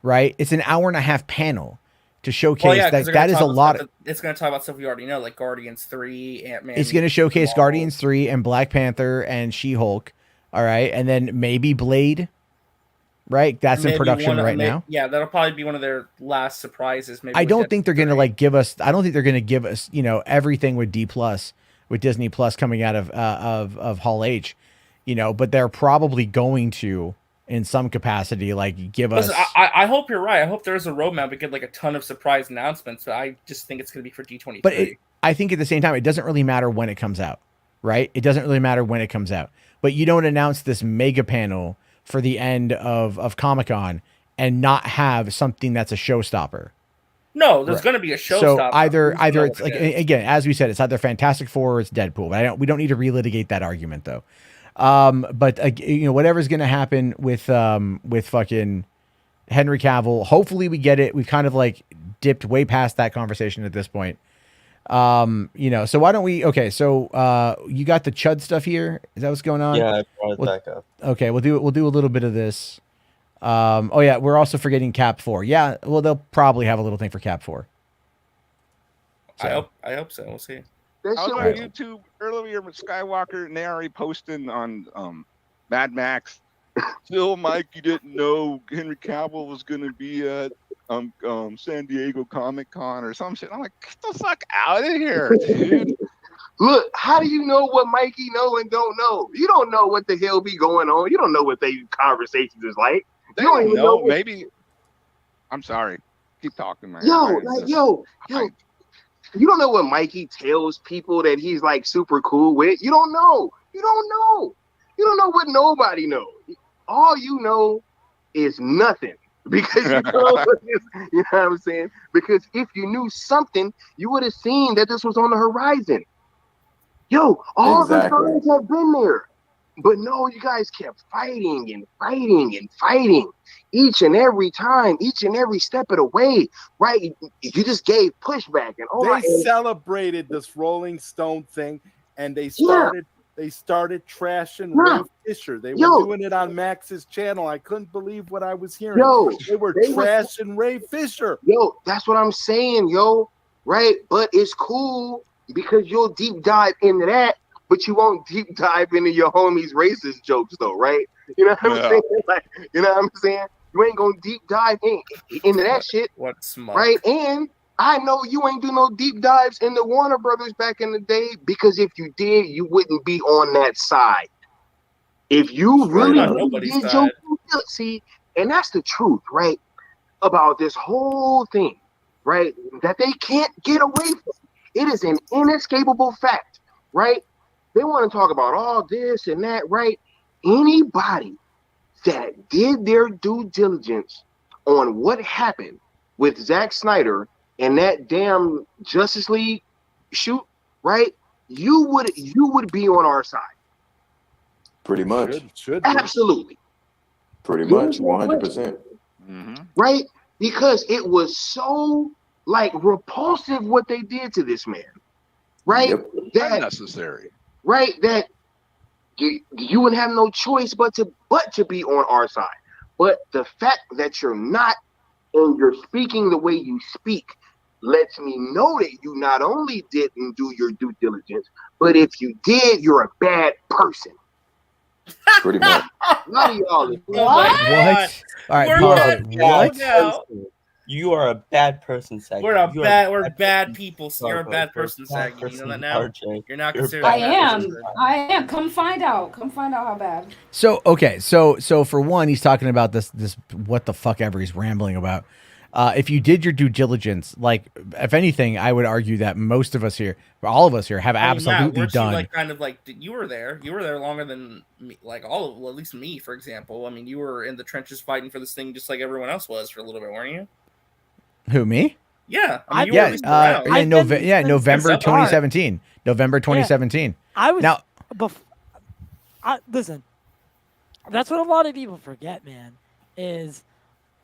Speaker 1: right? It's an hour and a half panel to showcase that is a lot.
Speaker 7: It's going to talk about stuff we already know, like Guardians 3, Ant-Man.
Speaker 1: It's going to showcase Guardians 3 and Black Panther and She-Hulk. All right, and then maybe Blade. Right, that's in production right now.
Speaker 7: Yeah, that'll probably be one of their last surprises. Maybe
Speaker 1: I don't think they're going to give us. I don't think they're going to give us, everything with with Disney Plus coming out of Hall H, But they're probably going to, in some capacity, give us.
Speaker 7: I hope you're right. I hope there's a roadmap. We get a ton of surprise announcements. But I just think it's going to be for D23.
Speaker 1: But I think at the same time, it doesn't really matter when it comes out, right? It doesn't really matter when it comes out. But you don't announce this mega panel for the end of Comic-Con and not have something that's a showstopper.
Speaker 7: No, there's going to be a showstopper.
Speaker 1: So either it's again, as we said, it's either Fantastic Four or it's Deadpool. But we don't need to relitigate that argument though. But whatever's going to happen with fucking Henry Cavill, hopefully we get it. We've kind of dipped way past that conversation at this point. So why don't we? Okay, so you got the Chud stuff here. Is that what's going on?
Speaker 4: Yeah, I brought it back up.
Speaker 1: Okay, we'll do a little bit of this. Oh yeah, we're also forgetting Cap 4. Yeah, well they'll probably have a little thing for Cap 4.
Speaker 7: So. I hope so. We'll see.
Speaker 10: I was on YouTube earlier with Skywalker, and they already posting on Mad Max. Still, Mike, you didn't know Henry Cavill was going to be at San Diego Comic-Con or some shit. I'm like, get the fuck out of here, dude.
Speaker 11: Look, how do you know what Mikey know and don't know? You don't know what the hell be going on. You don't know what they conversations is like.
Speaker 10: They don't know. Maybe. I'm sorry. Keep talking, man.
Speaker 11: Yo. You don't know what Mikey tells people that he's super cool with. You don't know. You don't know what nobody knows. All you know is nothing. Because you know what I'm saying? Because if you knew something, you would have seen that this was on the horizon. Yo, all the signs have been there. But no, you guys kept fighting and fighting and fighting each and every time, each and every step of the way, right? You just gave pushback and
Speaker 13: they celebrated this Rolling Stone thing, and they started trashing Ray Fisher. They were doing it on Max's channel. I couldn't believe what I was hearing. They were trashing Ray Fisher.
Speaker 11: Yo, that's what I'm saying, right? But it's cool because you'll deep dive into that. But you won't deep dive into your homie's racist jokes, though, right? You know what I'm saying? You know what I'm saying? You ain't gonna deep dive into that shit, right? And I know you ain't do no deep dives into Warner Brothers back in the day because if you did, you wouldn't be on that side. If you really did your see, and that's the truth, right? About this whole thing, right? That they can't get away from. It is an inescapable fact, right? They want to talk about all this and that, right? Anybody that did their due diligence on what happened with Zack Snyder and that damn Justice League shoot, right? You would be on our side.
Speaker 14: Pretty much.
Speaker 11: Absolutely.
Speaker 14: Pretty much, 100%.
Speaker 11: Right? because it was so like repulsive what they did to this man, right?
Speaker 14: Yep.
Speaker 11: That
Speaker 10: Unnecessary.
Speaker 11: right that you would have no choice but to be on our side. But the fact that you're not and you're speaking the way you speak lets me know that you not only didn't do your due diligence, but if you did, you're a bad person.
Speaker 14: Pretty much.
Speaker 11: A lot of y'all.
Speaker 1: What? All right,
Speaker 7: We're
Speaker 1: pause
Speaker 7: bad
Speaker 1: it.
Speaker 7: people
Speaker 1: What?
Speaker 7: now.
Speaker 4: You are a bad person, Zack.
Speaker 7: We're bad people. You're a bad person, Zack. You know that now?
Speaker 4: RJ.
Speaker 7: You're not
Speaker 4: You're
Speaker 7: considered
Speaker 5: I
Speaker 7: a bad
Speaker 5: am.
Speaker 7: person.
Speaker 5: I am. Come find out. Come find out how bad.
Speaker 1: So okay, so for one, he's talking about this what the fuck ever he's rambling about. If you did your due diligence, like if anything, I would argue that most of us here, or all of us here, have
Speaker 7: I mean, Matt,
Speaker 1: absolutely
Speaker 7: weren't you,
Speaker 1: done.
Speaker 7: like kind of like you were there. You were there longer than me, like all of, well, at least me, for example. I mean, you were in the trenches fighting for this thing just like everyone else was for a little bit, weren't you?
Speaker 1: Who, me?
Speaker 7: Yeah, I mean, you were at least around.
Speaker 1: November 2017. November 2017.
Speaker 9: I was
Speaker 1: now.
Speaker 9: Listen, that's what a lot of people forget, man. Is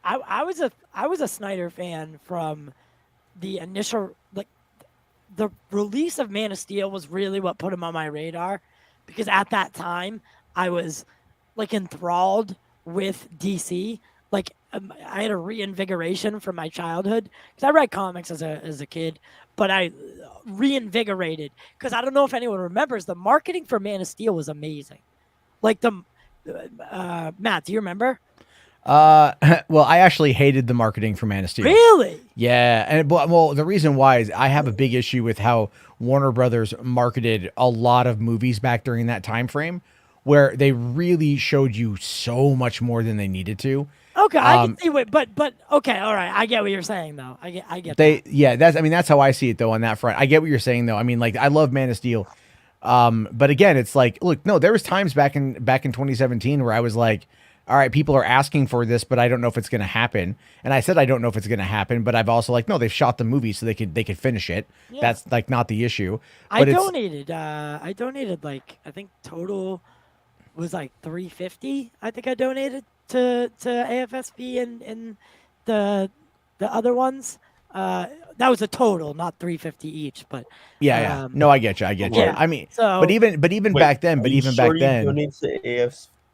Speaker 9: I was a Snyder fan from the initial, like, the release of Man of Steel was really what put him on my radar, because at that time I was like enthralled with DC. Like I had a reinvigoration from my childhood because I read comics as a kid, but I reinvigorated because I don't know if anyone remembers the marketing for Man of Steel was amazing. Like the Matt, do you remember?
Speaker 1: Well, I actually hated the marketing for Man of Steel.
Speaker 9: Really?
Speaker 1: Yeah, and well, the reason why is I have a big issue with how Warner Brothers marketed a lot of movies back during that time frame, where they really showed you so much more than they needed to.
Speaker 9: Okay, I can see what, but okay, all right, I get what you're saying though. I get that.
Speaker 1: Yeah, that's how I see it though on that front. I get what you're saying though. I mean, like I love Man of Steel, but again, it's like, look, no, there was times back in 2017 where I was like, all right, people are asking for this, but I don't know if it's going to happen. And I said I don't know if it's going to happen, but I've also like, no, they've shot the movie so they could finish it. Yeah. That's like not the issue. But
Speaker 9: I donated like, I think total was like $350. I think I donated to AFSP and the other ones. That was a total, not $350 each, but
Speaker 1: yeah. No, I get you.
Speaker 9: Yeah,
Speaker 1: I mean,
Speaker 9: so,
Speaker 1: but even back then,
Speaker 4: you donate to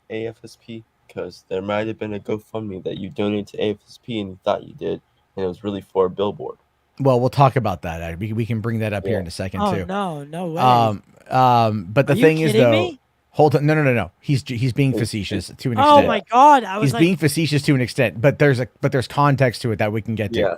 Speaker 4: AFSP, because there might have been a GoFundMe that you donated to AFSP and you thought you did, and it was really for a billboard.
Speaker 1: Well, we'll talk about that. We can bring that up here in a second too.
Speaker 9: No way.
Speaker 1: But the thing is though,
Speaker 9: me?
Speaker 1: hold on, no. He's being facetious to an extent.
Speaker 9: Oh my god,
Speaker 1: he's being facetious to an extent, but there's context to it that we can get to. Yeah.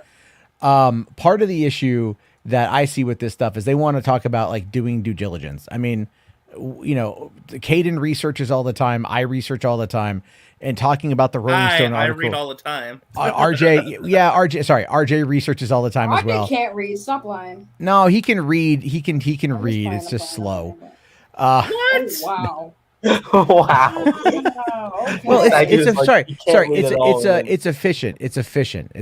Speaker 1: Part of the issue that I see with this stuff is they want to talk about like doing due diligence. I mean, you know, Caden researches all the time. I research all the time, and talking about the Rolling Stone article.
Speaker 7: I read all the time.
Speaker 1: RJ researches all the time as well.
Speaker 5: RJ can't read. Stop lying.
Speaker 1: No, he can read. He can read. It's just slow.
Speaker 5: What? Oh, wow.
Speaker 4: Wow.
Speaker 5: Okay.
Speaker 1: Well, it's efficient. It's efficient.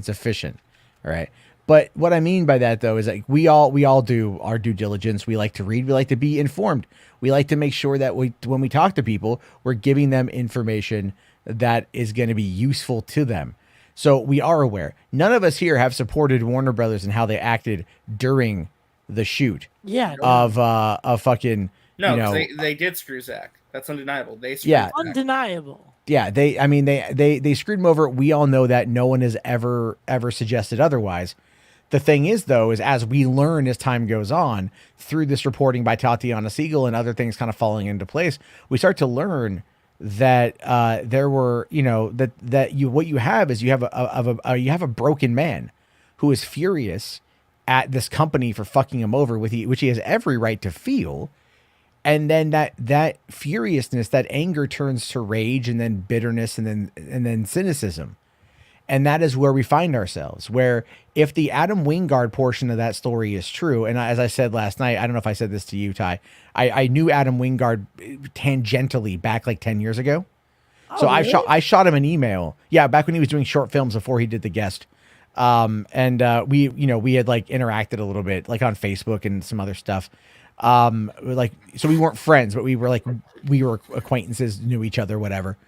Speaker 1: All right. But what I mean by that though is like we all do our due diligence. We like to read. We like to be informed. We like to make sure that when we talk to people, we're giving them information that is going to be useful to them. So we are aware. None of us here have supported Warner Brothers and how they acted during the shoot.
Speaker 9: Yeah.
Speaker 1: Of fucking.
Speaker 7: No,
Speaker 1: you know,
Speaker 7: they did screw Zack. That's undeniable. They screwed Zack.
Speaker 9: Undeniable.
Speaker 1: Yeah, they screwed him over. We all know that. No one has ever suggested otherwise. The thing is, though, is as we learn as time goes on through this reporting by Tatiana Siegel and other things kind of falling into place, we start to learn that there were, you know, that what you have is you have a broken man who is furious at this company for fucking him over, which he has every right to feel. And then that furiousness, that anger turns to rage and then bitterness and then cynicism. And that is where we find ourselves, where if the Adam Wingard portion of that story is true, and as I said last night, I don't know if I said this to you, Ty, I knew Adam Wingard tangentially back like 10 years ago. So really? I shot him an email. Yeah, back when he was doing short films before he did The Guest. We had like interacted a little bit like on Facebook and some other stuff. So we weren't friends, but we were acquaintances, knew each other, whatever.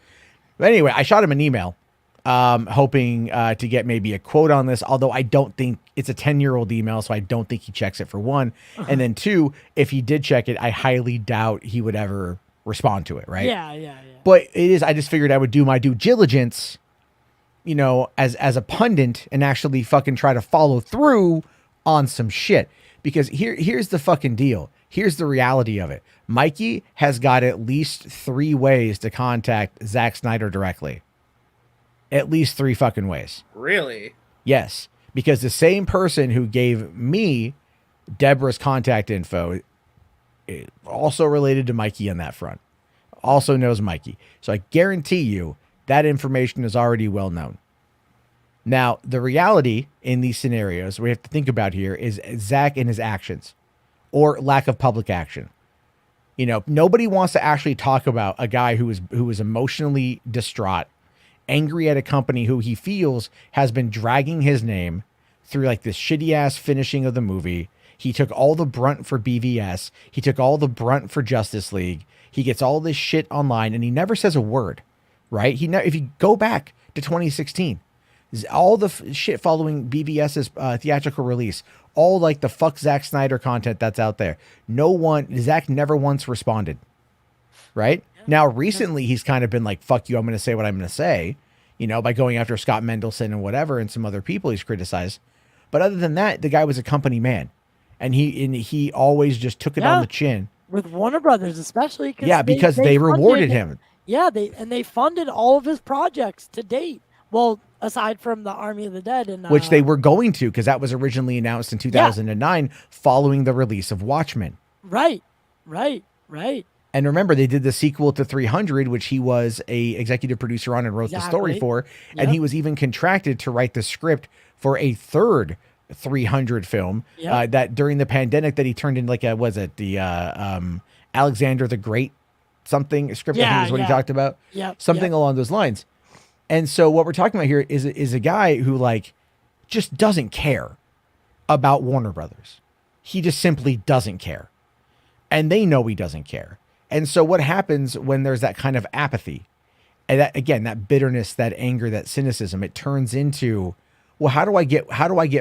Speaker 1: But anyway, I shot him an email. hoping to get maybe a quote on this, although I don't think it's a 10-year-old email, so I don't think he checks it, for one. And then two, if he did check it, I highly doubt he would ever respond to it, right?
Speaker 9: Yeah.
Speaker 1: But it is, I just figured I would do my due diligence, you know, as a pundit, and actually fucking try to follow through on some shit. Because here's the fucking deal. Here's the reality of it. Mikey has got at least 3 ways to contact Zack Snyder directly. At least 3 fucking ways.
Speaker 7: Really?
Speaker 1: Yes. Because the same person who gave me Deborah's contact info is also related to Mikey on that front. Also knows Mikey. So I guarantee you that information is already well known. Now, the reality in these scenarios we have to think about here is Zack and his actions, or lack of public action. You know, nobody wants to actually talk about a guy who is emotionally distraught, angry at a company who he feels has been dragging his name through like this shitty ass finishing of the movie. He took all the brunt for BVS. He took all the brunt for Justice League. He gets all this shit online and he never says a word, right? If you go back to 2016, all the shit following BVS's theatrical release, all like the fuck Zack Snyder content that's out there. Zack never once responded, right? Now, recently, he's kind of been like, fuck you, I'm going to say what I'm going to say, you know, by going after Scott Mendelson and whatever, and some other people he's criticized. But other than that, the guy was a company man. And he always just took it on the chin.
Speaker 9: With Warner Brothers, especially.
Speaker 1: Because they rewarded him.
Speaker 9: Yeah, they funded all of his projects to date. Well, aside from the Army of the Dead. And
Speaker 1: which they were going to, because that was originally announced in 2009 following the release of Watchmen.
Speaker 9: Right.
Speaker 1: And remember, they did the sequel to 300, which he was a executive producer on and wrote the story for. And he was even contracted to write the script for a third 300 film that during the pandemic that he turned in, like, Alexander the Great something script, I think is what he talked about. Something along those lines. And so what we're talking about here is a guy who like just doesn't care about Warner Brothers. He just simply doesn't care. And they know he doesn't care. And so what happens when there's that kind of apathy, and that, again, that bitterness, that anger, that cynicism, it turns into, well, how do I get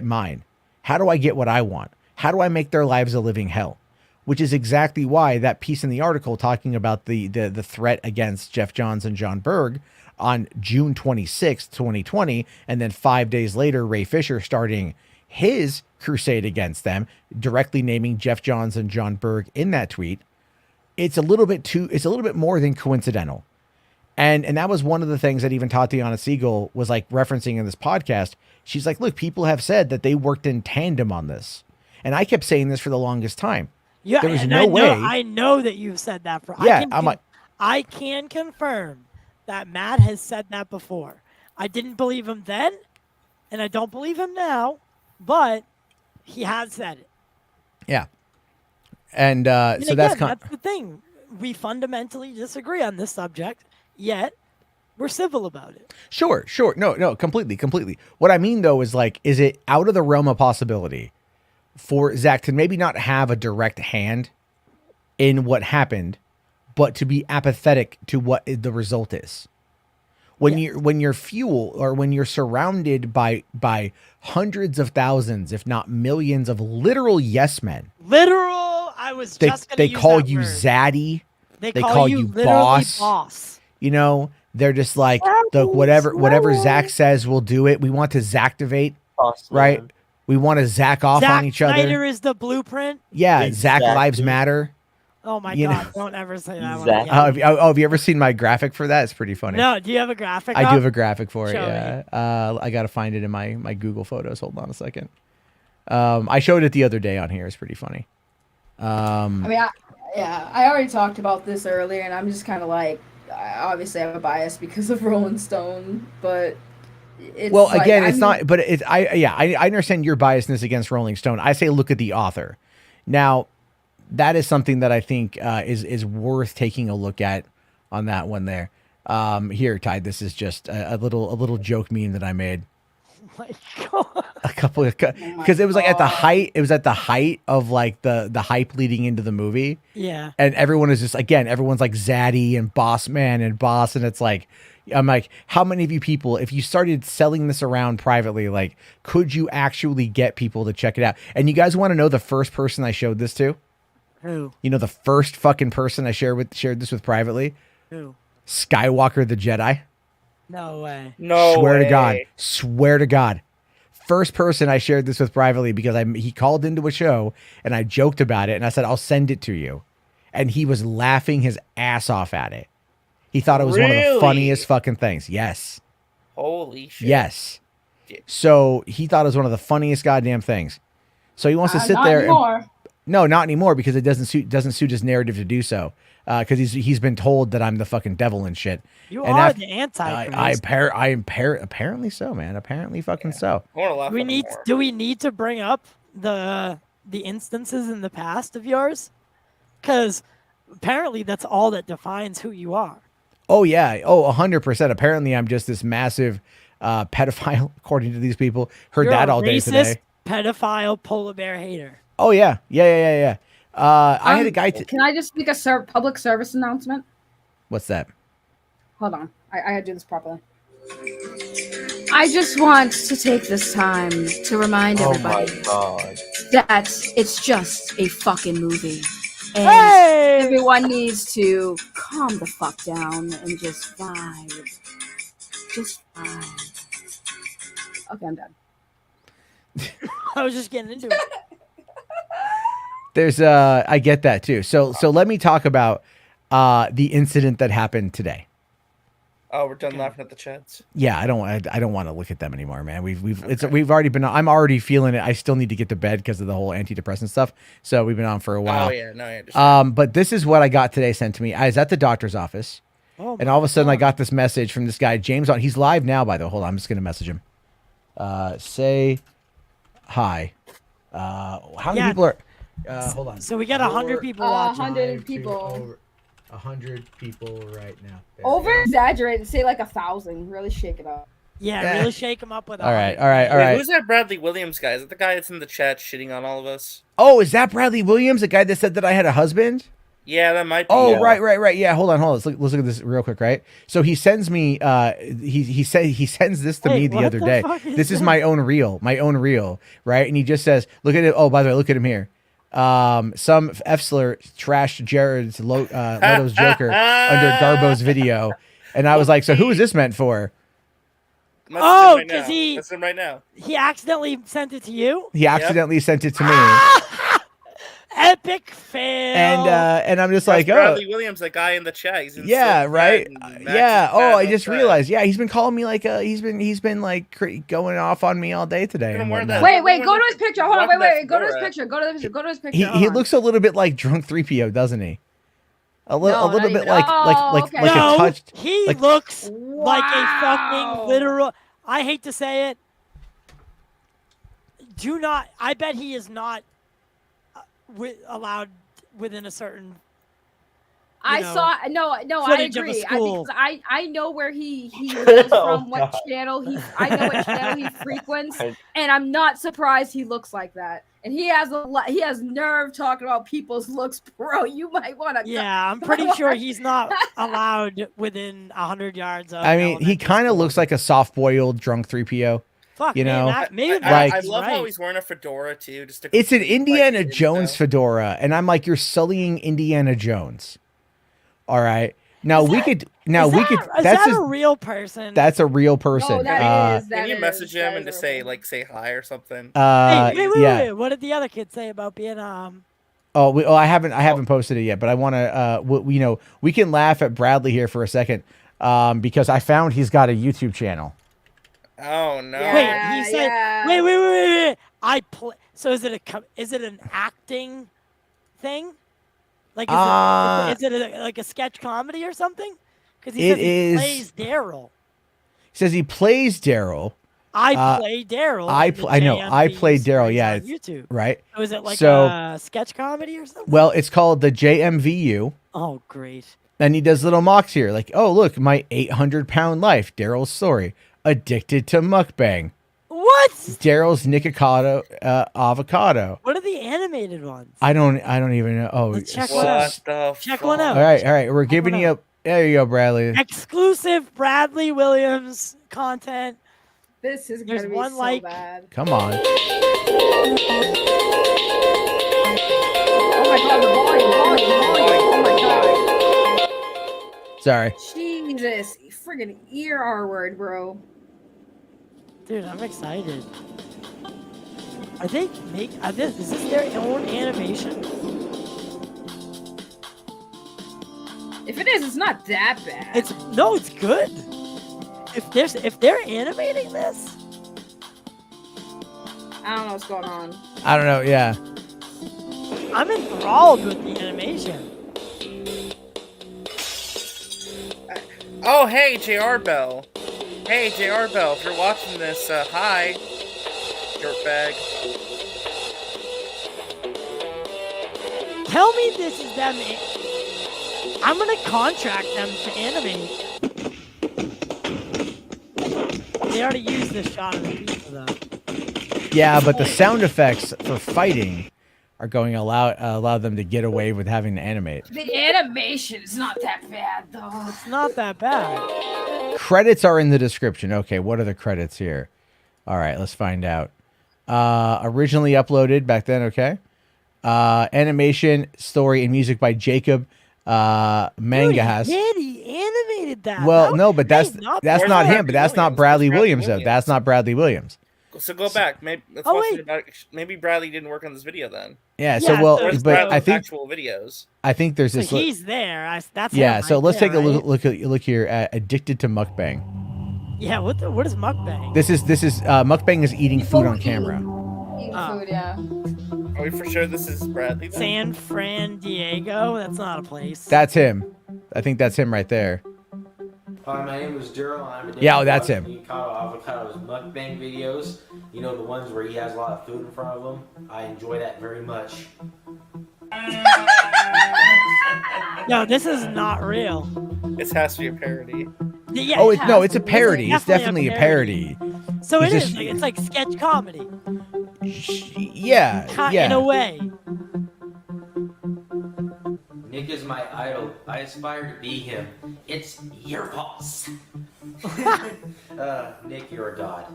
Speaker 1: mine? How do I get what I want? How do I make their lives a living hell? Which is exactly why that piece in the article talking about the threat against Jeff Johns and John Berg on June 26th, 2020, and then 5 days later, Ray Fisher starting his crusade against them, directly naming Jeff Johns and John Berg in that tweet. It's a little bit more than coincidental. And that was one of the things that even Tatiana Siegel was like referencing in this podcast. She's like, look, people have said that they worked in tandem on this. And I kept saying this for the longest time.
Speaker 9: Yeah,
Speaker 1: there was no way.
Speaker 9: I know that you've said that. I can confirm that Matt has said that before. I didn't believe him then, and I don't believe him now, but he has said it.
Speaker 1: Yeah. And so
Speaker 9: again,
Speaker 1: that's
Speaker 9: the thing. We fundamentally disagree on this subject, yet we're civil about it.
Speaker 1: Sure. No, completely. What I mean, though, is like, is it out of the realm of possibility for Zack to maybe not have a direct hand in what happened, but to be apathetic to what the result is? When you're fuel, or when you're surrounded by hundreds of thousands, if not millions, of literal yes men.
Speaker 9: I was just going to use
Speaker 1: they call
Speaker 9: that
Speaker 1: you
Speaker 9: word.
Speaker 1: Zaddy.
Speaker 9: They
Speaker 1: call you boss. You know, they're just like, whatever Zack says, we'll do it. We want to Zacktivate, right? We want to Zack off on each other.
Speaker 9: Snyder is the blueprint.
Speaker 1: Yeah, exactly. Zack Lives Matter.
Speaker 9: Oh my God! Don't ever say that one again.
Speaker 1: Have you ever seen my graphic for that? It's pretty funny.
Speaker 9: No, do you have a graphic?
Speaker 1: I do have a graphic for it.
Speaker 9: Show
Speaker 1: Yeah, I got to find it in my Google Photos. Hold on a second. I showed it the other day on here. It's pretty funny.
Speaker 5: I already talked about this earlier, and I'm just kind of like, I obviously have a bias because of Rolling Stone, but it's
Speaker 1: it's not. But I understand your biasness against Rolling Stone. I say look at the author. Now, that is something that I think is worth taking a look at on that one there. Here, Ty, this is just a little joke meme that I made.
Speaker 9: my god.
Speaker 1: A couple of because it was like at the height. It was at the height of like the hype leading into the movie.
Speaker 9: Yeah.
Speaker 1: And everyone is just everyone's like Zaddy and Boss Man and Boss, and it's like I'm like, how many of you people, if you started selling this around privately, like, could you actually get people to check it out? And you guys want to know the first person I showed this to?
Speaker 9: Who?
Speaker 1: You know the first fucking person I shared this with privately?
Speaker 9: Who?
Speaker 1: Skywalker the Jedi.
Speaker 9: No way.
Speaker 7: No
Speaker 1: Swear
Speaker 7: way.
Speaker 1: to God. Swear to God. First person I shared this with privately because he called into a show and I joked about it and I said, I'll send it to you. And he was laughing his ass off at it. He thought it was one of the
Speaker 7: Really?
Speaker 1: funniest fucking things. Yes.
Speaker 7: Holy shit.
Speaker 1: Yes. So he thought it was one of the funniest goddamn things. So he wants to sit
Speaker 5: not
Speaker 1: there.
Speaker 5: anymore.
Speaker 1: No, not anymore because it doesn't suit his narrative to do so. Because he's been told that I'm the fucking devil and shit.
Speaker 9: You
Speaker 1: and
Speaker 9: are the Antichrist.
Speaker 1: Apparently so, man. Apparently fucking so.
Speaker 7: I want to laugh
Speaker 9: We do we need to bring up the instances in the past of yours? Because apparently that's all that defines who you are.
Speaker 1: Oh yeah. Oh, 100%. Apparently I'm just this massive pedophile, according to these people. Heard
Speaker 9: You're
Speaker 1: that
Speaker 9: a
Speaker 1: all day
Speaker 9: racist,
Speaker 1: today.
Speaker 9: pedophile, polar bear hater.
Speaker 1: Oh yeah. Yeah. I had a guy.
Speaker 5: Can I just make a public service announcement?
Speaker 1: What's that?
Speaker 5: Hold on. I gotta do this properly. I just want to take this time to remind everybody that it's just a fucking movie. And everyone needs to calm the fuck down and just vibe. Just vibe. Okay, I'm done.
Speaker 9: I was just getting into it.
Speaker 1: There's I get that too. So let me talk about the incident that happened today.
Speaker 7: Oh, we're done laughing at the Chads.
Speaker 1: Yeah, I don't want to look at them anymore, man. We've already been. I'm already feeling it. I still need to get to bed because of the whole antidepressant stuff. So we've been on for a while.
Speaker 7: Oh yeah, no, I understand.
Speaker 1: But this is what I got today sent to me. I was at the doctor's office, and all of a sudden I got this message from this guy James. He's live now, by the way. Hold on, I'm just gonna message him. Say hi. How many people are? Hold on.
Speaker 9: So we got 100 people watching.
Speaker 5: 100 people.
Speaker 1: 100 people right now.
Speaker 5: Over exaggerated. Say like 1,000. Really shake it up.
Speaker 9: Yeah, really shake them up with.
Speaker 1: All right.
Speaker 7: Wait, who's that Bradley Williams guy? Is it the guy that's in the chat shitting on all of us?
Speaker 1: Oh, is that Bradley Williams, the guy that said that I had a husband?
Speaker 7: Yeah, that might be.
Speaker 1: Oh,
Speaker 7: yeah.
Speaker 1: right. Yeah, hold on. Let's look at this real quick, right? So he sends me. He sends this to me the other day. This is my own reel, right? And he just says, "Look at it." Oh, by the way, look at him here. Some Fsler trashed Jared's Loto's Joker under Garbo's video, and I was like, "So who is this meant for?"
Speaker 9: Oh, because
Speaker 7: That's him right now.
Speaker 9: he accidentally sent it to you.
Speaker 1: He accidentally sent it to me.
Speaker 9: Epic fail.
Speaker 1: And I'm just
Speaker 7: That's
Speaker 1: like,
Speaker 7: Bradley Williams, that guy in the chat. He's in
Speaker 1: yeah,
Speaker 7: Silk
Speaker 1: right.
Speaker 7: Red and
Speaker 1: Yeah.
Speaker 7: Max's
Speaker 1: Oh,
Speaker 7: Mad
Speaker 1: I just
Speaker 7: Outside.
Speaker 1: realized. Yeah, he's been calling me like he's been like going off on me all day today. and whatnot.
Speaker 5: Wait, go to his picture. Hold on,
Speaker 7: Rocking
Speaker 5: wait.
Speaker 7: that
Speaker 5: Go to his
Speaker 7: fedora.
Speaker 5: picture. Go to his picture.
Speaker 1: He
Speaker 5: Hold on.
Speaker 1: looks a little bit like drunk 3PO, doesn't he? A little
Speaker 5: No,
Speaker 1: bit
Speaker 5: not even.
Speaker 1: like
Speaker 5: Oh, okay.
Speaker 1: like
Speaker 9: No,
Speaker 1: a touched.
Speaker 9: he
Speaker 1: like-
Speaker 9: looks like a fucking literal. I hate to say it. Do not. I bet he is not allowed within a certain.
Speaker 5: I
Speaker 9: know,
Speaker 5: saw no, I
Speaker 9: footage of a
Speaker 5: agree.
Speaker 9: school.
Speaker 5: I know where he is
Speaker 4: Oh,
Speaker 5: from, what
Speaker 4: God.
Speaker 5: channel I know what channel he frequents, and I'm not surprised he looks like that. And he has nerve talking about people's looks, bro. You might want to.
Speaker 9: Yeah, I'm pretty sure he's not allowed within 100 yards of.
Speaker 1: I mean, he kind of looks like a soft-boiled drunk 3PO.
Speaker 9: Fuck,
Speaker 1: you
Speaker 9: man,
Speaker 1: know,
Speaker 7: I
Speaker 1: like
Speaker 7: love how he's wearing a fedora too. Just to
Speaker 1: it's an Indiana Jones fedora, and I'm like, you're sullying Indiana Jones. All right, now we could.
Speaker 9: Is
Speaker 1: That's
Speaker 9: that a real person?
Speaker 1: That's a real person.
Speaker 7: Can you message him and just say hi or something?
Speaker 9: Wait,
Speaker 1: yeah.
Speaker 9: what did the other kid say about being
Speaker 1: Oh, I haven't posted it yet, but I want to. We can laugh at Bradley here for a second, because I found he's got a YouTube channel.
Speaker 7: Oh no!
Speaker 9: Wait, he said. Wait. I play. So is it an acting thing? Like is it like a sketch comedy or something? Because he says he plays Daryl.
Speaker 1: He says he plays Daryl.
Speaker 9: I play Daryl.
Speaker 1: I know. I play Daryl. Yeah,
Speaker 9: on YouTube.
Speaker 1: Right.
Speaker 9: So is it like a sketch comedy or something?
Speaker 1: Well, it's called the JMVU.
Speaker 9: Oh, great.
Speaker 1: And he does little mocks here, like, "Oh, look, my 800-pound life, Daryl's story, addicted to mukbang."
Speaker 9: What?
Speaker 1: Daryl's Nikocado avocado.
Speaker 9: What are the animated ones?
Speaker 1: I don't even know. Oh,
Speaker 9: Let's check
Speaker 1: so-
Speaker 9: one out.
Speaker 7: What the
Speaker 9: Check one
Speaker 7: fuck?
Speaker 9: out.
Speaker 1: All right. We're giving you up. There you go, Bradley.
Speaker 9: Exclusive Bradley Williams content.
Speaker 5: This is
Speaker 9: There's
Speaker 5: gonna be
Speaker 9: one
Speaker 5: so
Speaker 9: like-
Speaker 5: bad.
Speaker 1: Come on.
Speaker 5: Oh my god, the volume. Oh my god.
Speaker 1: Sorry.
Speaker 5: Jesus, friggin' ear R word, bro.
Speaker 9: Dude, I'm excited. Are they is this their own animation?
Speaker 5: If it is, it's not that bad.
Speaker 9: It's good. If they're animating this,
Speaker 5: I don't know what's going on.
Speaker 1: I don't know. Yeah.
Speaker 9: I'm enthralled with the animation.
Speaker 7: Oh, hey, JR Bell. Hey, JR Bell, if you're watching this, hi. Dirtbag.
Speaker 9: Tell me this is them. I'm gonna contract them to animate. They already used this shot of the pizza though.
Speaker 1: Yeah, but the sound effects for fighting are going to allow them to get away with having to animate.
Speaker 5: The animation is not that bad, though.
Speaker 9: It's not that bad.
Speaker 1: Credits are in the description. Okay, what are the credits here? All right, let's find out. Originally uploaded back then. Okay. Animation, story, and music by Jacob Mangahas.
Speaker 9: Dude, he animated that.
Speaker 1: Well, no, but that's not him. But that's not Bradley
Speaker 7: Williams.
Speaker 1: Williams, though. That's not Bradley Williams.
Speaker 7: So go back. Maybe let's
Speaker 9: Oh,
Speaker 7: watch
Speaker 9: wait.
Speaker 7: it about, maybe Bradley didn't work on this video then.
Speaker 1: Yeah.
Speaker 9: Yeah,
Speaker 1: So well,
Speaker 9: so
Speaker 7: Where's
Speaker 1: but
Speaker 7: Bradley's
Speaker 1: I think
Speaker 7: actual videos.
Speaker 1: there's
Speaker 9: So
Speaker 1: this.
Speaker 9: he's there. That's
Speaker 1: Yeah.
Speaker 9: him
Speaker 1: So
Speaker 9: right
Speaker 1: let's
Speaker 9: there,
Speaker 1: take a
Speaker 9: right?
Speaker 1: look here at Addicted to Mukbang.
Speaker 9: Yeah. What is mukbang?
Speaker 1: This is Mukbang is eating food on camera.
Speaker 5: Eating
Speaker 9: Oh.
Speaker 5: food, yeah.
Speaker 7: Are we for sure this is Bradley? Then?
Speaker 9: San Fran Diego. That's not a place.
Speaker 1: That's him. I think that's him right there.
Speaker 16: Hi, my name is Daryl. I'm a
Speaker 1: Yeah, that's him.
Speaker 16: Avocado's mukbang videos. You know, the ones where he has a lot of food in front of him. I enjoy that very much.
Speaker 9: No, this is not real.
Speaker 7: This has to be a parody.
Speaker 9: Yeah,
Speaker 1: Oh,
Speaker 9: it
Speaker 1: no,
Speaker 9: has
Speaker 1: it's a
Speaker 9: to be.
Speaker 1: parody. It's definitely a parody.
Speaker 9: So
Speaker 1: He's
Speaker 9: it
Speaker 1: just-
Speaker 9: is. It's like sketch comedy.
Speaker 1: Yeah.
Speaker 9: In a way.
Speaker 16: Nick is my idol. I aspire to be him. It's your fault. Nick, you're a god.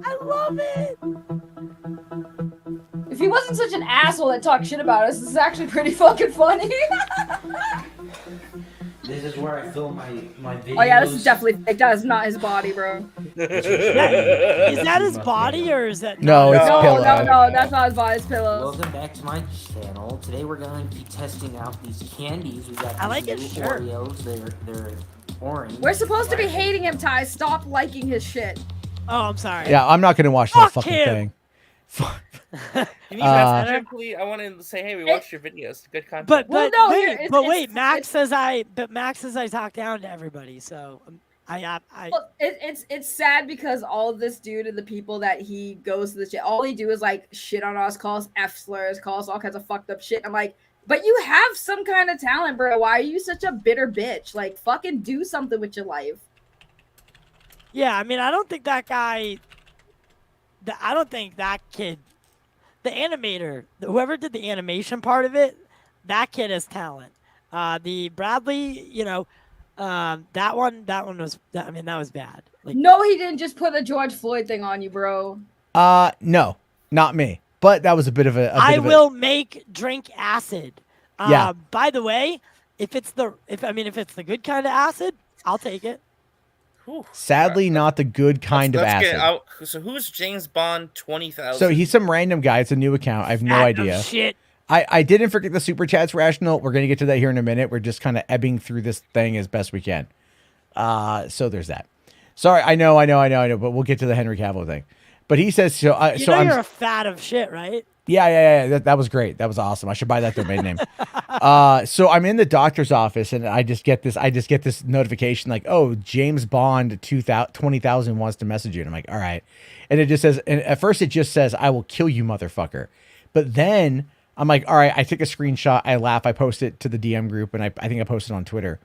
Speaker 9: I love it.
Speaker 5: If he wasn't such an asshole that talked shit about us, this is actually pretty fucking funny.
Speaker 16: This is where I film my videos.
Speaker 5: Oh yeah, this is definitely fake. That is not his body, bro.
Speaker 9: Is that his body or is that?
Speaker 1: No, it's
Speaker 5: No,
Speaker 1: pillow.
Speaker 5: no, that's not his body. It's pillows.
Speaker 16: Welcome back to my channel. Today we're going to be testing out these candies. We got
Speaker 9: I like
Speaker 16: these
Speaker 9: his
Speaker 16: new
Speaker 9: shirt.
Speaker 16: Oreos. They're orange.
Speaker 5: We're supposed to be hating him, Ty. Stop liking his shit.
Speaker 9: Oh, I'm sorry.
Speaker 1: Yeah, I'm not gonna watch the
Speaker 9: Fuck
Speaker 1: fucking
Speaker 9: him.
Speaker 1: thing.
Speaker 7: Can you guys simply? I want to say, hey, we watched your videos. Good content.
Speaker 9: But
Speaker 5: Well,
Speaker 9: but
Speaker 5: no,
Speaker 9: wait,
Speaker 5: it's-
Speaker 9: but
Speaker 5: it's-
Speaker 9: wait, Max says I talk down to everybody. So I
Speaker 5: Well, it's sad because all of this dude and the people that he goes to the shit, all he do is like shit on us, call us F slurs, call us all kinds of fucked up shit. I'm like, but you have some kind of talent, bro. Why are you such a bitter bitch? Like, fucking do something with your life.
Speaker 9: yeah. I mean, I don't think that guy. I don't think that kid, the animator, whoever did the animation part of it, that kid has talent. The Bradley, that one was. I mean, that was bad. Like,
Speaker 5: No, he didn't just put a George Floyd thing on you, bro.
Speaker 1: No, not me. But that was a bit of a.
Speaker 9: I will make drink acid.
Speaker 1: Yeah.
Speaker 9: By the way, if it's the good kind of acid, I'll take it.
Speaker 1: Sadly, not the good kind of
Speaker 7: Let's
Speaker 1: acid.
Speaker 7: get out. So who's James Bond 20,000?
Speaker 1: So he's some random guy. It's a new account. I have no idea.
Speaker 9: Shit.
Speaker 1: I didn't forget the super chats rational. We're gonna get to that here in a minute. We're just kind of ebbing through this thing as best we can. So there's that. Sorry, I know, but we'll get to the Henry Cavill thing. But he says so.
Speaker 9: You're a fat of shit, right?
Speaker 1: Yeah. That was great. That was awesome. I should buy that domain name. So I'm in the doctor's office and I just get this notification like, oh, James Bond 20,000 wants to message you. And I'm like, all right. And it just says, and at first it just says, I will kill you, motherfucker. But then I'm like, all right, I take a screenshot. I laugh. I post it to the DM group and I think I posted on Twitter.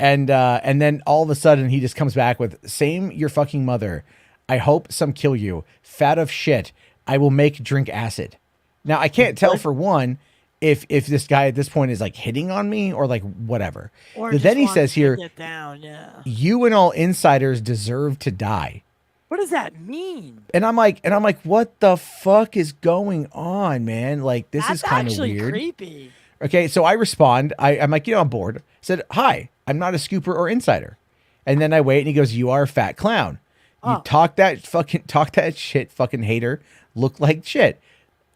Speaker 1: And then all of a sudden he just comes back with, same your fucking mother. I hope some kill you. Fat of shit. I will make drink acid. Now I can't tell for one if this guy at this point is like hitting on me or like whatever.
Speaker 9: Or
Speaker 1: But then he
Speaker 9: wants
Speaker 1: says
Speaker 9: to
Speaker 1: here,
Speaker 9: get down, yeah.
Speaker 1: you and all insiders deserve to die.
Speaker 9: What does that mean?
Speaker 1: And I'm like, what the fuck is going on, man? Like, this is kind of
Speaker 9: actually
Speaker 1: weird.
Speaker 9: creepy.
Speaker 1: Okay, so I respond. I'm like, I'm bored. I said, hi, I'm not a scooper or insider. And then I wait, and he goes, you are a fat clown. You talk that shit, fucking hater. Look like shit.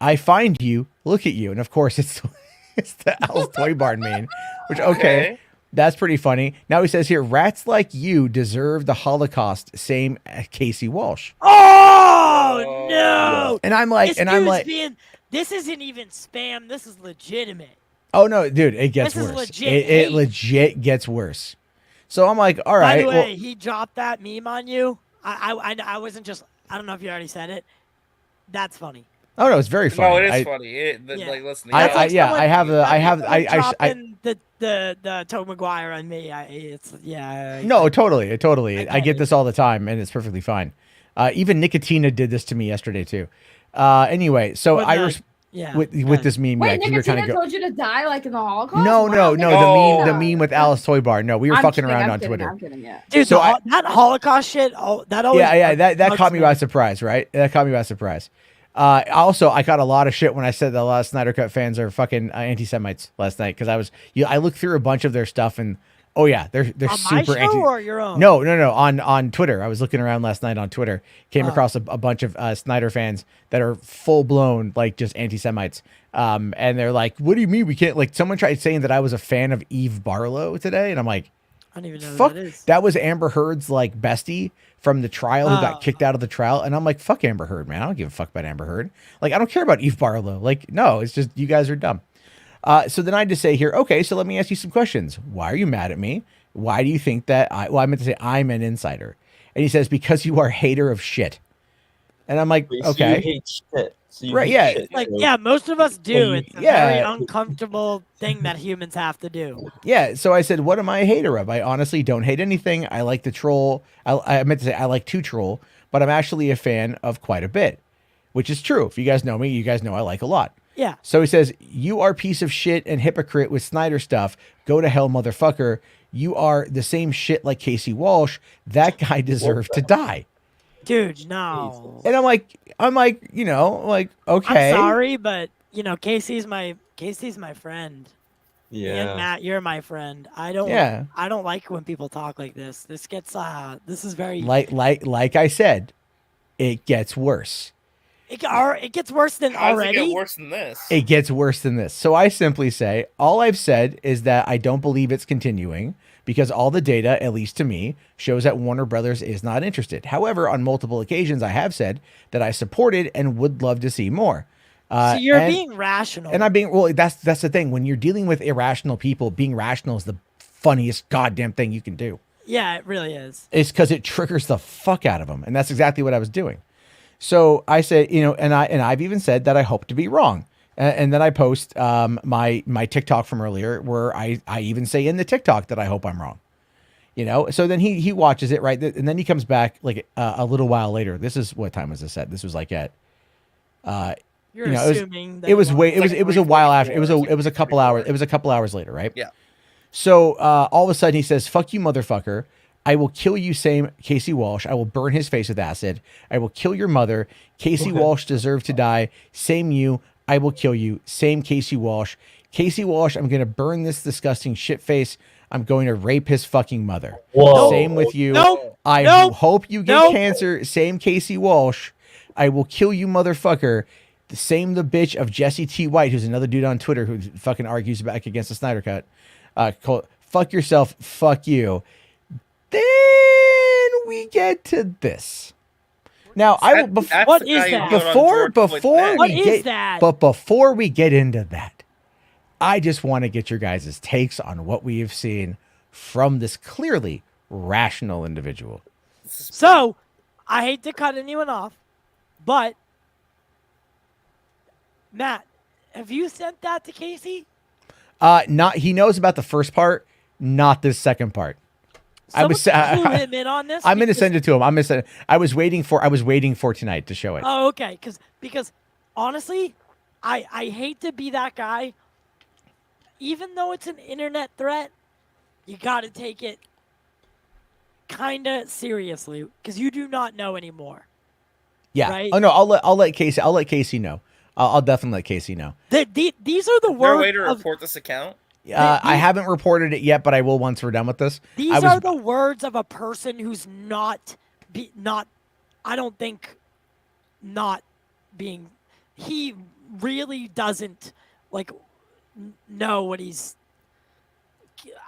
Speaker 1: I find you, look at you. And of course, it's the Al's Toy Barn meme, which, okay, that's pretty funny. Now he says here, rats like you deserve the Holocaust. Same as Casey Walsh.
Speaker 9: Oh, no.
Speaker 1: And I'm like,
Speaker 9: this isn't even spam. This is legitimate.
Speaker 1: oh no, dude, it gets
Speaker 9: This is
Speaker 1: worse.
Speaker 9: legit
Speaker 1: It
Speaker 9: hate.
Speaker 1: legit gets worse. So I'm like, all
Speaker 9: By
Speaker 1: right.
Speaker 9: the
Speaker 1: well,
Speaker 9: way, he dropped that meme on you. I wasn't just, I don't know if you already said it. That's funny.
Speaker 1: oh no, it's very funny.
Speaker 7: No, it is
Speaker 1: I-
Speaker 7: funny. Like, listen.
Speaker 9: The Tobey Maguire on me.
Speaker 1: No, totally. I get this all the time, and it's perfectly fine. Even Nicotina did this to me yesterday too. Anyway, so with this meme,
Speaker 5: Wait,
Speaker 1: 'cause we were
Speaker 5: Nicotina
Speaker 1: kinda
Speaker 5: told you to die like in the Holocaust?
Speaker 1: No,
Speaker 5: Wow,
Speaker 1: the meme with Alice Toy Bar. No, we were
Speaker 5: I'm
Speaker 1: fucking
Speaker 5: kidding,
Speaker 1: around
Speaker 5: I'm
Speaker 1: on
Speaker 5: kidding,
Speaker 1: Twitter.
Speaker 5: I'm kidding, yeah.
Speaker 9: Dude,
Speaker 1: So
Speaker 9: that Holocaust shit, that always
Speaker 1: that caught me
Speaker 9: bugs
Speaker 1: by surprise, right? That caught me by surprise. Also, I got a lot of shit when I said that a lot of Snyder Cut fans are fucking anti-Semites last night, because I looked through a bunch of their stuff, and oh yeah, they're
Speaker 9: On
Speaker 1: super
Speaker 9: my show or your own?
Speaker 1: No, on Twitter. I was looking around last night on Twitter, came across a bunch of Snyder fans that are full blown like just anti-Semites. And they're like, "What do you mean we can't?" Like, someone tried saying that I was a fan of Eve Barlow today, and I'm like,
Speaker 9: I don't even know
Speaker 1: fuck,
Speaker 9: who that is.
Speaker 1: that was Amber Heard's like bestie from the trial who got kicked out of the trial. And I'm like, fuck Amber Heard, man. I don't give a fuck about Amber Heard. Like, I don't care about Eve Barlow. Like, no, it's just you guys are dumb. So then I just say here, okay, so let me ask you some questions. Why are you mad at me? Why do you think that I meant to say I'm an insider? And he says, because you are a hater of shit. And I'm like,
Speaker 4: So
Speaker 1: okay.
Speaker 4: you hate shit. So you
Speaker 1: Right,
Speaker 4: hate
Speaker 1: yeah.
Speaker 4: shit,
Speaker 9: Like,
Speaker 4: so-
Speaker 9: yeah, most of us do.
Speaker 4: you-
Speaker 9: It's a
Speaker 1: Yeah.
Speaker 9: very uncomfortable thing that humans have to do.
Speaker 1: Yeah, so I said, what am I a hater of? I honestly don't hate anything. I like to troll. I meant to say I like to troll, but I'm actually a fan of quite a bit, which is true. If you guys know me, you guys know I like a lot.
Speaker 9: Yeah.
Speaker 1: So he says, you are a piece of shit and hypocrite with Snyder stuff. Go to hell, motherfucker. You are the same shit like Casey Walsh. That guy deserves to die.
Speaker 9: Dude, no.
Speaker 1: And I'm like, okay.
Speaker 9: I'm sorry, but Casey's my friend.
Speaker 4: Yeah.
Speaker 9: And Matt, you're my friend. I don't like when people talk like this. This gets this is very
Speaker 1: Like I said, it gets worse.
Speaker 9: It gets worse than
Speaker 7: How does it
Speaker 9: already.
Speaker 7: get worse than this?
Speaker 1: It gets worse than this. So I simply say, all I've said is that I don't believe it's continuing because all the data, at least to me, shows that Warner Brothers is not interested. However, on multiple occasions, I have said that I supported and would love to see more.
Speaker 9: So you're being rational.
Speaker 1: And I'm being, well, that's the thing. When you're dealing with irrational people, being rational is the funniest goddamn thing you can do.
Speaker 9: Yeah, it really is.
Speaker 1: It's because it triggers the fuck out of them. And that's exactly what I was doing. So I said, and I've even said that I hope to be wrong. And then I post my TikTok from earlier where I even say in the TikTok that I hope I'm wrong. So then he watches it, right? And then he comes back like a little while later. This is, what time was this at? This was like at
Speaker 9: You're assuming
Speaker 1: it was a while after. It was a couple hours. It was a couple hours later, right?
Speaker 7: Yeah.
Speaker 1: So all of a sudden he says, "Fuck you, motherfucker. I will kill you, same Casey Walsh. I will burn his face with acid. I will kill your mother. Casey Walsh deserved to die. Same you. I will kill you. Same Casey Walsh. Casey Walsh, I'm going to burn this disgusting shit face. I'm going to rape his fucking mother.
Speaker 4: Whoa.
Speaker 1: Same with you.
Speaker 9: Nope.
Speaker 1: I
Speaker 9: Nope.
Speaker 1: hope you get
Speaker 9: Nope.
Speaker 1: cancer. Same Casey Walsh. I will kill you, motherfucker. The same the bitch of Jesse T. White, who's another dude on Twitter who fucking argues back against the Snyder Cut. Fuck yourself. Fuck you. Then we get to this. Now I will.
Speaker 9: What is that?
Speaker 1: Before we get into that, I just want to get your guys' takes on what we have seen from this clearly rational individual.
Speaker 9: So, I hate to cut anyone off, but Matt, have you sent that to Casey?
Speaker 1: He knows about the first part. not this second part. I was
Speaker 9: Clue him in on this.
Speaker 1: I'm going to send it to him. I was waiting for tonight to show it.
Speaker 9: Oh, okay. Because honestly, I hate to be that guy. Even though it's an internet threat, you got to take it kind of seriously because you do not know anymore.
Speaker 1: Yeah.
Speaker 9: Right?
Speaker 1: Oh no, I'll let Casey know. I'll definitely let Casey know.
Speaker 9: These are the
Speaker 7: Is there a
Speaker 9: words.
Speaker 7: way to report this account?
Speaker 1: I haven't reported it yet, but I will once we're done with this.
Speaker 9: These are the words of a person who's not. I don't think not being. He really doesn't know what he's.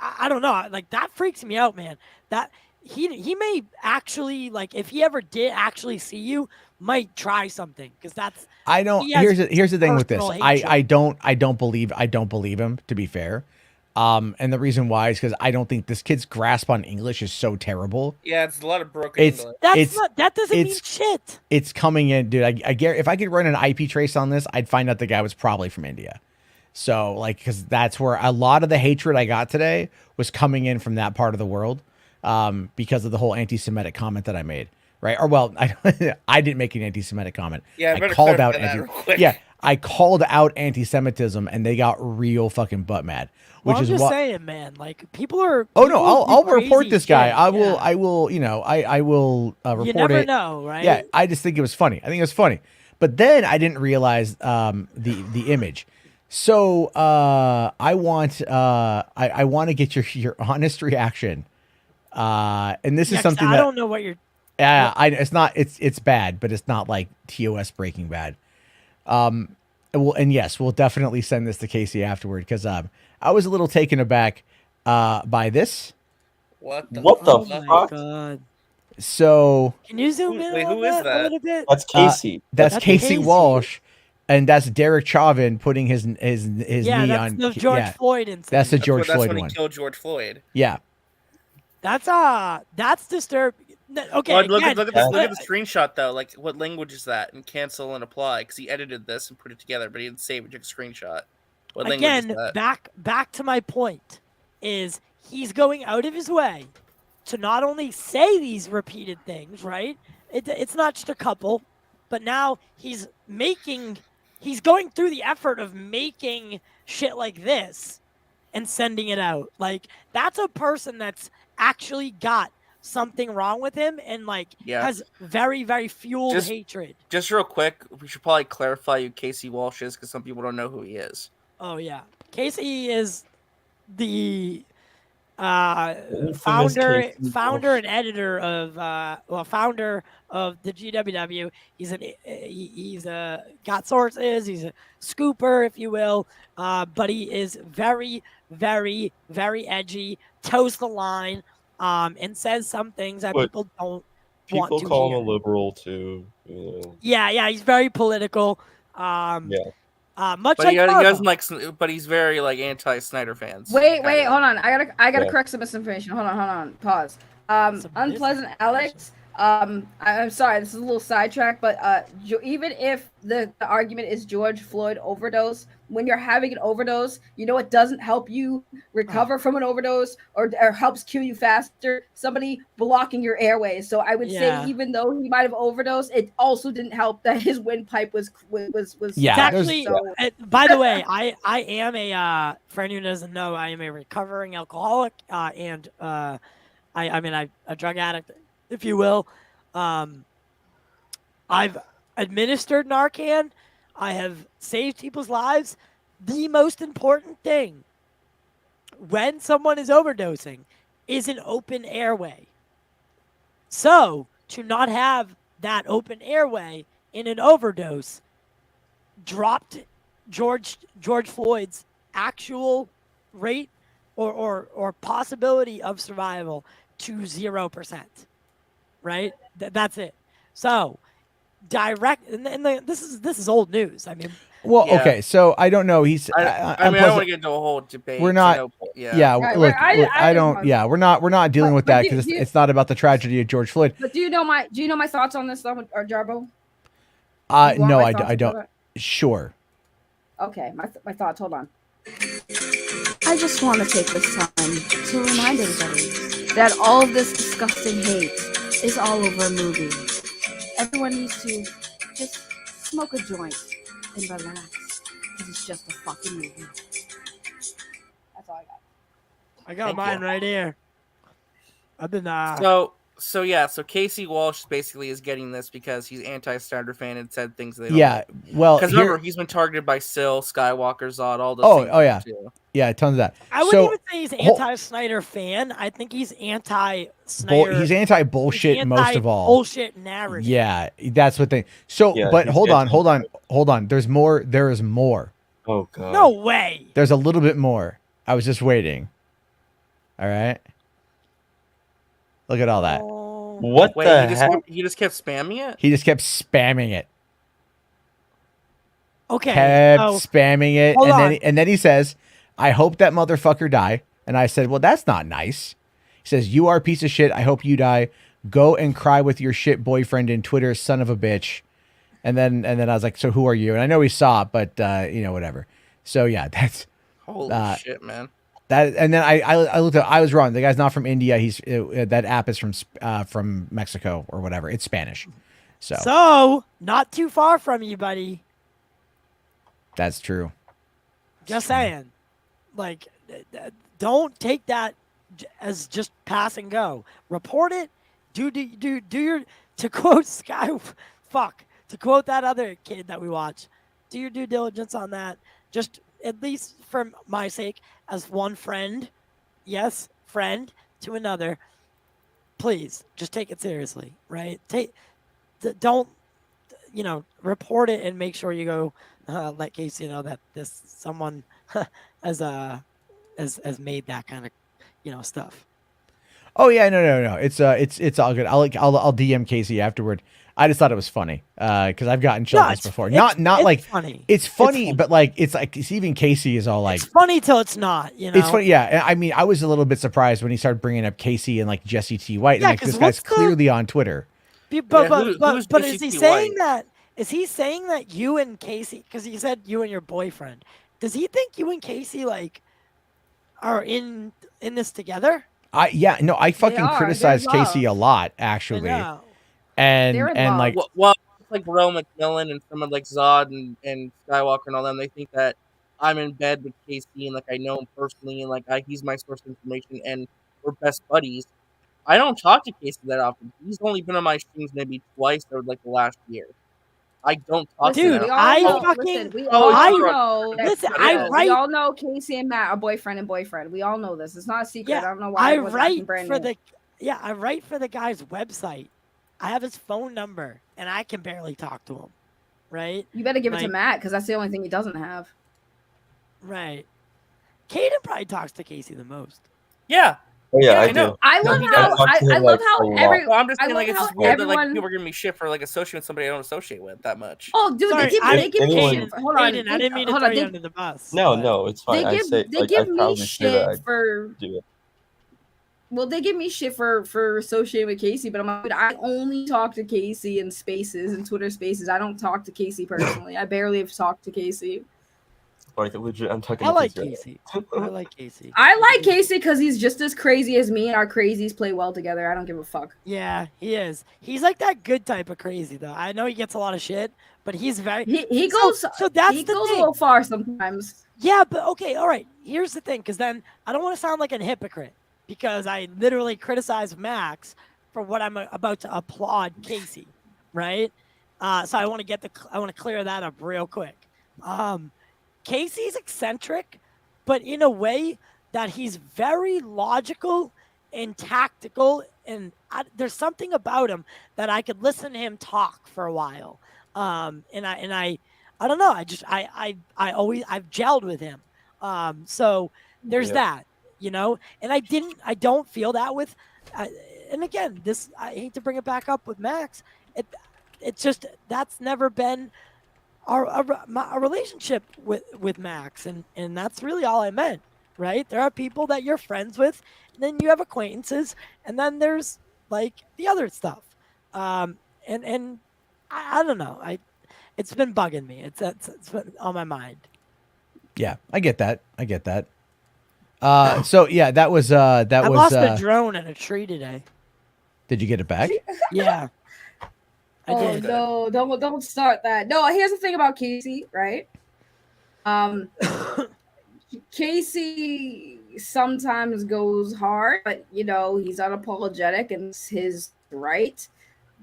Speaker 9: I don't know. Like that freaks me out, man. That he may actually if he ever did actually see you, might try something because that's.
Speaker 1: I don't. Here's the thing with this. I don't believe him, to be fair. And the reason why is because I don't think this kid's grasp on English is so terrible.
Speaker 7: Yeah, it's a lot of broken English.
Speaker 9: That doesn't mean shit.
Speaker 1: It's coming in, dude. I guarantee if I could run an IP trace on this, I'd find out the guy was probably from India. So because that's where a lot of the hatred I got today was coming in from that part of the world, because of the whole anti-Semitic comment that I made. Right. Or well, I didn't make an anti-Semitic comment.
Speaker 7: Yeah,
Speaker 1: I called out I called out anti-Semitism and they got real fucking butt mad. Which
Speaker 9: I'm
Speaker 1: is
Speaker 9: just
Speaker 1: what
Speaker 9: saying, man. People are.
Speaker 1: Oh no, I'll
Speaker 9: crazy
Speaker 1: report this guy.
Speaker 9: shit.
Speaker 1: I will. I will report it.
Speaker 9: You never know, right?
Speaker 1: Yeah, I just think it was funny. I think it was funny, but then I didn't realize the image. So I want to get your honest reaction. And this is something
Speaker 9: I
Speaker 1: that
Speaker 9: don't know what you're.
Speaker 1: Yeah, it's bad, but it's not like TOS Breaking Bad. We'll definitely send this to Casey afterward because I was a little taken aback by this.
Speaker 7: What the
Speaker 9: fuck? God.
Speaker 1: So
Speaker 9: Can you zoom in
Speaker 7: who is that?
Speaker 9: a little bit?
Speaker 4: That's Casey.
Speaker 1: That's Casey Walsh, and that's Derek Chauvin putting his knee
Speaker 9: that's
Speaker 1: on.
Speaker 9: the George Floyd incident.
Speaker 1: That's the George
Speaker 7: That's
Speaker 1: Floyd
Speaker 7: when
Speaker 1: one.
Speaker 7: he killed George Floyd.
Speaker 1: Yeah.
Speaker 9: That's disturbing. Okay,
Speaker 7: Well, look at the screenshot though. Like, what language is that? And cancel and apply because he edited this and put it together, but he didn't save it. He took a screenshot. What language is that?
Speaker 9: back to my point is he's going out of his way to not only say these repeated things, right? It's not just a couple, but now he's going through the effort of making shit like this and sending it out. Like that's a person that's actually got something wrong with him and has very, very fueled hatred.
Speaker 7: Just real quick, we should probably clarify who Casey Walsh is because some people don't know who he is.
Speaker 9: Oh yeah, Casey is the founder and editor of founder of the GWW. He's got sources. He's a scooper, if you will, but he is very, very, very edgy, toes the line, and says some things that people don't want to
Speaker 4: People call
Speaker 9: hear.
Speaker 4: him a liberal too.
Speaker 9: Yeah, he's very political. Much
Speaker 7: but
Speaker 9: like
Speaker 7: he
Speaker 9: Marvel.
Speaker 7: doesn't but he's very anti-Snyder fans.
Speaker 5: Wait, hold on. I gotta correct some misinformation. Hold on. Pause. Unpleasant Alex. I'm sorry, this is a little sidetrack, but even if the argument is George Floyd overdose, when you're having an overdose, it doesn't help you recover from an overdose or helps kill you faster. Somebody blocking your airways. So I would say even though he might have overdosed, it also didn't help that his windpipe was.
Speaker 1: Yeah,
Speaker 9: actually. By the way, I am a for anyone who doesn't know, I am a recovering alcoholic and I'm a drug addict, if you will. I've administered Narcan. I have saved people's lives. The most important thing when someone is overdosing is an open airway. So to not have that open airway in an overdose dropped George Floyd's actual rate or possibility of survival to 0%. Right? That's it. So direct, and this is old news. I mean,
Speaker 1: okay, so I don't know. He's.
Speaker 7: I don't want to get into a whole debate.
Speaker 1: We're not. Look, I don't. Yeah, we're not dealing with that because it's not about the tragedy of George Floyd.
Speaker 5: But do you know my thoughts on this though, or Jarbo?
Speaker 1: No, I don't. Sure.
Speaker 5: Okay, my thoughts. Hold on. I just want to take this time to remind everybody that all of this disgusting hate is all over a movie. Everyone needs to just smoke a joint and relax, because it's just a fucking movie. That's all I got.
Speaker 9: I got
Speaker 7: Thank
Speaker 9: mine
Speaker 7: you.
Speaker 9: right here. I've been
Speaker 7: So Casey Walsh basically is getting this because he's anti-Snyder fan and said things they don't
Speaker 1: Yeah,
Speaker 7: like.
Speaker 1: well,
Speaker 7: because
Speaker 1: here-
Speaker 7: remember he's been targeted by Syl, Skywalker, Zod, all those.
Speaker 1: Oh,
Speaker 7: things
Speaker 1: oh yeah,
Speaker 7: too.
Speaker 1: yeah, tons of that.
Speaker 9: I wouldn't even say he's anti-Snyder fan. I think he's anti-Snyder.
Speaker 1: He's anti-bullshit most of all.
Speaker 9: Bullshit narrative.
Speaker 1: Yeah, that's what they. So,
Speaker 4: Yeah,
Speaker 1: but
Speaker 4: he's
Speaker 1: hold on. There's more. There is more.
Speaker 4: Oh god.
Speaker 9: No way.
Speaker 1: There's a little bit more. I was just waiting. All right. Look at all that.
Speaker 4: What
Speaker 7: Wait,
Speaker 4: the
Speaker 7: he just
Speaker 4: heck?
Speaker 7: he just kept spamming it.
Speaker 1: He just kept spamming it.
Speaker 9: Okay.
Speaker 1: Kept
Speaker 9: so-
Speaker 1: spamming it,
Speaker 9: hold
Speaker 1: and then he says, "I hope that motherfucker die." And I said, "Well, that's not nice." He says, "You are a piece of shit. I hope you die. Go and cry with your shit boyfriend in Twitter, son of a bitch." And then I was like, "So who are you?" And I know he saw it, but whatever. So yeah, that's
Speaker 7: Holy shit, man.
Speaker 1: that. And then I looked at. I was wrong. The guy's not from India. That app is from Mexico or whatever. It's Spanish.
Speaker 9: So not too far from you, buddy.
Speaker 1: That's true.
Speaker 9: Just saying. Like, don't take that as just pass and go. Report it. Do your, to quote to quote that other kid that we watch, do your due diligence on that. Just at least for my sake, as one friend, yes, friend to another, please just take it seriously, right? Don't, report it and make sure you go let Casey know that someone has made that kind of stuff.
Speaker 1: Oh yeah, no. It's all good. I'll DM Casey afterward. I just thought it was funny because I've gotten this before. Not like
Speaker 9: funny.
Speaker 1: It's funny, but like it's even Casey is all like
Speaker 9: It's funny till it's not.
Speaker 1: It's funny, yeah. I mean, I was a little bit surprised when he started bringing up Casey and like Jesse T. White.
Speaker 9: Yeah,
Speaker 1: and, like
Speaker 9: 'cause
Speaker 1: this guy's
Speaker 9: what's the-
Speaker 1: clearly on Twitter.
Speaker 9: But is he
Speaker 7: Jesse
Speaker 9: saying
Speaker 7: White?
Speaker 9: that? Is he saying that you and Casey? Because he said you and your boyfriend. Does he think you and Casey like are in this together?
Speaker 1: I fucking
Speaker 5: are.
Speaker 1: criticize
Speaker 5: They're
Speaker 1: Casey a lot actually,
Speaker 9: know.
Speaker 1: and
Speaker 5: They're in
Speaker 1: and
Speaker 5: love.
Speaker 1: like
Speaker 7: Well, like Ro McMillan and someone like Zod and Skywalker and all them, they think that I'm in bed with Casey and like I know him personally and like he's my source of information and we're best buddies. I don't talk to Casey that often. He's only been on my streams maybe twice over like the last year. I don't talk to
Speaker 9: Dude,
Speaker 7: him.
Speaker 9: I
Speaker 5: know,
Speaker 9: fucking-
Speaker 5: listen, we
Speaker 7: Oh,
Speaker 5: all
Speaker 7: it's true.
Speaker 5: know. that-
Speaker 9: Listen,
Speaker 5: we
Speaker 9: I write-
Speaker 5: all know Casey and Matt are boyfriend and boyfriend. We all know this. It's not a secret. I don't know why
Speaker 9: I
Speaker 5: everyone's acting
Speaker 9: write
Speaker 5: brand
Speaker 9: for
Speaker 5: new.
Speaker 9: I write for the guy's website. I have his phone number, and I can barely talk to him. Right?
Speaker 5: You better give it to
Speaker 9: Like-
Speaker 5: Matt because that's the only thing he doesn't have.
Speaker 9: Right. Caden probably talks to Casey the most.
Speaker 7: Yeah.
Speaker 4: Oh, yeah, I
Speaker 7: I know.
Speaker 4: do.
Speaker 5: I
Speaker 7: No,
Speaker 5: love
Speaker 7: he
Speaker 5: how
Speaker 7: does.
Speaker 5: I love how every.
Speaker 7: Well, I'm just
Speaker 5: I
Speaker 7: saying, like,
Speaker 5: love
Speaker 7: it's just
Speaker 5: how
Speaker 7: weird that like
Speaker 5: everyone-
Speaker 7: people are giving me shit for like associating with somebody I don't associate with that much.
Speaker 5: Oh, dude,
Speaker 9: Sorry,
Speaker 5: they give,
Speaker 9: I-
Speaker 5: they give me
Speaker 4: anyone-
Speaker 5: shit. Hold on,
Speaker 9: Caden, I didn't mean to
Speaker 5: hold
Speaker 9: throw
Speaker 5: on.
Speaker 9: you
Speaker 5: They,
Speaker 9: under the bus.
Speaker 4: No, it's fine.
Speaker 5: they give
Speaker 4: I
Speaker 5: give me
Speaker 4: proudly say that I
Speaker 5: shit for.
Speaker 4: do it.
Speaker 5: Well, they give me shit for associating with Casey, but I'm like, dude, I only talk to Casey in Spaces and Twitter Spaces. I don't talk to Casey personally. I barely have talked to Casey.
Speaker 4: Like legit, I'm talking.
Speaker 9: I
Speaker 4: to
Speaker 9: like
Speaker 4: Casey.
Speaker 9: Casey. I like Casey.
Speaker 5: I like Casey because he's just as crazy as me, and our crazies play well together. I don't give a fuck.
Speaker 9: Yeah, he is. He's like that good type of crazy, though. I know he gets a lot of shit, but he's very.
Speaker 5: He
Speaker 9: So-
Speaker 5: goes.
Speaker 9: So that's
Speaker 5: he
Speaker 9: the
Speaker 5: goes
Speaker 9: thing.
Speaker 5: a little far sometimes.
Speaker 9: Yeah, but okay, all right. Here's the thing, because then I don't want to sound like a hypocrite, because I literally criticize Max for what I'm about to applaud Casey, right? So I want to clear that up real quick. Casey's eccentric, but in a way that he's very logical and tactical, and there's something about him that I could listen to him talk for a while. And I don't know. I've gelled with him. So there's that, and I don't feel that with, and again, I hate to bring it back up with Max. It's just, that's never been our relationship with Max. And that's really all I meant, right? There are people that you're friends with, and then you have acquaintances, and then there's like the other stuff. And I don't know. It's been bugging me. It's been on my mind.
Speaker 1: Yeah, I get that. So yeah, that was
Speaker 9: I
Speaker 1: that was.
Speaker 9: lost a drone in a tree today.
Speaker 1: Did you get it back?
Speaker 9: Yeah. I
Speaker 5: Oh
Speaker 9: did.
Speaker 5: no! Don't start that. No, here's the thing about Casey, right? Casey sometimes goes hard, but he's unapologetic and it's his right.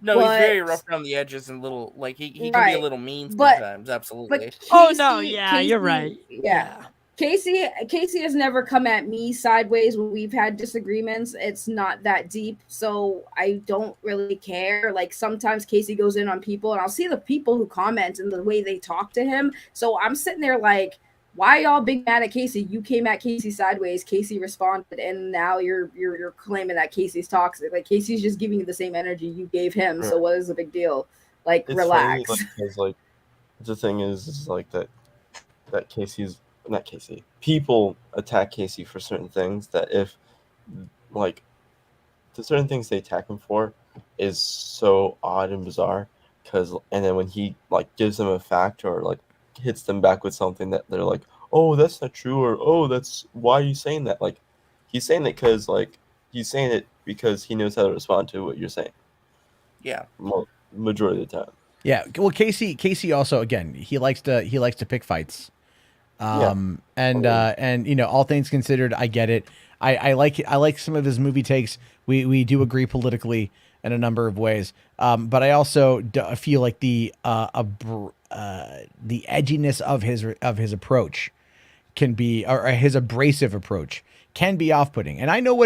Speaker 7: No, he's very rough around the edges and little like he can be a
Speaker 5: Right.
Speaker 7: little mean
Speaker 5: But
Speaker 7: sometimes. Absolutely.
Speaker 5: Casey,
Speaker 9: Oh no, yeah, you're right.
Speaker 5: Yeah. Casey has never come at me sideways when we've had disagreements. It's not that deep, so I don't really care. Like sometimes Casey goes in on people, and I'll see the people who comment and the way they talk to him. So I'm sitting there like, why y'all big mad at Casey? You came at Casey sideways. Casey responded, and now you're claiming that Casey's toxic. Like Casey's just giving you the same energy you gave him. So what is the big deal? Like
Speaker 4: It's
Speaker 5: relax.
Speaker 4: funny, because like the thing is like that Casey's not Casey. People attack Casey for certain things that if like the certain things they attack him for is so odd and bizarre and then when he like gives them a fact or like hits them back with something that they're like, oh, that's not true, or oh, that's why are you saying that? Like he's saying it because he knows how to respond to what you're saying.
Speaker 7: Yeah.
Speaker 4: Majority of the time.
Speaker 1: Yeah. Well, Casey also again he likes to pick fights. And all things considered, I get it. I like some of his movie takes. We do agree politically in a number of ways. But I also feel like the edginess of his approach can be, or his abrasive approach can be off-putting. And I know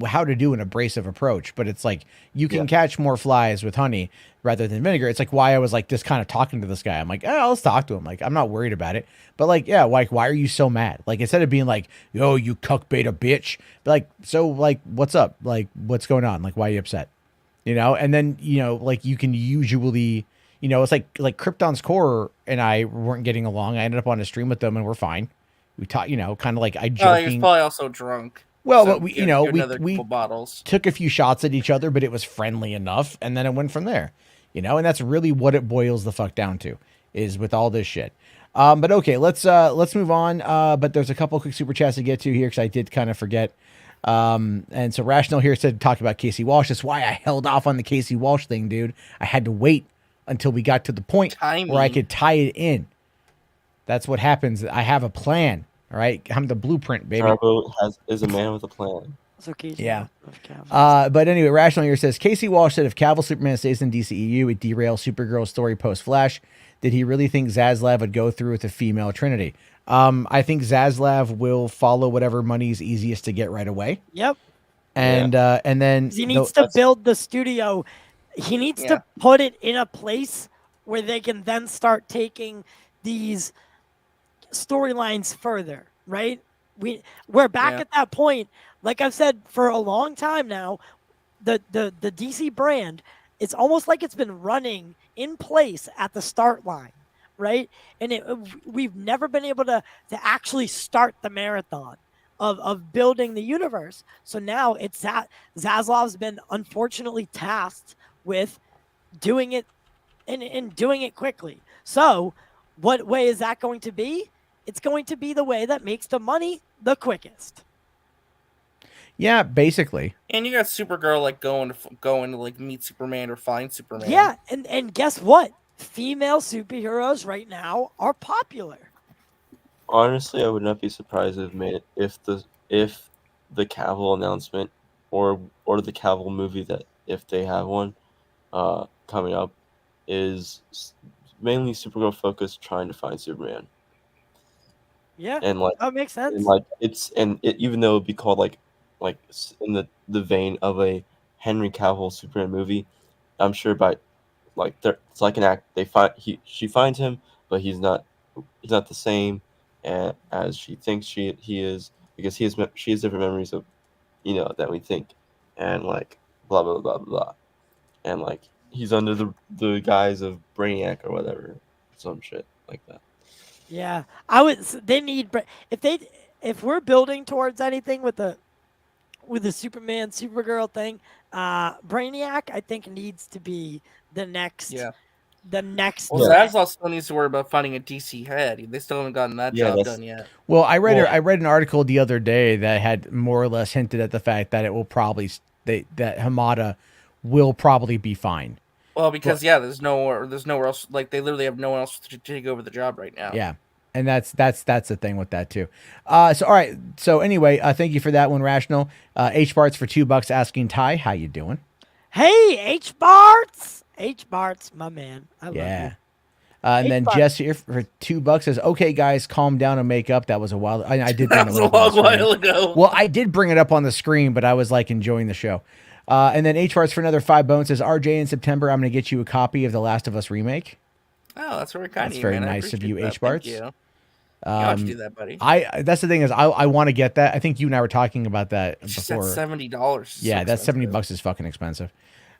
Speaker 1: how to do an abrasive approach, but it's like you can catch more flies with honey rather than vinegar. It's like why I was like just kind of talking to this guy. I'm like, let's talk to him. Like, I'm not worried about it. But like, yeah, like, why are you so mad? Like, instead of being like, yo, you cuck beta bitch, like, so like, what's up? Like, what's going on? Like, why are you upset? And then, like you can usually, it's like Krypton's Core and I weren't getting along. I ended up on a stream with them and we're fine. We talked, kind of like I joking.
Speaker 7: Oh, he was probably also drunk.
Speaker 1: Well,
Speaker 7: so
Speaker 1: but we, we
Speaker 7: bottles.
Speaker 1: took a few shots at each other, but it was friendly enough, and then it went from there. And that's really what it boils the fuck down to, is with all this shit. But okay, let's move on. But there's a couple quick super chats to get to here because I did kind of forget. And so Rational here said talk about Casey Walsh. That's why I held off on the Casey Walsh thing, dude. I had to wait until we got to the point where I could tie it in. That's what happens. I have a plan. All right, I'm the blueprint, baby.
Speaker 4: Bravo is a man with a plan.
Speaker 1: Yeah. But anyway, Rational here says Casey Walsh said if Cavill Superman stays in DCEU, it derails Supergirl's story post Flash. Did he really think Zaslav would go through with a female Trinity? I think Zaslav will follow whatever money's easiest to get right away.
Speaker 9: Yep.
Speaker 1: And then
Speaker 9: he needs to build the studio. He needs to put it in a place where they can then start taking these storylines further, right? We're back at that point. Like I've said for a long time now, the DC brand, it's almost like it's been running in place at the start line, right? And we've never been able to actually start the marathon of building the universe. So now it's that Zaslav's been unfortunately tasked with doing it and doing it quickly. So what way is that going to be? It's going to be the way that makes the money the quickest.
Speaker 1: Yeah, basically.
Speaker 7: And you got Supergirl like going to like meet Superman or find Superman.
Speaker 9: Yeah, and guess what? Female superheroes right now are popular.
Speaker 4: Honestly, I would not be surprised if the Cavill announcement or the Cavill movie, that if they have one coming up, is mainly Supergirl focused trying to find Superman.
Speaker 9: Yeah,
Speaker 4: and like
Speaker 9: that makes sense.
Speaker 4: And like even though it'd be called like in the vein of a Henry Cavill Superman movie, I'm sure by like it's like an act. She finds him, but he's not the same as she thinks he is, because she has different memories of that we think, and like blah blah blah blah, and like he's under the guise of Brainiac or whatever, some shit like that.
Speaker 9: Yeah, they need, if we're building towards anything with the Superman Supergirl thing, Brainiac I think needs to be the next the next.
Speaker 7: Well, Zaslav still needs to worry about finding a DC head. They still haven't gotten that job done yet.
Speaker 1: Well, I read an article the other day that had more or less hinted at the fact that it will probably that Hamada will probably be fine.
Speaker 7: Well, because there's nowhere else. Like they literally have no one else to take over the job right now.
Speaker 1: Yeah, and that's the thing with that too. So all right. So anyway, thank you for that one, Rational. H Barts for $2 asking Ty, how you doing?
Speaker 9: Hey, H Barts, my man. I love you.
Speaker 1: And then Jess here for $2 says, "Okay, guys, calm down and make up." That was a while. I did
Speaker 7: that was a long while ago.
Speaker 1: Well, I did bring it up on the screen, but I was like enjoying the show. And then H Barts for another $5 says, "RJ, in September, I'm going to get you a copy of The Last of Us remake."
Speaker 7: Oh, that's very kind of you.
Speaker 1: That's very
Speaker 7: man.
Speaker 1: nice of you,
Speaker 7: That.
Speaker 1: H Barts.
Speaker 7: Thank you. Why don't you do that, buddy?
Speaker 1: That's the thing is, I want to get that. I think you and I were talking about that before.
Speaker 7: $70.
Speaker 1: Yeah, that's $70 is fucking expensive.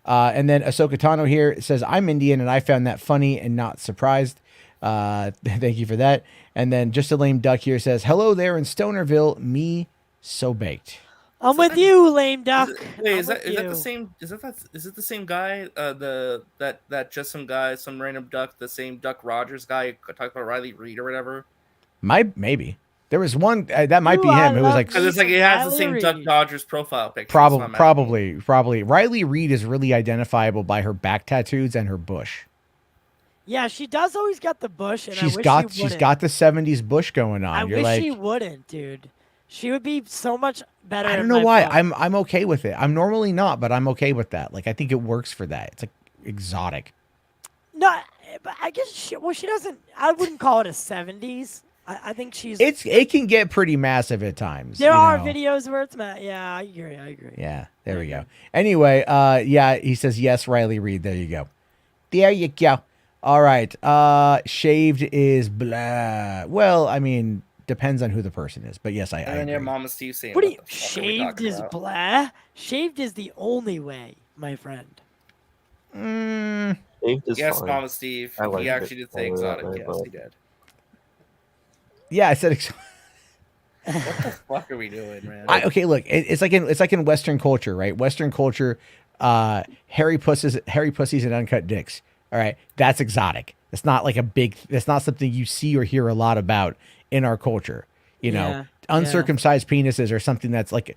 Speaker 1: And then Ahsoka Tano here says, "I'm Indian and I found that funny and not surprised." Thank you for that. And then Just a Lame Duck here says, "Hello there in Stonerville, me so baked."
Speaker 9: I'm with you, Lame Duck.
Speaker 7: Is that the same? Is it the same guy? That just some random duck, the same Duck Rogers guy talked about Riley Reid or whatever.
Speaker 1: Maybe there was one that might be him. It was like
Speaker 7: because it's like he has the same Duck Dodgers profile picture.
Speaker 1: Probably. Riley Reid is really identifiable by her back tattoos and her bush.
Speaker 9: Yeah, she does always got the bush, and
Speaker 1: she's
Speaker 9: I wish
Speaker 1: got
Speaker 9: she wouldn't.
Speaker 1: the '70s bush going on.
Speaker 9: I wish she wouldn't, dude. She would be so much better.
Speaker 1: I don't know why. I'm okay with it. I'm normally not, but I'm okay with that. Like I think it works for that. It's like exotic.
Speaker 9: No, but I guess she doesn't. I wouldn't call it a '70s. I think she's.
Speaker 1: It can get pretty massive at times.
Speaker 9: There are videos where it's yeah, I agree.
Speaker 1: Yeah, there we go. Anyway, he says yes, Riley Reid. There you go. There you go. All right. Shaved is blah. Well, I mean, depends on who the person is, but yes, I
Speaker 7: And then
Speaker 1: agree.
Speaker 7: your Mama Steve saying,
Speaker 9: "What do you shaved is blah? Shaved is the only way, my friend."
Speaker 7: Yes,
Speaker 4: fine.
Speaker 7: Mama Steve.
Speaker 4: Like
Speaker 7: he actually did say exotic.
Speaker 4: Way,
Speaker 7: Yes,
Speaker 4: but...
Speaker 7: he did.
Speaker 1: Yeah, I said.
Speaker 7: What the fuck are we doing, man?
Speaker 1: Okay, look, it's like in Western culture, right? Western culture, hairy pussies and uncut dicks. All right, that's exotic. It's not like it's not something you see or hear a lot about in our culture. You know, uncircumcised penises or something that's like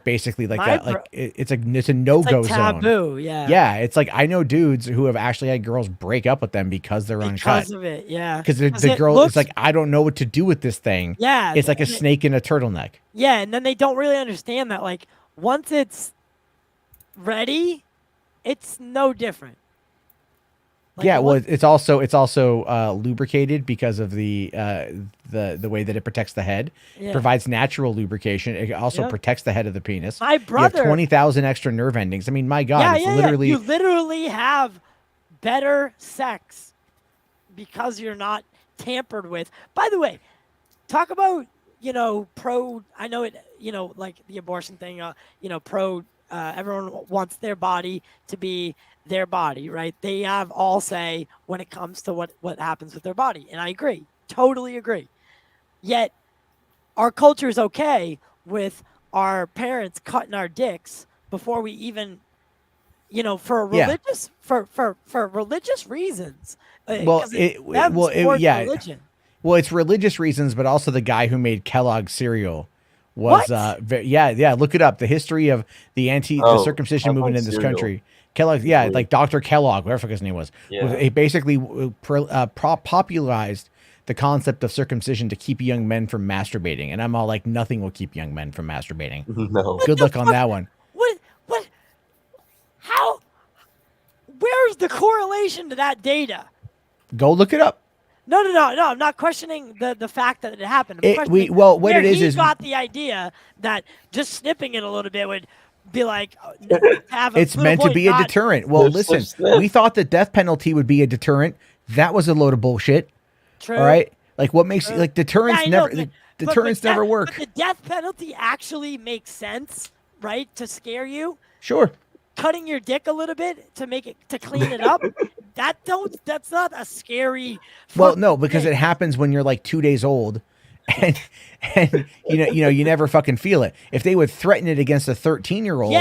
Speaker 1: basically like it's a no-go zone.
Speaker 9: Taboo, yeah.
Speaker 1: Yeah, it's like I know dudes who have actually had girls break up with them because they're uncut.
Speaker 9: Because of it, yeah.
Speaker 1: Because the girl is like, I don't know what to do with this thing.
Speaker 9: Yeah.
Speaker 1: It's like a snake in a turtleneck.
Speaker 9: Yeah, and then they don't really understand that like once it's ready, it's no different. Like,
Speaker 1: yeah, well, it's also lubricated because of the way that it protects the head.
Speaker 9: Yeah.
Speaker 1: It provides natural lubrication. It also protects the head of the penis.
Speaker 9: My brother,
Speaker 1: you have 20,000 extra nerve endings. I mean, my God, it's literally
Speaker 9: you literally have better sex because you're not tampered with. By the way, talk about pro. I know it. Like the abortion thing. Pro. Everyone wants their body to be their body, right? They have all say when it comes to what happens with their body. And I agree. Totally agree. Yet our culture is okay with our parents cutting our dicks before we even, for religious for religious reasons. Religion.
Speaker 1: Well, it's religious reasons, but also the guy who made Kellogg's cereal was look it up. The history of the circumcision movement in this country. Kellogg, like Dr. Kellogg, whatever his name was. He basically popularized the concept of circumcision to keep young men from masturbating. And I'm all like, nothing will keep young men from masturbating.
Speaker 4: No.
Speaker 1: Good luck on that one.
Speaker 9: What? How? Where's the correlation to that data?
Speaker 1: Go look it up.
Speaker 9: No. I'm not questioning the fact that it happened. I'm
Speaker 1: He
Speaker 9: got the idea that just snipping it a little bit would be like
Speaker 1: it's meant to be a deterrent. Well, listen, we thought the death penalty would be a deterrent. That was a load of bullshit.
Speaker 9: True.
Speaker 1: All right, like what makes like deterrents deterrents never work.
Speaker 9: But the death penalty actually makes sense, right? To scare you.
Speaker 1: Sure.
Speaker 9: Cutting your dick a little bit to clean it up. That's not a scary.
Speaker 1: Well, no, because it happens when you're like 2 days old. And you never fucking feel it. If they would threaten it against a 13-year-old,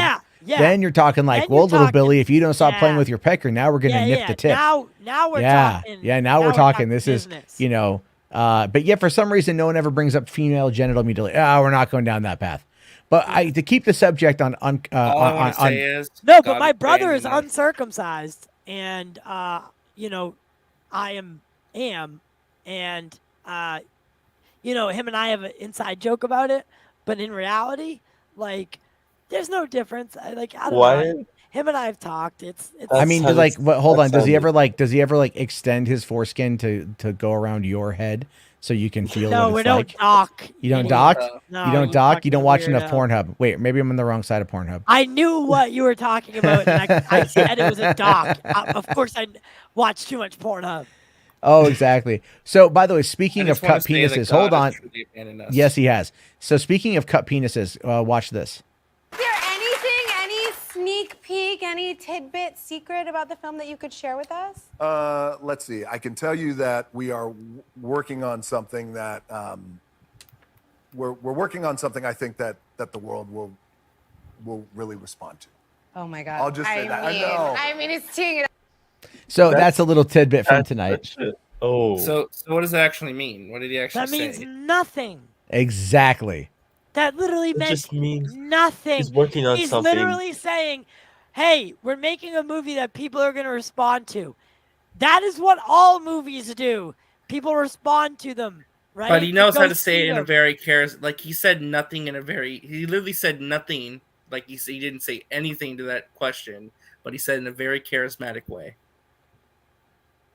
Speaker 9: Yeah.
Speaker 1: Then you're talking like,
Speaker 9: Then you're
Speaker 1: well, little
Speaker 9: talking-
Speaker 1: Billy, if you don't stop playing
Speaker 9: yeah.
Speaker 1: with your pecker, now we're gonna nip the tip.
Speaker 9: Now we're talking.
Speaker 1: Yeah, now we're talking. This is, you know, but yet for some reason, no one ever brings up female genital mutilation. We're not going down that path. But to keep the subject on
Speaker 7: All I want to say is
Speaker 9: no,
Speaker 7: God
Speaker 9: but my
Speaker 7: is
Speaker 9: brother
Speaker 7: saying
Speaker 9: is
Speaker 7: that-
Speaker 9: uncircumcised, and you know, I am, and you know, him and I have an inside joke about it. But in reality, like, there's no difference. I don't
Speaker 4: Why?
Speaker 9: know. Him and I have talked. It's.
Speaker 1: I mean, does like, what? Hold on.
Speaker 4: that's
Speaker 1: Does he
Speaker 4: how
Speaker 1: ever like? Does he ever like extend his foreskin to go around your head so you can feel
Speaker 9: No,
Speaker 1: what
Speaker 9: we
Speaker 1: it's
Speaker 9: don't
Speaker 1: like?
Speaker 9: dock.
Speaker 1: You don't
Speaker 9: idiot.
Speaker 1: dock.
Speaker 9: No,
Speaker 1: you don't
Speaker 9: you
Speaker 1: dock. You don't watch
Speaker 9: fucking
Speaker 1: enough
Speaker 9: weirdo.
Speaker 1: Pornhub. Wait, maybe I'm on the wrong side of Pornhub.
Speaker 9: I knew what you were talking about, and I said it was a doc. Of course, I watched too much Pornhub.
Speaker 1: Oh, exactly. So, by the way, speaking of
Speaker 7: just wanna
Speaker 1: cut
Speaker 7: say that
Speaker 1: penises,
Speaker 7: God
Speaker 1: hold on.
Speaker 7: has truly abandoned us.
Speaker 1: Yes, he has. So, speaking of cut penises, watch this.
Speaker 17: Is there anything, any sneak peek, any tidbit secret about the film that you could share with us?
Speaker 18: Let's see. I can tell you that we are working on something that we're working on something I think that the world will really respond to.
Speaker 17: Oh my God.
Speaker 18: I'll just say that. I know.
Speaker 17: I mean, it's teeing it up.
Speaker 1: So that's a little tidbit from tonight.
Speaker 4: Oh.
Speaker 7: So what does that actually mean? What did he actually
Speaker 9: That
Speaker 7: say?
Speaker 9: means nothing.
Speaker 1: Exactly.
Speaker 9: That literally meant
Speaker 4: just means
Speaker 9: nothing.
Speaker 4: he's working on
Speaker 9: He's
Speaker 4: something.
Speaker 9: literally saying, "Hey, we're making a movie that people are going to respond to." That is what all movies do. People respond to them, right?
Speaker 7: But he knows
Speaker 9: You
Speaker 7: how
Speaker 9: go
Speaker 7: to say
Speaker 9: see
Speaker 7: it in a
Speaker 9: them.
Speaker 7: very like he said nothing in a very he literally said nothing, like he didn't say anything to that question, but he said in a very charismatic way.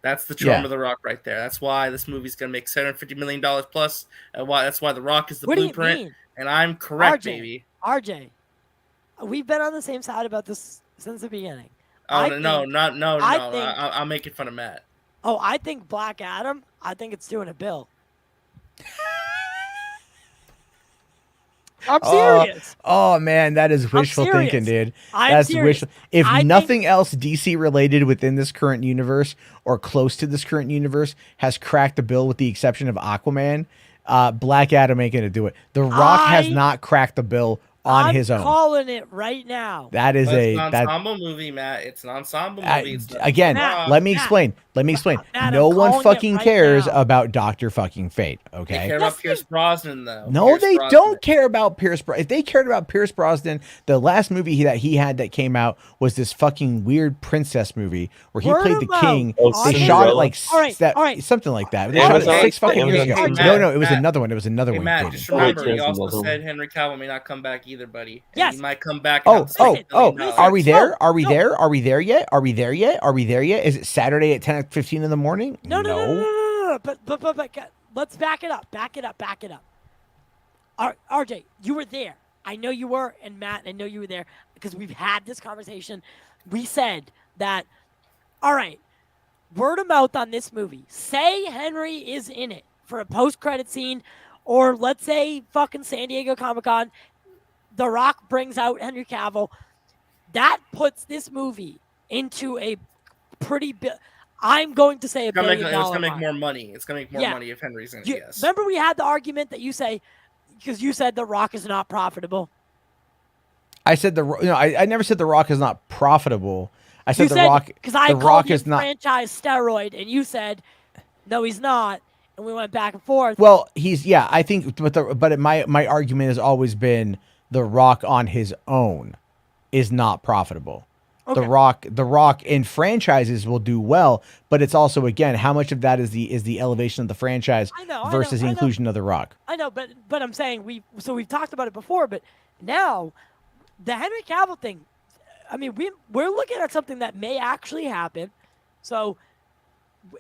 Speaker 7: That's the charm
Speaker 1: Yeah.
Speaker 7: of The Rock right there. That's why this movie's gonna make $750 million plus, and that's why The Rock is the
Speaker 9: What do you
Speaker 7: blueprint.
Speaker 9: mean?
Speaker 7: And I'm correct,
Speaker 9: RJ,
Speaker 7: baby.
Speaker 9: RJ, we've been on the same side about this since the beginning.
Speaker 7: Oh
Speaker 9: I
Speaker 7: no,
Speaker 9: think-
Speaker 7: no!
Speaker 9: I think-
Speaker 7: I'm making fun of Matt.
Speaker 9: Oh, I think Black Adam. I think it's doing a bill. I'm serious.
Speaker 1: Oh man, that is wishful
Speaker 9: serious.
Speaker 1: thinking, dude.
Speaker 9: I'm
Speaker 1: That's
Speaker 9: serious.
Speaker 1: wishful. If
Speaker 9: I think-
Speaker 1: nothing else DC related within this current universe or close to this current universe has cracked the bill with the exception of Aquaman, Black Adam ain't gonna do it. The Rock has
Speaker 9: I-
Speaker 1: not cracked the bill on
Speaker 9: I'm
Speaker 1: his own.
Speaker 9: calling it right now.
Speaker 1: That is
Speaker 7: But it's
Speaker 1: a
Speaker 7: an
Speaker 1: that
Speaker 7: ensemble movie, Matt. It's an ensemble movie. It's not
Speaker 1: again.
Speaker 7: Rock.
Speaker 1: Let me explain. Let me explain.
Speaker 9: Matt,
Speaker 1: No
Speaker 9: I'm
Speaker 1: one
Speaker 9: calling it
Speaker 1: fucking
Speaker 9: right
Speaker 1: cares
Speaker 9: now.
Speaker 1: about Doctor fucking Fate.
Speaker 7: They
Speaker 1: Okay.
Speaker 7: care about Pierce Brosnan, though.
Speaker 1: No,
Speaker 7: Pierce
Speaker 1: they
Speaker 7: Brosnan.
Speaker 1: don't care about Pierce Brosnan. If they cared about Pierce Brosnan, the last movie that he had that came out was this fucking weird princess movie where he
Speaker 9: Word
Speaker 1: played the
Speaker 9: of mouth.
Speaker 1: king.
Speaker 4: Oh,
Speaker 1: They
Speaker 4: Cinderella?
Speaker 1: shot it like
Speaker 9: All right,
Speaker 1: that,
Speaker 9: all right.
Speaker 1: something like that. They
Speaker 7: Hey,
Speaker 1: shot it
Speaker 7: hey,
Speaker 1: 6 fucking
Speaker 4: hey,
Speaker 1: years
Speaker 4: hey,
Speaker 1: ago.
Speaker 4: Matt,
Speaker 1: No, it was
Speaker 7: Matt.
Speaker 1: another one. It was another
Speaker 7: Hey
Speaker 1: one.
Speaker 7: Matt,
Speaker 1: David.
Speaker 7: just
Speaker 4: Oh, wait,
Speaker 7: remember,
Speaker 4: there's
Speaker 7: he also
Speaker 4: another one.
Speaker 7: said Henry Cavill may not come back either, buddy. And
Speaker 9: Yes.
Speaker 7: he might come back. and
Speaker 1: Oh,
Speaker 7: have $60 million.
Speaker 1: Are we there?
Speaker 9: No,
Speaker 1: Are we
Speaker 9: no.
Speaker 1: there? Are we there yet? Are we there yet? Are we there yet? Is it Saturday at 10:15 in the morning?
Speaker 9: No. But let's back it up. Back it up. RJ, you were there. I know you were, and Matt, I know you were there because we've had this conversation. We said that, all right, word of mouth on this movie. Say Henry is in it for a post-credit scene, or let's say fucking San Diego Comic-Con, The Rock brings out Henry Cavill. That puts this movie into a pretty I'm going to say $1
Speaker 7: It's gonna
Speaker 9: billion
Speaker 7: make
Speaker 9: mark.
Speaker 7: more money. It's gonna make more
Speaker 9: Yeah.
Speaker 7: money if Henry's in it.
Speaker 9: You-
Speaker 7: Yes.
Speaker 9: Remember we had the argument that you say, because you said The Rock is not profitable.
Speaker 1: I said I never said The Rock is not profitable. I said
Speaker 9: You
Speaker 1: The Rock.
Speaker 9: because I
Speaker 1: The
Speaker 9: called
Speaker 1: Rock
Speaker 9: him
Speaker 1: is not.
Speaker 9: franchise steroid, and you said, no, he's not, and we went back and forth.
Speaker 1: Well, I think, but my argument has always been The Rock on his own is not profitable.
Speaker 9: Okay.
Speaker 1: The Rock in franchises will do well, but it's also again how much of that is the elevation of the franchise versus the inclusion of The Rock.
Speaker 9: I know, but I'm saying we've talked about it before, but now the Henry Cavill thing. I mean, we're looking at something that may actually happen. So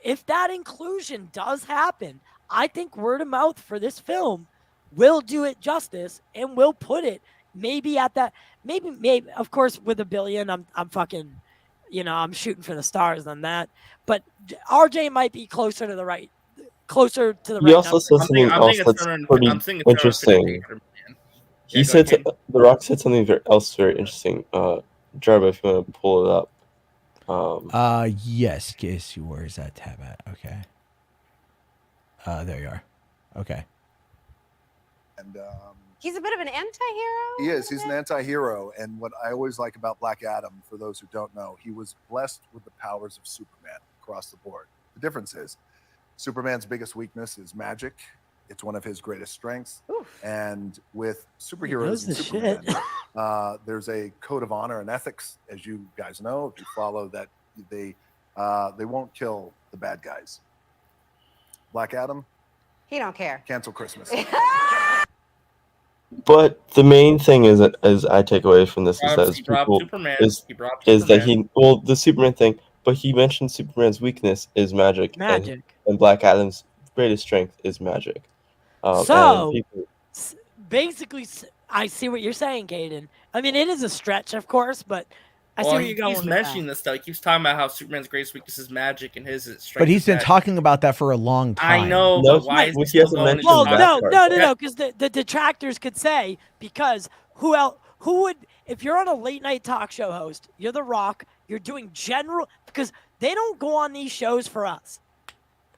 Speaker 9: if that inclusion does happen, I think word of mouth for this film will do it justice and will put it maybe at that. Maybe of course with $1 billion, I'm fucking, I'm shooting for the stars on that. But RJ might be closer to the right.
Speaker 4: He also said something else that's pretty interesting. He said The Rock said something else very interesting. Jarba, if you want to pull it up.
Speaker 1: Yes. Where is that tab at? Okay. There you are. Okay.
Speaker 18: And
Speaker 17: He's a bit of an anti-hero.
Speaker 18: he is. He's an anti-hero. And what I always like about Black Adam, for those who don't know, he was blessed with the powers of Superman across the board. The difference is Superman's biggest weakness is magic. It's one of his greatest strengths. And with superheroes and Superman, there's a code of honor and ethics, as you guys know, if you follow that, they won't kill the bad guys. Black Adam,
Speaker 17: He don't care.
Speaker 18: cancel Christmas.
Speaker 4: But the main thing is I take away from this is that
Speaker 7: He brought
Speaker 4: people
Speaker 7: Superman.
Speaker 4: is
Speaker 7: He brought
Speaker 4: that
Speaker 7: Superman.
Speaker 4: the Superman thing, but he mentioned Superman's weakness is magic.
Speaker 9: Magic.
Speaker 4: And Black Adam's greatest strength is magic.
Speaker 9: So,
Speaker 4: and people,
Speaker 9: basically, I see what you're saying, Caden. I mean, it is a stretch, of course, but I see where you're going
Speaker 7: He's
Speaker 9: with
Speaker 7: mentioning
Speaker 9: that.
Speaker 7: this stuff. He keeps talking about how Superman's greatest weakness is magic and his strength.
Speaker 1: But he's
Speaker 7: is
Speaker 1: been
Speaker 7: magic.
Speaker 1: talking about that for a long time.
Speaker 7: I know,
Speaker 4: No,
Speaker 7: but why is
Speaker 4: he
Speaker 7: he still
Speaker 4: hasn't
Speaker 7: going
Speaker 4: mentioned
Speaker 7: into
Speaker 9: Well,
Speaker 4: that
Speaker 9: no, because the detractors could say, because who would, if you're on a late night talk show host, you're The Rock, you're doing general, because they don't go on these shows for us,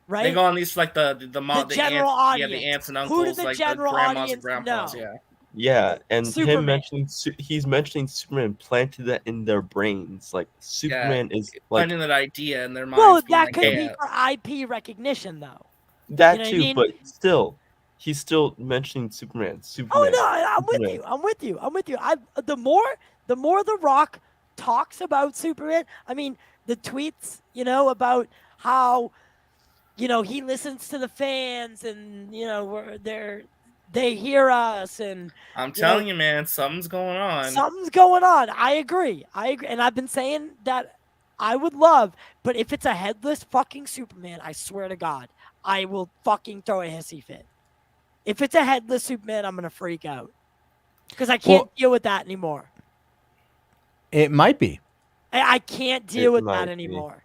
Speaker 9: right?
Speaker 7: They go on these like the
Speaker 9: general
Speaker 7: aunts,
Speaker 9: audience.
Speaker 7: the aunts and
Speaker 9: Who
Speaker 7: uncles,
Speaker 9: does the
Speaker 7: like
Speaker 9: general
Speaker 7: the grandmas
Speaker 9: audience
Speaker 7: and grandpas.
Speaker 9: know?
Speaker 7: Yeah.
Speaker 4: yeah, and
Speaker 9: Superman.
Speaker 4: him mentioning he's mentioning Superman planted that in their brains. Like Superman is like
Speaker 7: Finding that idea in their minds.
Speaker 9: Well,
Speaker 7: being
Speaker 9: that
Speaker 7: like,
Speaker 9: could
Speaker 7: hey,
Speaker 9: be for IP recognition, though.
Speaker 4: that
Speaker 9: You know what I
Speaker 4: too,
Speaker 9: mean?
Speaker 4: but still, he's still mentioning Superman.
Speaker 9: Oh
Speaker 4: Superman.
Speaker 9: no, I'm with
Speaker 4: Superman.
Speaker 9: you. I'm with you. I'm with you. The more The Rock talks about Superman, I mean, the tweets, about how, he listens to the fans and they hear us and
Speaker 7: I'm telling you, man, something's going on.
Speaker 9: something's going on. I agree, and I've been saying that I would love, but if it's a headless fucking Superman, I swear to God, I will fucking throw a hissy fit. If it's a headless Superman, I'm gonna freak out because I can't deal with that anymore.
Speaker 1: It might be.
Speaker 9: I can't deal with
Speaker 4: might
Speaker 9: that
Speaker 4: be.
Speaker 9: anymore.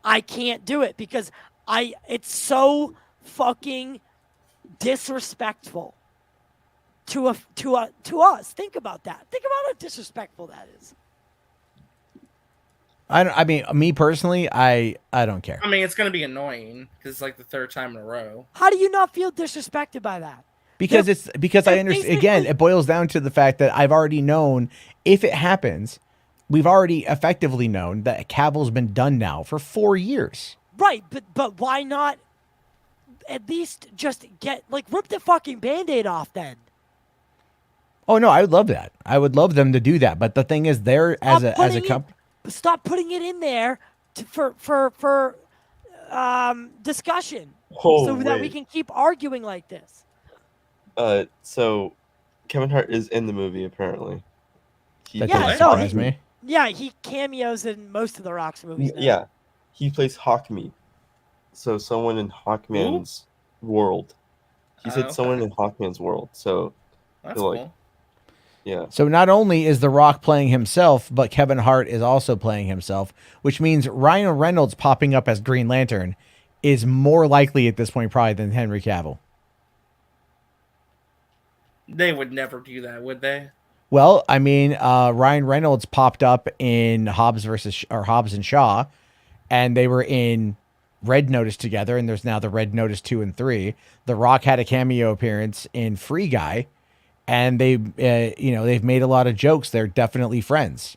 Speaker 9: I can't do it because it's so fucking disrespectful to us. Think about that. Think about how disrespectful that is.
Speaker 1: I mean, me personally, I don't care.
Speaker 7: I mean, it's gonna be annoying because it's like the third time in a row.
Speaker 9: How do you not feel disrespected by that?
Speaker 1: Because I understand. Again, it boils down to the fact that I've already known if it happens, we've already effectively known that Cavill's been done now for 4 years.
Speaker 9: Right, but why not at least just rip the fucking Band-Aid off then?
Speaker 1: Oh no, I would love that. I would love them to do that. But the thing is, they're as a company.
Speaker 9: Stop putting it in there for discussion,
Speaker 4: Oh,
Speaker 9: so that we
Speaker 4: wait.
Speaker 9: can keep arguing like this.
Speaker 4: So Kevin Hart is in the movie apparently.
Speaker 1: That doesn't surprise me.
Speaker 9: Yeah, he cameos in most of the Rock's movies. Now.
Speaker 4: Yeah, he plays Hawkman. So someone in Hawkman's world. He said someone in Hawkman's world. So
Speaker 7: That's
Speaker 4: like,
Speaker 7: cool.
Speaker 4: yeah.
Speaker 1: So not only is The Rock playing himself, but Kevin Hart is also playing himself, which means Ryan Reynolds popping up as Green Lantern is more likely at this point probably than Henry Cavill.
Speaker 7: They would never do that, would they?
Speaker 1: Well, I mean, Ryan Reynolds popped up in Hobbs and Shaw, and they were in Red Notice together, and there's now the Red Notice 2 and 3. The Rock had a cameo appearance in Free Guy, and they've made a lot of jokes. They're definitely friends.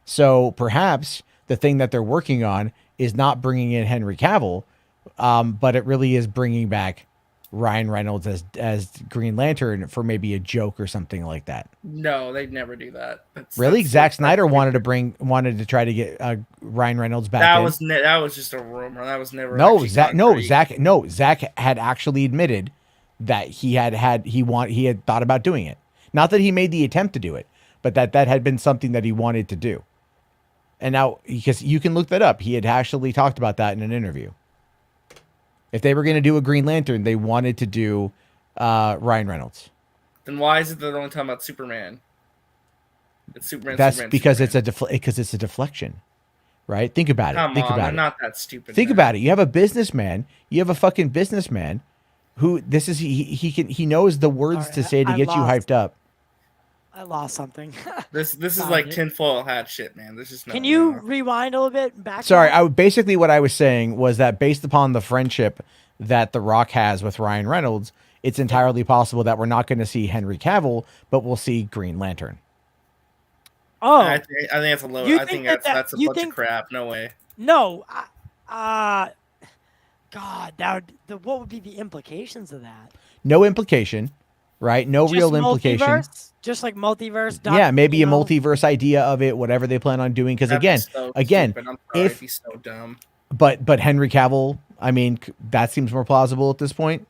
Speaker 1: So perhaps the thing that they're working on is not bringing in Henry Cavill, but it really is bringing back Ryan Reynolds as Green Lantern for maybe a joke or something like that.
Speaker 7: No, they'd never do that.
Speaker 1: Really, Zack Snyder wanted to try to get Ryan Reynolds back.
Speaker 7: That was just a rumor. That was never.
Speaker 1: Zack had actually admitted that he had thought about doing it. Not that he made the attempt to do it, but that had been something that he wanted to do. And now, because you can look that up, he had actually talked about that in an interview. If they were going to do a Green Lantern, they wanted to do Ryan Reynolds.
Speaker 7: Then why is it they're only talking about Superman? It's Superman.
Speaker 1: That's
Speaker 7: Superman,
Speaker 1: because
Speaker 7: Superman.
Speaker 1: it's a deflection, right? Think about it.
Speaker 7: Come
Speaker 1: Think
Speaker 7: on,
Speaker 1: about
Speaker 7: they're
Speaker 1: it.
Speaker 7: not that stupid.
Speaker 1: Think about it. You have a businessman. You have a fucking businessman who he knows the words to say to get you hyped up.
Speaker 9: I lost something.
Speaker 7: This is
Speaker 9: Found
Speaker 7: like
Speaker 9: it.
Speaker 7: tinfoil hat shit, man. This is.
Speaker 9: Can you rewind a little bit? Back.
Speaker 1: Sorry, basically what I was saying was that based upon the friendship that The Rock has with Ryan Reynolds, it's entirely possible that we're not going to see Henry Cavill, but we'll see Green Lantern.
Speaker 7: Oh, I think that's a load.
Speaker 9: You
Speaker 7: I
Speaker 9: think
Speaker 7: think that's a
Speaker 9: you
Speaker 7: bunch
Speaker 9: think-
Speaker 7: of crap. No way.
Speaker 9: No, God, what would be the implications of that?
Speaker 1: No implication, right? No
Speaker 9: Just
Speaker 1: real implication.
Speaker 9: multiverse? Just like multiverse.
Speaker 1: Yeah, maybe a multiverse idea of it, whatever they plan on doing. Because
Speaker 7: That'd be
Speaker 1: again,
Speaker 7: so
Speaker 1: again,
Speaker 7: stupid. I'm sorry,
Speaker 1: if
Speaker 7: it'd be so dumb.
Speaker 1: but Henry Cavill, I mean, that seems more plausible at this point.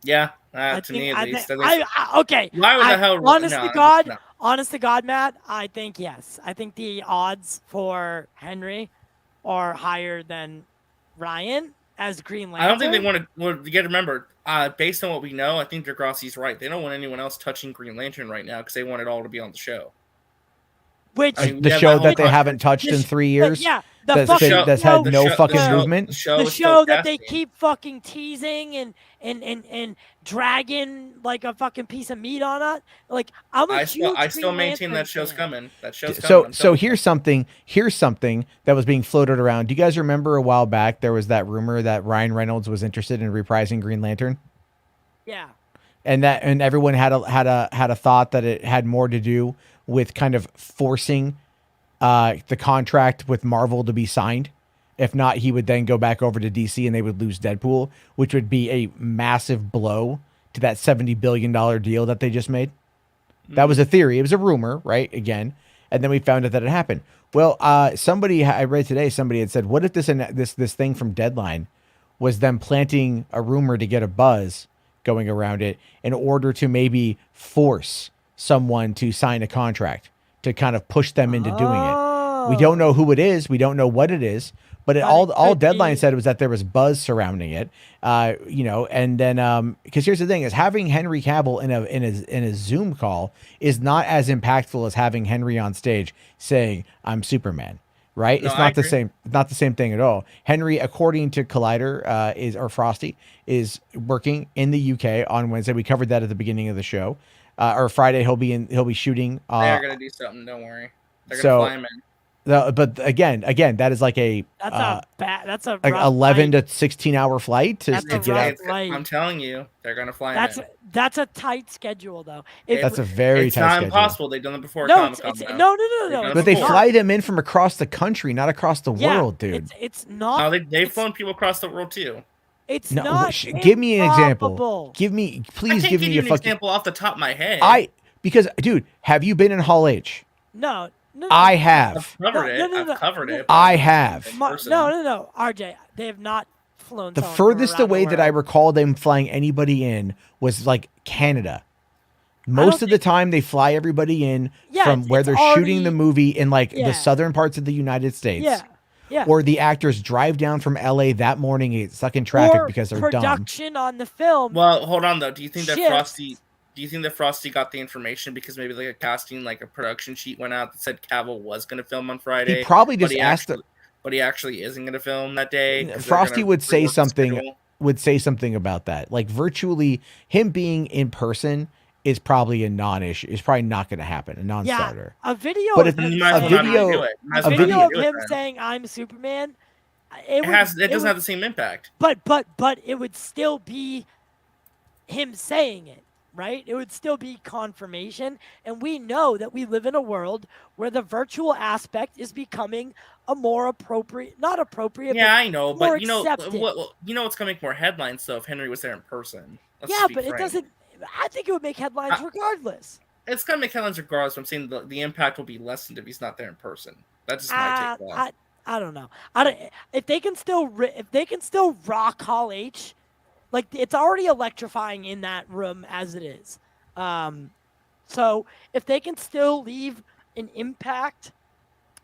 Speaker 7: Yeah, to me at least.
Speaker 9: Okay.
Speaker 7: Why would the hell?
Speaker 9: Honest
Speaker 7: no,
Speaker 9: to God,
Speaker 7: no.
Speaker 9: honest to God, Matt, I think yes. I think the odds for Henry are higher than Ryan as Green Lantern.
Speaker 7: I don't think they want to. Well, you got to remember, based on what we know, I think Degrassi's right. They don't want anyone else touching Green Lantern right now because they want it all to be on the show.
Speaker 9: Which
Speaker 1: The show that they haven't touched in 3 years.
Speaker 9: Yeah,
Speaker 1: that's had no fucking movement.
Speaker 7: The show,
Speaker 9: the
Speaker 7: is still
Speaker 9: show that they
Speaker 7: casting.
Speaker 9: keep fucking teasing and dragging like a fucking piece of meat on it. Like I'm a
Speaker 7: I
Speaker 9: huge
Speaker 7: still
Speaker 9: Green
Speaker 7: maintain
Speaker 9: Lantern
Speaker 7: that show's
Speaker 9: fan.
Speaker 7: coming. That show's coming.
Speaker 1: So
Speaker 7: I'm
Speaker 1: so
Speaker 7: telling
Speaker 1: here's something that was being floated around. Do you guys remember a while back there was that rumor that Ryan Reynolds was interested in reprising Green Lantern?
Speaker 9: Yeah.
Speaker 1: And everyone had a thought that it had more to do with kind of forcing the contract with Marvel to be signed. If not, he would then go back over to DC and they would lose Deadpool, which would be a massive blow to that $70 billion deal that they just made. That was a theory. It was a rumor, right? Again. And then we found out that it happened. Well, somebody I read today, somebody had said, what if this thing from Deadline was them planting a rumor to get a buzz going around it in order to maybe force someone to sign a contract to kind of push them into doing it. We don't know who it is. We don't know what it is. But all Deadline said was that there was buzz surrounding it, and then because here's the thing: is having Henry Cavill in a Zoom call is not as impactful as having Henry on stage saying "I'm Superman." Right?
Speaker 7: No,
Speaker 1: It's
Speaker 7: I
Speaker 1: not the
Speaker 7: agree.
Speaker 1: same. Not the same thing at all. Henry, according to Collider, Frosty is working in the UK on Wednesday. We covered that at the beginning of the show. Or Friday, he'll be shooting.
Speaker 7: They're gonna do something. Don't worry. They're
Speaker 1: so-
Speaker 7: gonna fly him in.
Speaker 1: But again, that is like
Speaker 9: That's a
Speaker 1: like
Speaker 9: rough
Speaker 1: 11
Speaker 9: fight.
Speaker 1: to 16-hour flight to
Speaker 9: That's a
Speaker 1: get out.
Speaker 9: rough flight.
Speaker 7: I'm telling you, they're gonna fly him in.
Speaker 9: That's a tight schedule though.
Speaker 1: That's a very
Speaker 7: It's
Speaker 1: tight
Speaker 7: not
Speaker 1: schedule.
Speaker 7: impossible. They've done it before.
Speaker 9: No,
Speaker 7: Comic-Con,
Speaker 9: it's
Speaker 7: though.
Speaker 9: no.
Speaker 7: They've done it
Speaker 1: But they
Speaker 7: before.
Speaker 1: fly them in from across the country, not across the
Speaker 9: Yeah,
Speaker 1: world, dude.
Speaker 9: It's not.
Speaker 7: No, they've flown people across the world too.
Speaker 9: It's
Speaker 1: No,
Speaker 9: not.
Speaker 1: give me an example.
Speaker 9: improbable.
Speaker 1: Please
Speaker 7: I can't
Speaker 1: give me
Speaker 7: you
Speaker 1: a
Speaker 7: an
Speaker 1: fucking.
Speaker 7: example off the top of my head.
Speaker 1: Because dude, have you been in Hall H?
Speaker 9: No.
Speaker 1: I have.
Speaker 7: I've covered it.
Speaker 9: no,
Speaker 7: I've covered it.
Speaker 1: I have.
Speaker 9: No, RJ, they have not flown.
Speaker 1: The
Speaker 9: someone from
Speaker 1: furthest
Speaker 9: around the
Speaker 1: away that I
Speaker 9: world.
Speaker 1: recall them flying anybody in was like Canada. Most of the time, they fly everybody in
Speaker 9: Yeah,
Speaker 1: from where
Speaker 9: it's
Speaker 1: they're
Speaker 9: already-
Speaker 1: shooting the movie in like
Speaker 9: Yeah.
Speaker 1: the southern parts of the United States.
Speaker 9: Yeah.
Speaker 1: Or the actors drive down from LA that morning and get stuck in traffic
Speaker 9: Or
Speaker 1: because they're dumb.
Speaker 9: production on the film.
Speaker 7: Well, hold on though. Do you think that
Speaker 9: Shifts.
Speaker 7: Frosty got the information because maybe like a casting, like a production sheet went out that said Cavill was going to film on Friday?
Speaker 1: He probably
Speaker 7: but
Speaker 1: just asked
Speaker 7: but he actually isn't going to film that day. 'cause they're
Speaker 1: Frosty
Speaker 7: gonna
Speaker 1: would say
Speaker 7: rework the
Speaker 1: something.
Speaker 7: schedule.
Speaker 1: Would say something about that. Like virtually, him being in person is probably a non-issue. It's probably not going to happen. A non-starter.
Speaker 9: A video.
Speaker 1: But
Speaker 9: of
Speaker 1: if
Speaker 9: him
Speaker 7: might as
Speaker 1: a
Speaker 7: well not
Speaker 1: video,
Speaker 7: do it. Might as
Speaker 1: a
Speaker 7: well not
Speaker 1: video,
Speaker 9: video of
Speaker 7: do it
Speaker 9: him
Speaker 7: then.
Speaker 9: saying "I'm Superman."
Speaker 7: It doesn't
Speaker 9: would-
Speaker 7: have the same impact.
Speaker 9: But it would still be him saying it, right? It would still be confirmation, and we know that we live in a world where the virtual aspect is becoming a more appropriate, not appropriate.
Speaker 7: Yeah,
Speaker 9: but
Speaker 7: I know,
Speaker 9: more
Speaker 7: but you know
Speaker 9: accepted.
Speaker 7: what's going to make more headlines though if Henry was there in person. Let's
Speaker 9: Yeah,
Speaker 7: be
Speaker 9: but it
Speaker 7: frank.
Speaker 9: doesn't. I think it would make headlines regardless.
Speaker 7: It's going to make headlines regardless. But I'm saying the impact will be lessened if he's not there in person. That's just my take. Though.
Speaker 9: I don't know. If they can still rock Hall H, like it's already electrifying in that room as it is. So if they can still leave an impact,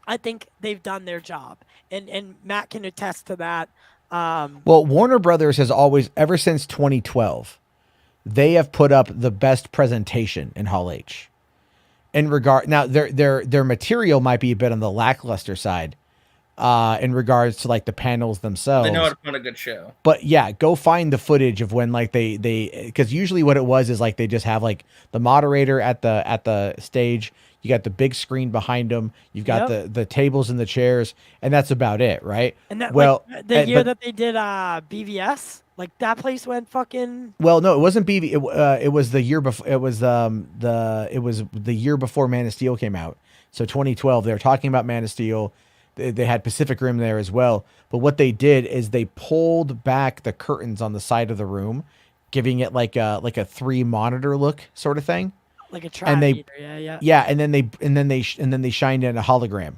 Speaker 9: I think they've done their job. And Matt can attest to that.
Speaker 1: Well, Warner Brothers has always, ever since 2012, they have put up the best presentation in Hall H. In regard, now their material might be a bit on the lackluster side, in regards to like the panels themselves.
Speaker 7: They know how to put a good show.
Speaker 1: But yeah, go find the footage of when like they because usually what it was is like they just have like the moderator at the stage. You got the big screen behind them. You've got the tables and the chairs, and that's about it, right?
Speaker 9: And that,
Speaker 1: well,
Speaker 9: like, the year that they did BVS, like that place went fucking.
Speaker 1: Well, no, it wasn't BV. It was the year before. It was the year before Man of Steel came out. So 2012. They were talking about Man of Steel. They had Pacific Rim there as well. But what they did is they pulled back the curtains on the side of the room, giving it like a 3-monitor look sort of thing.
Speaker 9: Like a
Speaker 1: and they,
Speaker 9: yeah.
Speaker 1: Yeah, and then they shined in a hologram,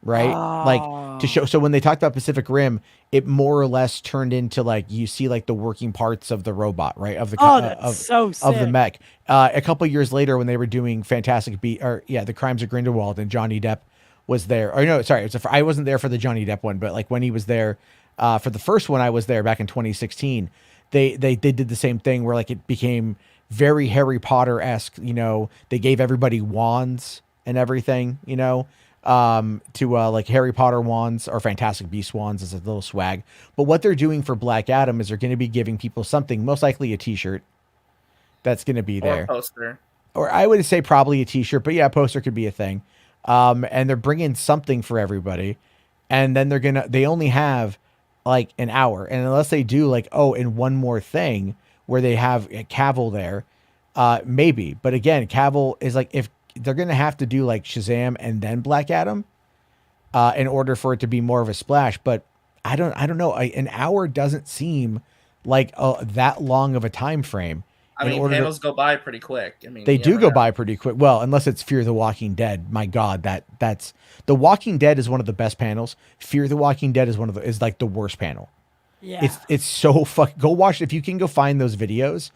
Speaker 1: right? Like to show. So when they talked about Pacific Rim, it more or less turned into like you see like the working parts of the robot, right? Of the of the mech. A couple years later, when they were doing The Crimes of Grindelwald, and Johnny Depp was there. Or no, sorry, I wasn't there for the Johnny Depp one, but like when he was there for the first one, I was there back in 2016. They did the same thing where like it became very Harry Potter-esque. You know, they gave everybody wands and everything. You know. Like Harry Potter wands or Fantastic Beast wands as a little swag. But what they're doing for Black Adam is they're going to be giving people something, most likely a t-shirt that's going to be there.
Speaker 7: Or a poster.
Speaker 1: Or I would say probably a t-shirt, but yeah, a poster could be a thing. And they're bringing something for everybody. And then they only have like an hour. And unless they do like, and one more thing where they have Cavill there, maybe. But again, Cavill is like, if they're going to have to do like Shazam and then Black Adam in order for it to be more of a splash. But I don't know. An hour doesn't seem like that long of a time frame.
Speaker 7: I mean, panels go by pretty quick. I mean,
Speaker 1: they do go by pretty quick. Well, unless it's Fear the Walking Dead. My God, that's The Walking Dead is one of the best panels. Fear the Walking Dead is like the worst panel.
Speaker 9: Yeah.
Speaker 1: It's so go watch. If you can go find those videos,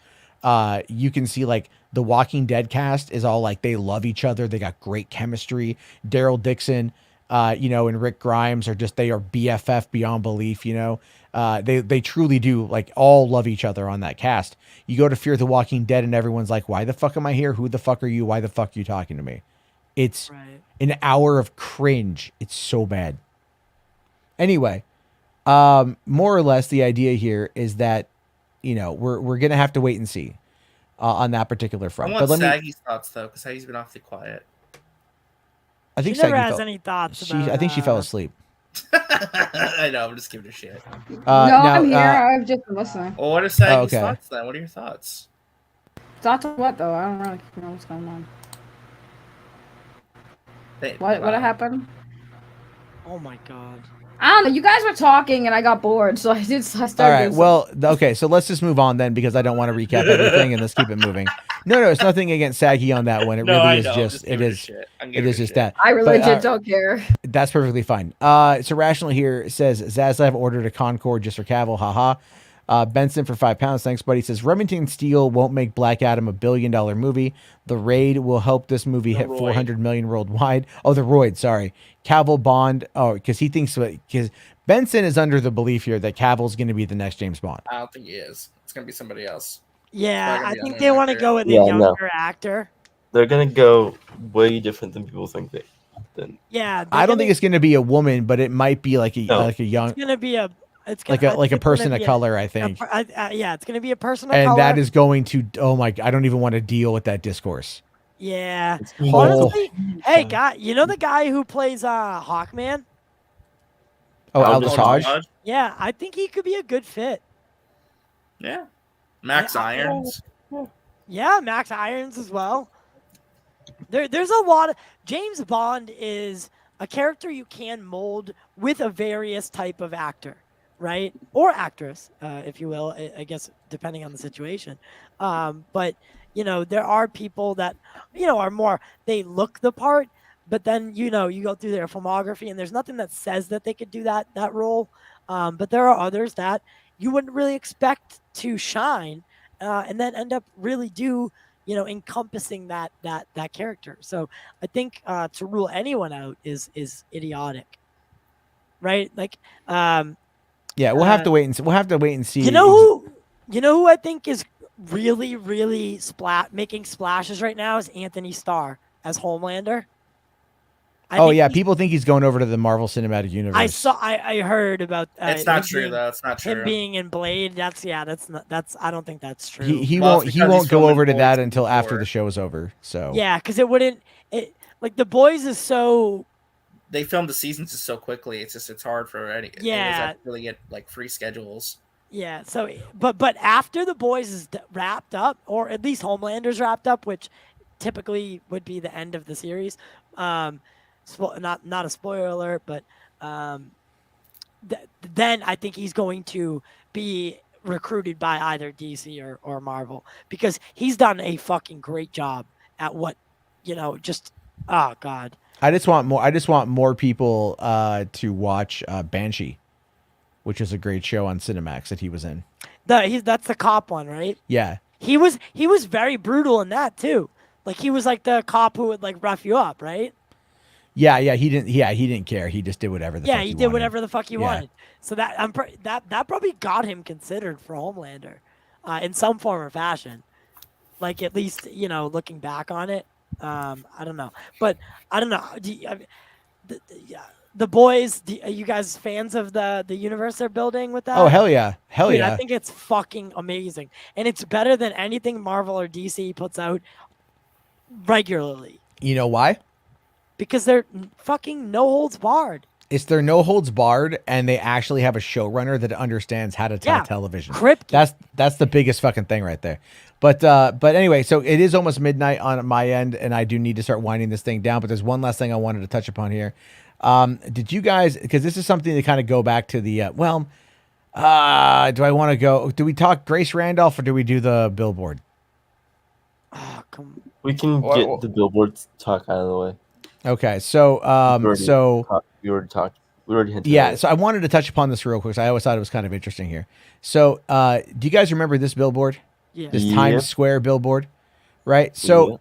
Speaker 1: you can see like the Walking Dead cast is all like they love each other. They got great chemistry. Daryl Dixon, and Rick Grimes they are BFF beyond belief. They truly do like all love each other on that cast. You go to Fear the Walking Dead and everyone's like, why the fuck am I here? Who the fuck are you? Why the fuck are you talking to me? It's an hour of cringe. It's so bad. Anyway, more or less the idea here is that, we're going to have to wait and see on that particular front.
Speaker 7: I want Saggy's thoughts though, because Saggy's been awfully quiet.
Speaker 1: I think
Speaker 9: she never
Speaker 1: Saggy
Speaker 9: has any thoughts.
Speaker 1: I think she fell asleep.
Speaker 7: I know, I'm just giving a shit.
Speaker 5: I'm here. I've just been listening.
Speaker 7: Well, what are Saggy's thoughts then? What are your thoughts?
Speaker 5: Thoughts of what though? I don't really know what's going on. What happened?
Speaker 9: Oh my God.
Speaker 5: I don't know. You guys were talking and I got bored, so I started.
Speaker 1: All right. Well, okay. So let's just move on then, because I don't want to recap everything, and let's keep it moving. No, it's nothing against Saggy on that one. It really is just it is just that.
Speaker 5: I legit don't care.
Speaker 1: That's perfectly fine. So Rational here says Zaslav ordered a Concorde just for Cavill. Haha. Benson for £5. Thanks, buddy. Says Remington Steele won't make Black Adam $1 billion movie. The Raid will help this movie hit 400 million worldwide. Oh, the Roid. Sorry, Cavill Bond. Oh, because he thinks because Benson is under the belief here that Cavill's going to be the next James Bond.
Speaker 7: I don't think he is. It's gonna be somebody else.
Speaker 9: Yeah, I think they want to go with a younger actor.
Speaker 4: They're gonna go way different than people think they.
Speaker 9: Yeah,
Speaker 1: I don't think it's going to be a woman, but it might be like a young.
Speaker 9: It's gonna be a. It's
Speaker 1: like a person of color, I think.
Speaker 9: Yeah, it's going to be a person of
Speaker 1: color. And
Speaker 9: color.
Speaker 1: that is going to, I don't even want to deal with that discourse.
Speaker 9: Yeah. Honestly, hey, guy, you know the guy who plays Hawkman?
Speaker 1: Oh, Aldous Hodge?
Speaker 9: Yeah, I think he could be a good fit.
Speaker 7: Yeah. Max Irons.
Speaker 9: Yeah, Max Irons as well. There's a lot of... James Bond is a character you can mold with a various type of actor. Right? Or actress, if you will, I guess, depending on the situation. But, there are people that, are more, they look the part, but then, you go through their filmography and there's nothing that says that they could do that role. But there are others that you wouldn't really expect to shine and then end up really encompassing that character. So I think to rule anyone out is idiotic. Right? Like,
Speaker 1: yeah, we'll have to wait and see. We'll have to wait and see.
Speaker 9: You know who I think is really, really making splashes right now is Anthony Starr as Homelander.
Speaker 1: People think he's going over to the Marvel Cinematic Universe.
Speaker 9: I heard about.
Speaker 7: It's not true though. It's not true.
Speaker 9: Him being in Blade. That's I don't think that's true.
Speaker 1: He won't go over to that until after the show is over. So
Speaker 9: yeah, because it wouldn't. Like The Boys is so.
Speaker 7: They filmed the seasons just so quickly. It's hard for any.
Speaker 9: Yeah.
Speaker 7: To really get like free schedules.
Speaker 9: Yeah. So, but after The Boys is wrapped up, or at least Homelander's wrapped up, which typically would be the end of the series. Not a spoiler alert, but then I think he's going to be recruited by either DC or Marvel, because he's done a fucking great job at what, just, oh God.
Speaker 1: I just want more people to watch Banshee, which is a great show on Cinemax that he was in.
Speaker 9: That's the cop one, right?
Speaker 1: Yeah.
Speaker 9: He was very brutal in that too. Like he was like the cop who would like rough you up, right?
Speaker 1: Yeah, he didn't care. He just did whatever the fuck he
Speaker 9: did
Speaker 1: wanted.
Speaker 9: whatever the fuck he wanted. So that that probably got him considered for Homelander, in some form or fashion. Like at least looking back on it, I don't know, but I don't know. The Boys, are you guys fans of the universe they're building with that?
Speaker 1: Oh hell yeah,
Speaker 9: Dude,
Speaker 1: yeah!
Speaker 9: I think it's fucking amazing, and it's better than anything Marvel or DC puts out regularly.
Speaker 1: You know why?
Speaker 9: Because they're fucking no holds barred.
Speaker 1: It's their no holds barred, and they actually have a showrunner that understands how to tell television.
Speaker 9: Kripke.
Speaker 1: That's the biggest fucking thing right there. But anyway, so it is almost midnight on my end, and I do need to start winding this thing down. But there's one last thing I wanted to touch upon here. Did you guys? Because this is something to kind of go back to the do I want to go? Do we talk Grace Randolph or do we do the billboard?
Speaker 9: Oh, come.
Speaker 4: We can get the billboard talk out of the way.
Speaker 1: Okay, so
Speaker 4: we already hinted
Speaker 1: yeah,
Speaker 4: at it.
Speaker 1: so I wanted to touch upon this real quick. So I always thought it was kind of interesting here. So, do you guys remember this billboard?
Speaker 9: Yeah.
Speaker 1: This Times Square billboard, right? So,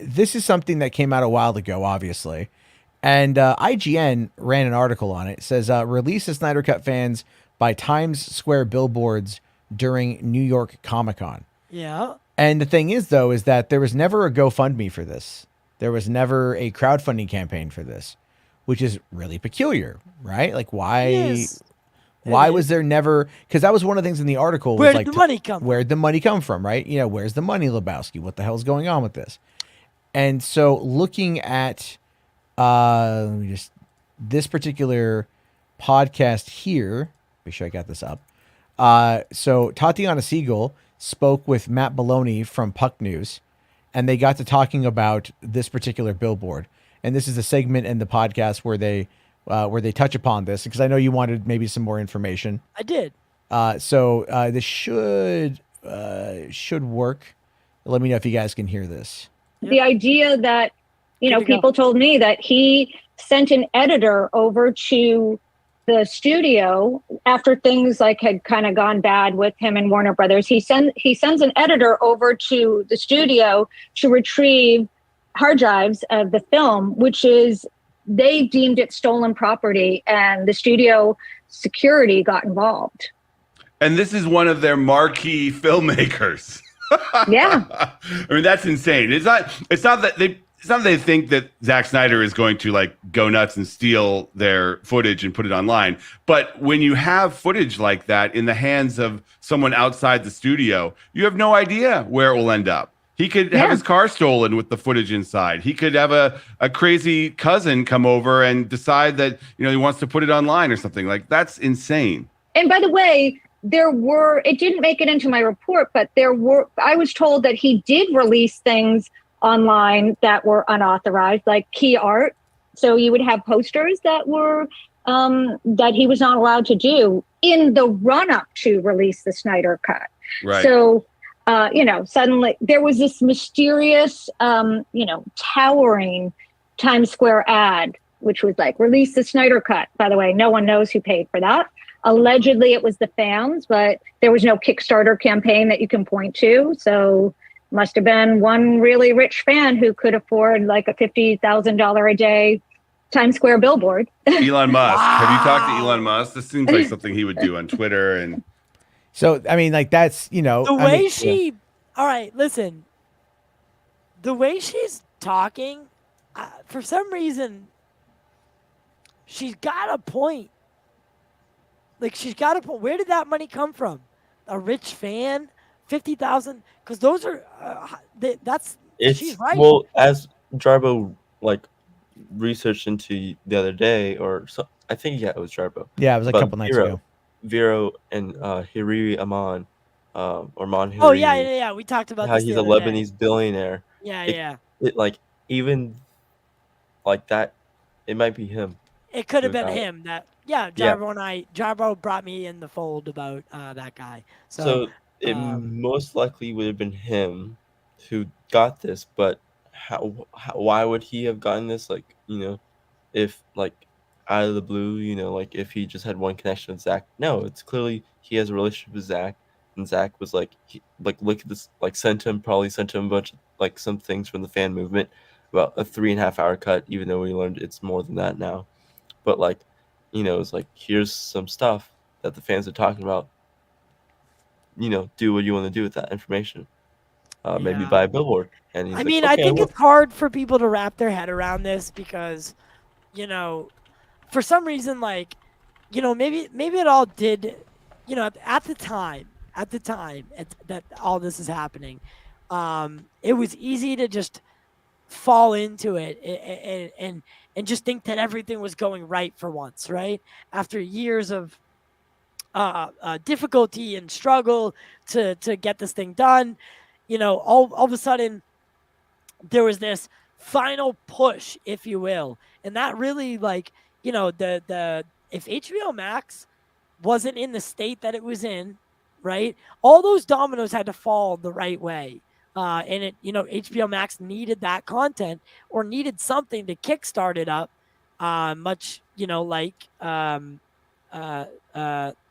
Speaker 1: this is something that came out a while ago, obviously, and IGN ran an article on it. It says, "Release of Snyder Cut fans by Times Square billboards during New York Comic Con."
Speaker 9: Yeah.
Speaker 1: And the thing is, though, is that there was never a GoFundMe for this. There was never a crowdfunding campaign for this, which is really peculiar, right? Like, why?
Speaker 9: Yes.
Speaker 1: Why was there never? Because that was one of the things in the article.
Speaker 9: Where
Speaker 1: was
Speaker 9: did
Speaker 1: like,
Speaker 9: the money come from?
Speaker 1: Where'd the money come from, right? Where's the money, Lebowski? What the hell's going on with this? And so, looking at, this particular podcast here. Make sure I got this up. So Tatiana Siegel spoke with Matt Maloney from Puck News, and they got to talking about this particular billboard. And this is a segment in the podcast where they touch upon this, because I know you wanted maybe some more information.
Speaker 9: I did.
Speaker 1: So this should work. Let me know if you guys can hear this.
Speaker 19: The idea that, people told me that he sent an editor over to the studio after things like had kind of gone bad with him and Warner Brothers. He sends an editor over to the studio to retrieve hard drives of the film, which is, they deemed it stolen property, and the studio security got involved.
Speaker 20: And this is one of their marquee filmmakers.
Speaker 19: Yeah.
Speaker 20: I mean, that's insane. It's not that they think that Zack Snyder is going to like go nuts and steal their footage and put it online. But when you have footage like that in the hands of someone outside the studio, you have no idea where it will end up. He could have his car stolen with the footage inside. He could have a crazy cousin come over and decide that, he wants to put it online or something. Like, that's insane.
Speaker 19: And by the way, it didn't make it into my report, but I was told that he did release things online that were unauthorized, like key art. So you would have posters that were that he was not allowed to do in the run-up to release the Snyder Cut.
Speaker 20: Right.
Speaker 19: So, suddenly there was this mysterious, towering Times Square ad, which was like, release the Snyder Cut. By the way, no one knows who paid for that. Allegedly, it was the fans, but there was no Kickstarter campaign that you can point to. So must have been one really rich fan who could afford like a $50,000 a day Times Square billboard.
Speaker 20: Elon Musk. Have you talked to Elon Musk? This seems like something he would do on Twitter. And
Speaker 1: so, I mean, like, that's,
Speaker 9: the way she, all right, listen, the way she's talking, for some reason, she's got a point. Like, she's got a point. Where did that money come from? A rich fan? 50,000? Because those are, she's right.
Speaker 4: Well, as Jarbo like researched into the other day, or so, I think it was Jarbo.
Speaker 1: Yeah, it was a
Speaker 4: about
Speaker 1: couple nights ago.
Speaker 4: Vero and Hariri Aman, or Man
Speaker 9: Oh yeah,
Speaker 4: Hariri.
Speaker 9: yeah, yeah. We talked about
Speaker 4: How
Speaker 9: this
Speaker 4: he's
Speaker 9: the
Speaker 4: a
Speaker 9: other day.
Speaker 4: Lebanese billionaire.
Speaker 9: Yeah,
Speaker 4: It,
Speaker 9: yeah.
Speaker 4: it like even like that, it might be him.
Speaker 9: It could have
Speaker 4: who
Speaker 9: been
Speaker 4: got it.
Speaker 9: him. Jarbo brought me in the fold about that guy.
Speaker 4: So it
Speaker 9: um,
Speaker 4: most likely would have been him who got this, but why would he have gotten this? Like, if like out of the blue, like if he just had one connection with Zack. No, it's clearly he has a relationship with Zack, and Zack was like, look at this, like probably sent him a bunch of like some things from the fan movement about a 3.5 hour cut, even though we learned it's more than that now. But like, it's like, here's some stuff that the fans are talking about. Do what you want to do with that information. Maybe
Speaker 9: Yeah.
Speaker 4: buy a billboard. And he's
Speaker 9: I
Speaker 4: like,
Speaker 9: mean,
Speaker 4: okay,
Speaker 9: I think
Speaker 4: well,
Speaker 9: it's hard for people to wrap their head around this because, for some reason, like, maybe it all did, at the time that all this is happening, it was easy to just fall into it and just think that everything was going right for once, right? After years of difficulty and struggle to get this thing done, all of a sudden there was this final push, if you will, and that really, like, the if HBO Max wasn't in the state that it was in, right, all those dominoes had to fall the right way. And it, HBO Max needed that content or needed something to kickstart it up, much,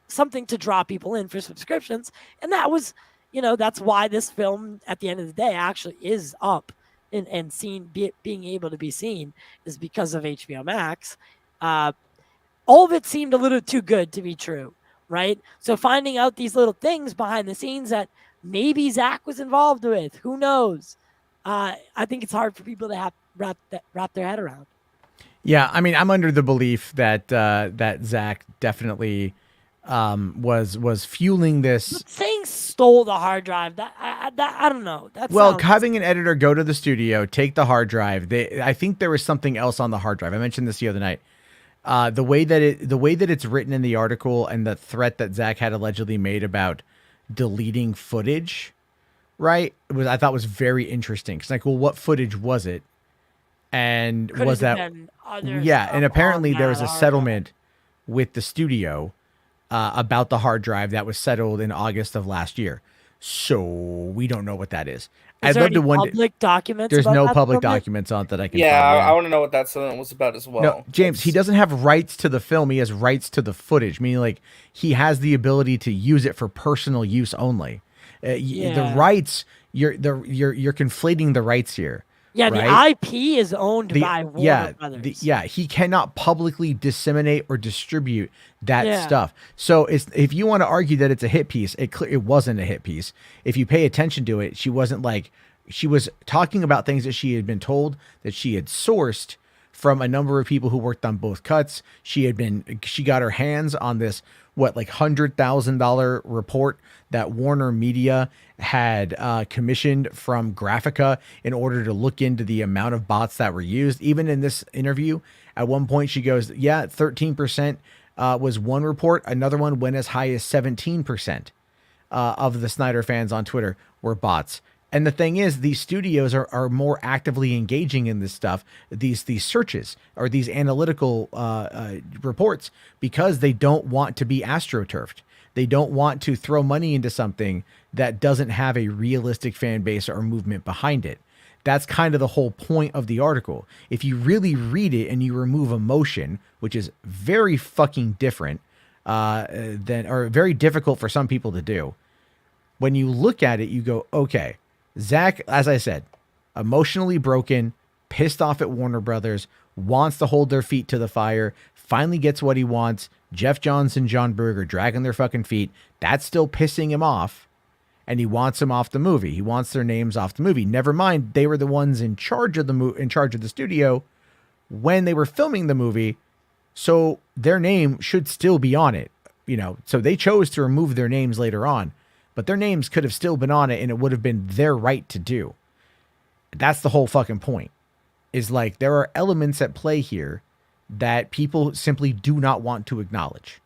Speaker 9: something to draw people in for subscriptions. And that was, that's why this film at the end of the day actually is up and seen, being able to be seen, is because of HBO Max. All of it seemed a little too good to be true, right? So finding out these little things behind the scenes that maybe Zack was involved with, who knows? I think it's hard for people to wrap their head around.
Speaker 1: Yeah, I mean, I'm under the belief that that Zack definitely was fueling this.
Speaker 9: Saying stole the hard drive, I don't know.
Speaker 1: Having an editor go to the studio, take the hard drive. I think there was something else on the hard drive. I mentioned this the other night. The way that it's written in the article and the threat that Zack had allegedly made about deleting footage, right? I thought was very interesting. Cause like, well, what footage was it? And was that, and apparently there was a settlement with the studio about the hard drive that was settled in August of last year. So we don't know what that is.
Speaker 9: I'd love to wonder. Public documents?
Speaker 1: There's no public documents on that I can find.
Speaker 7: I want to know what that settlement was about as well.
Speaker 1: No, James, he doesn't have rights to the film. He has rights to the footage, meaning like he has the ability to use it for personal use only. The rights, you're conflating the rights here.
Speaker 9: Yeah,
Speaker 1: right?
Speaker 9: The IP is owned by Warner Brothers.
Speaker 1: He cannot publicly disseminate or distribute that stuff. So if you want to argue that it's a hit piece, it wasn't a hit piece. If you pay attention to it, she was talking about things that she had been told that she had sourced from a number of people who worked on both cuts. She got her hands on this $100,000 report that Warner Media had commissioned from Graphica in order to look into the amount of bots that were used. Even in this interview, at one point she goes, 13% was one report. Another one went as high as 17% of the Snyder fans on Twitter were bots. And the thing is, these studios are more actively engaging in this stuff, these searches or these analytical reports, because they don't want to be astroturfed. They don't want to throw money into something that doesn't have a realistic fan base or movement behind it. That's kind of the whole point of the article. If you really read it and you remove emotion, which is very fucking different or very difficult for some people to do, when you look at it, you go, okay, Zack, as I said, emotionally broken, pissed off at Warner Brothers, wants to hold their feet to the fire, finally gets what he wants. Jeff Johns and John Berger dragging their fucking feet. That's still pissing him off. And he wants them off the movie. He wants their names off the movie. Never mind, they were the ones in charge of the studio when they were filming the movie. So their name should still be on it. So they chose to remove their names later on. But their names could have still been on it, and it would have been their right to do. That's the whole fucking point. is like there are elements at play here that people simply do not want to acknowledge.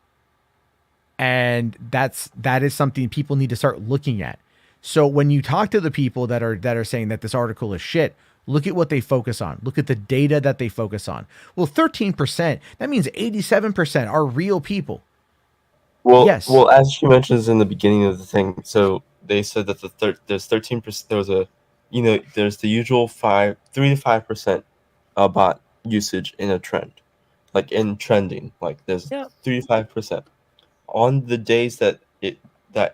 Speaker 1: And that is something people need to start looking at. So when you talk to the people that are saying that this article is shit, look at what they focus on. Look at the data that they focus on. Well, 13%, that means 87% are real people.
Speaker 4: Well,
Speaker 1: yes.
Speaker 4: Well, as she mentions in the beginning of the thing, so they said that there's 13%. There was there's the usual 3 to 5% bot usage in a trend, like in trending. Like there's 3 to 5%. On the days that it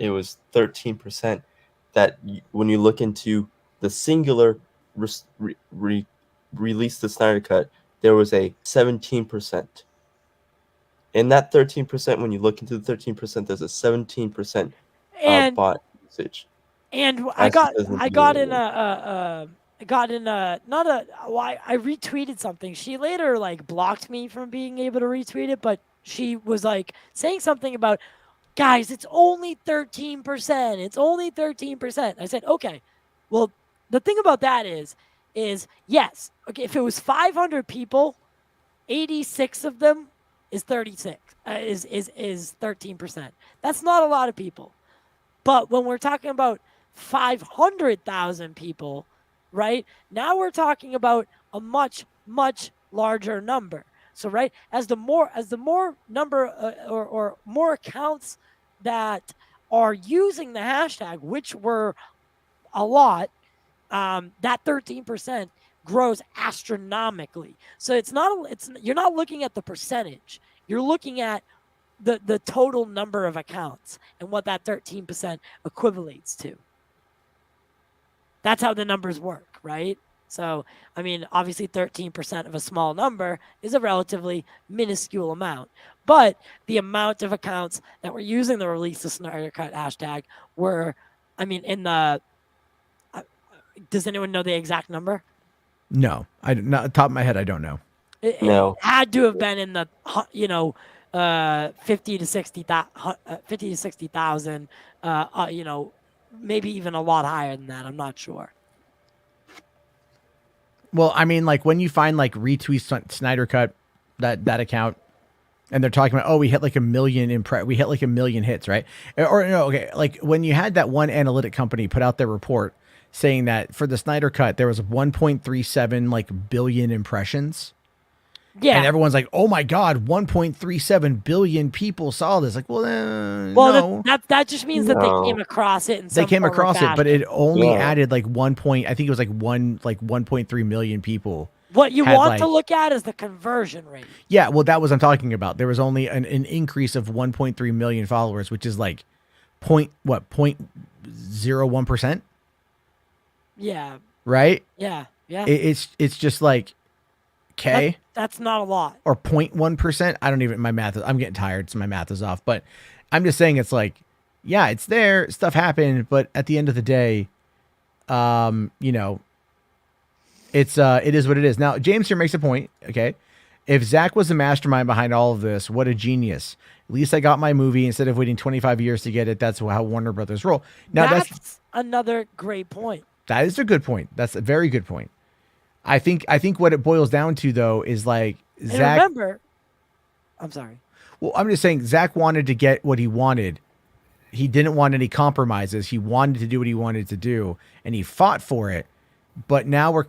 Speaker 4: was 13%, when you look into the singular release the Snyder Cut, there was a 17%. In that 13%, when you look into the 13%, there's a 17%
Speaker 9: And-
Speaker 4: bot usage.
Speaker 9: And
Speaker 4: I
Speaker 9: got in a I retweeted something. She later like blocked me from being able to retweet it, but she was like saying something about, guys, it's only 13%. It's only 13%. I said, okay. Well, the thing about that is yes, okay, if it was 500 people, 86 of them is 36. Is 13%. That's not a lot of people. But when we're talking about 500,000 people, right? Now we're talking about a much, much larger number. So, right, as the more number or more accounts that are using the hashtag, which were a lot, that 13% grows astronomically. So you're not looking at the percentage. You're looking at the total number of accounts and what that 13% equivalates to. That's how the numbers work, right? So, I mean, obviously 13% of a small number is a relatively minuscule amount. But the amount of accounts that were using the release the Snyder Cut hashtag were, I mean, in the... does anyone know the exact number?
Speaker 1: No, not top of my head, I don't know.
Speaker 9: It had to have been in the, 50 to 60,000, maybe even a lot higher than that. I'm not sure.
Speaker 1: Well, I mean, like when you find like retweet Snyder Cut, that account, and they're talking about, we hit like 1 million we hit like 1 million hits, right? Or no, okay, like when you had that one analytic company put out their report saying that for the Snyder Cut there was 1.37 like billion impressions.
Speaker 9: Yeah.
Speaker 1: And everyone's like, oh my God, 1.37 billion people saw this. Like, no.
Speaker 9: That just means that they came across it.
Speaker 1: They came across it, but it only added like I think it was like 1.3 million people.
Speaker 9: What you want to look at is the conversion rate.
Speaker 1: Yeah, well, that was what I'm talking about. There was only an increase of 1.3 million followers, which is like 0.01%.
Speaker 9: Yeah.
Speaker 1: Right?
Speaker 9: Yeah. Yeah.
Speaker 1: It's just like, okay.
Speaker 9: That's not a lot.
Speaker 1: Or 0.1%. I don't even, my math, I'm getting tired, so my math is off. But I'm just saying it's like, yeah, it's there. Stuff happened. But at the end of the day, it is what it is. Now, James here makes a point. Okay. If Zack was the mastermind behind all of this, what a genius. At least I got my movie instead of waiting 25 years to get it. That's how Warner Brothers roll. Now,
Speaker 9: that's another great point.
Speaker 1: That is a good point. That's a very good point. I think what it boils down to, though, is like Zack.
Speaker 9: Remember, I'm sorry.
Speaker 1: Well, I'm just saying Zack wanted to get what he wanted. He didn't want any compromises. He wanted to do what he wanted to do, and he fought for it. But now we're,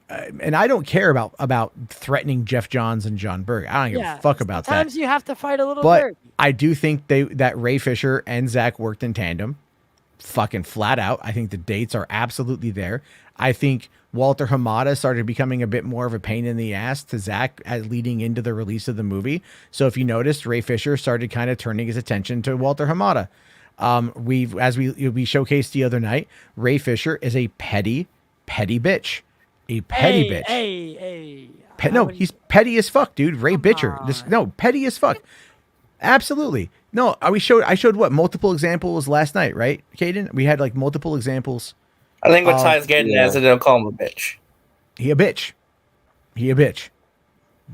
Speaker 1: and I don't care about threatening Jeff Johns and John Berg. I don't give a fuck about that.
Speaker 9: Sometimes you have to fight a little
Speaker 1: But
Speaker 9: dirty.
Speaker 1: I do think that Ray Fisher and Zack worked in tandem, fucking flat out. I think the dates are absolutely there. I think Walter Hamada started becoming a bit more of a pain in the ass to Zack leading into the release of the movie. So if you noticed, Ray Fisher started kind of turning his attention to Walter Hamada. We showcased the other night, Ray Fisher is a petty bitch. A petty bitch.
Speaker 9: Hey.
Speaker 1: No, he's petty as fuck, dude. Ray Bitcher. Petty as fuck. Absolutely. No, I showed what? Multiple examples last night, right, Caden? We had like multiple examples.
Speaker 7: I think what Ty's getting at is that they'll call him a bitch.
Speaker 1: He a bitch.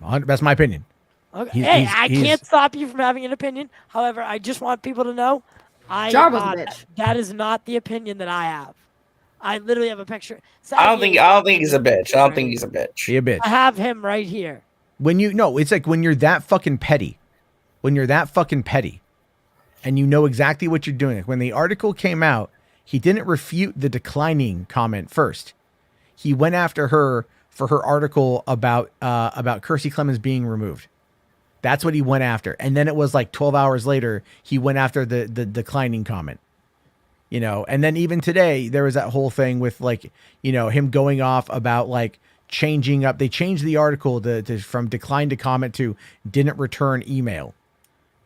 Speaker 1: That's my opinion.
Speaker 9: Okay. I can't stop you from having an opinion. However, I just want people to know,
Speaker 5: Jarbo's a bitch.
Speaker 9: that is not the opinion that I have. I literally have a picture.
Speaker 2: I don't think he's a bitch. I don't think he's a bitch.
Speaker 1: Be a bitch.
Speaker 9: I have him right here.
Speaker 1: When you no, it's like when you're that fucking petty. When you're that fucking petty, and you know exactly what you're doing. Like when the article came out, he didn't refute the declining comment first. He went after her for her article about Kersey Clemens being removed. That's what he went after. And then it was like 12 hours later, he went after the declining comment. You know, and then even today, there was that whole thing with like, you know, him going off about like changing up. They changed the article from decline to comment to didn't return email.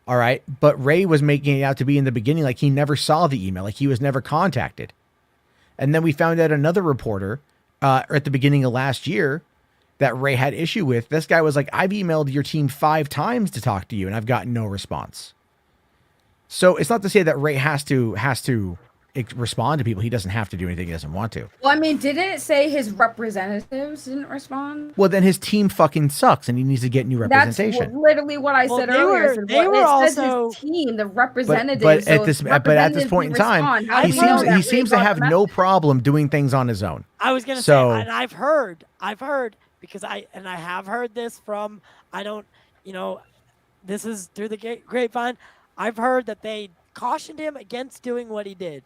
Speaker 1: All right. But Ray was making it out to be in the beginning like he never saw the email, like he was never contacted. And then we found out another reporter at the beginning of last year that Ray had issue with. This guy was like, I've emailed your team 5 times to talk to you and I've gotten no response. So it's not to say that Ray has to respond to people. He doesn't have to do anything he doesn't want to.
Speaker 5: Well, I mean, didn't it say his representatives didn't respond?
Speaker 1: Well, then his team fucking sucks and he needs to get new representation.
Speaker 5: That's literally what I said earlier.
Speaker 9: They were also
Speaker 5: his team, the representatives.
Speaker 1: But at this point in time, he seems to have no problem doing things on his own.
Speaker 9: I was gonna say, and I've heard because I have heard this from, I don't, you know, this is through the grapevine. I've heard that they cautioned him against doing what he did,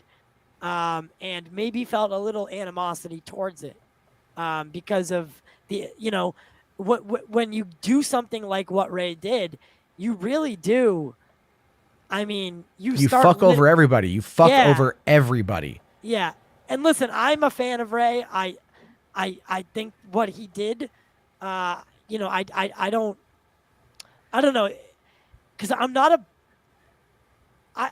Speaker 9: and maybe felt a little animosity towards it, because of the, you know, when you do something like what Ray did, you really do. I mean, you
Speaker 1: fuck over everybody. You fuck over everybody.
Speaker 9: Yeah, and listen, I'm a fan of Ray. I think what he did, you know, I don't know, because I'm not a.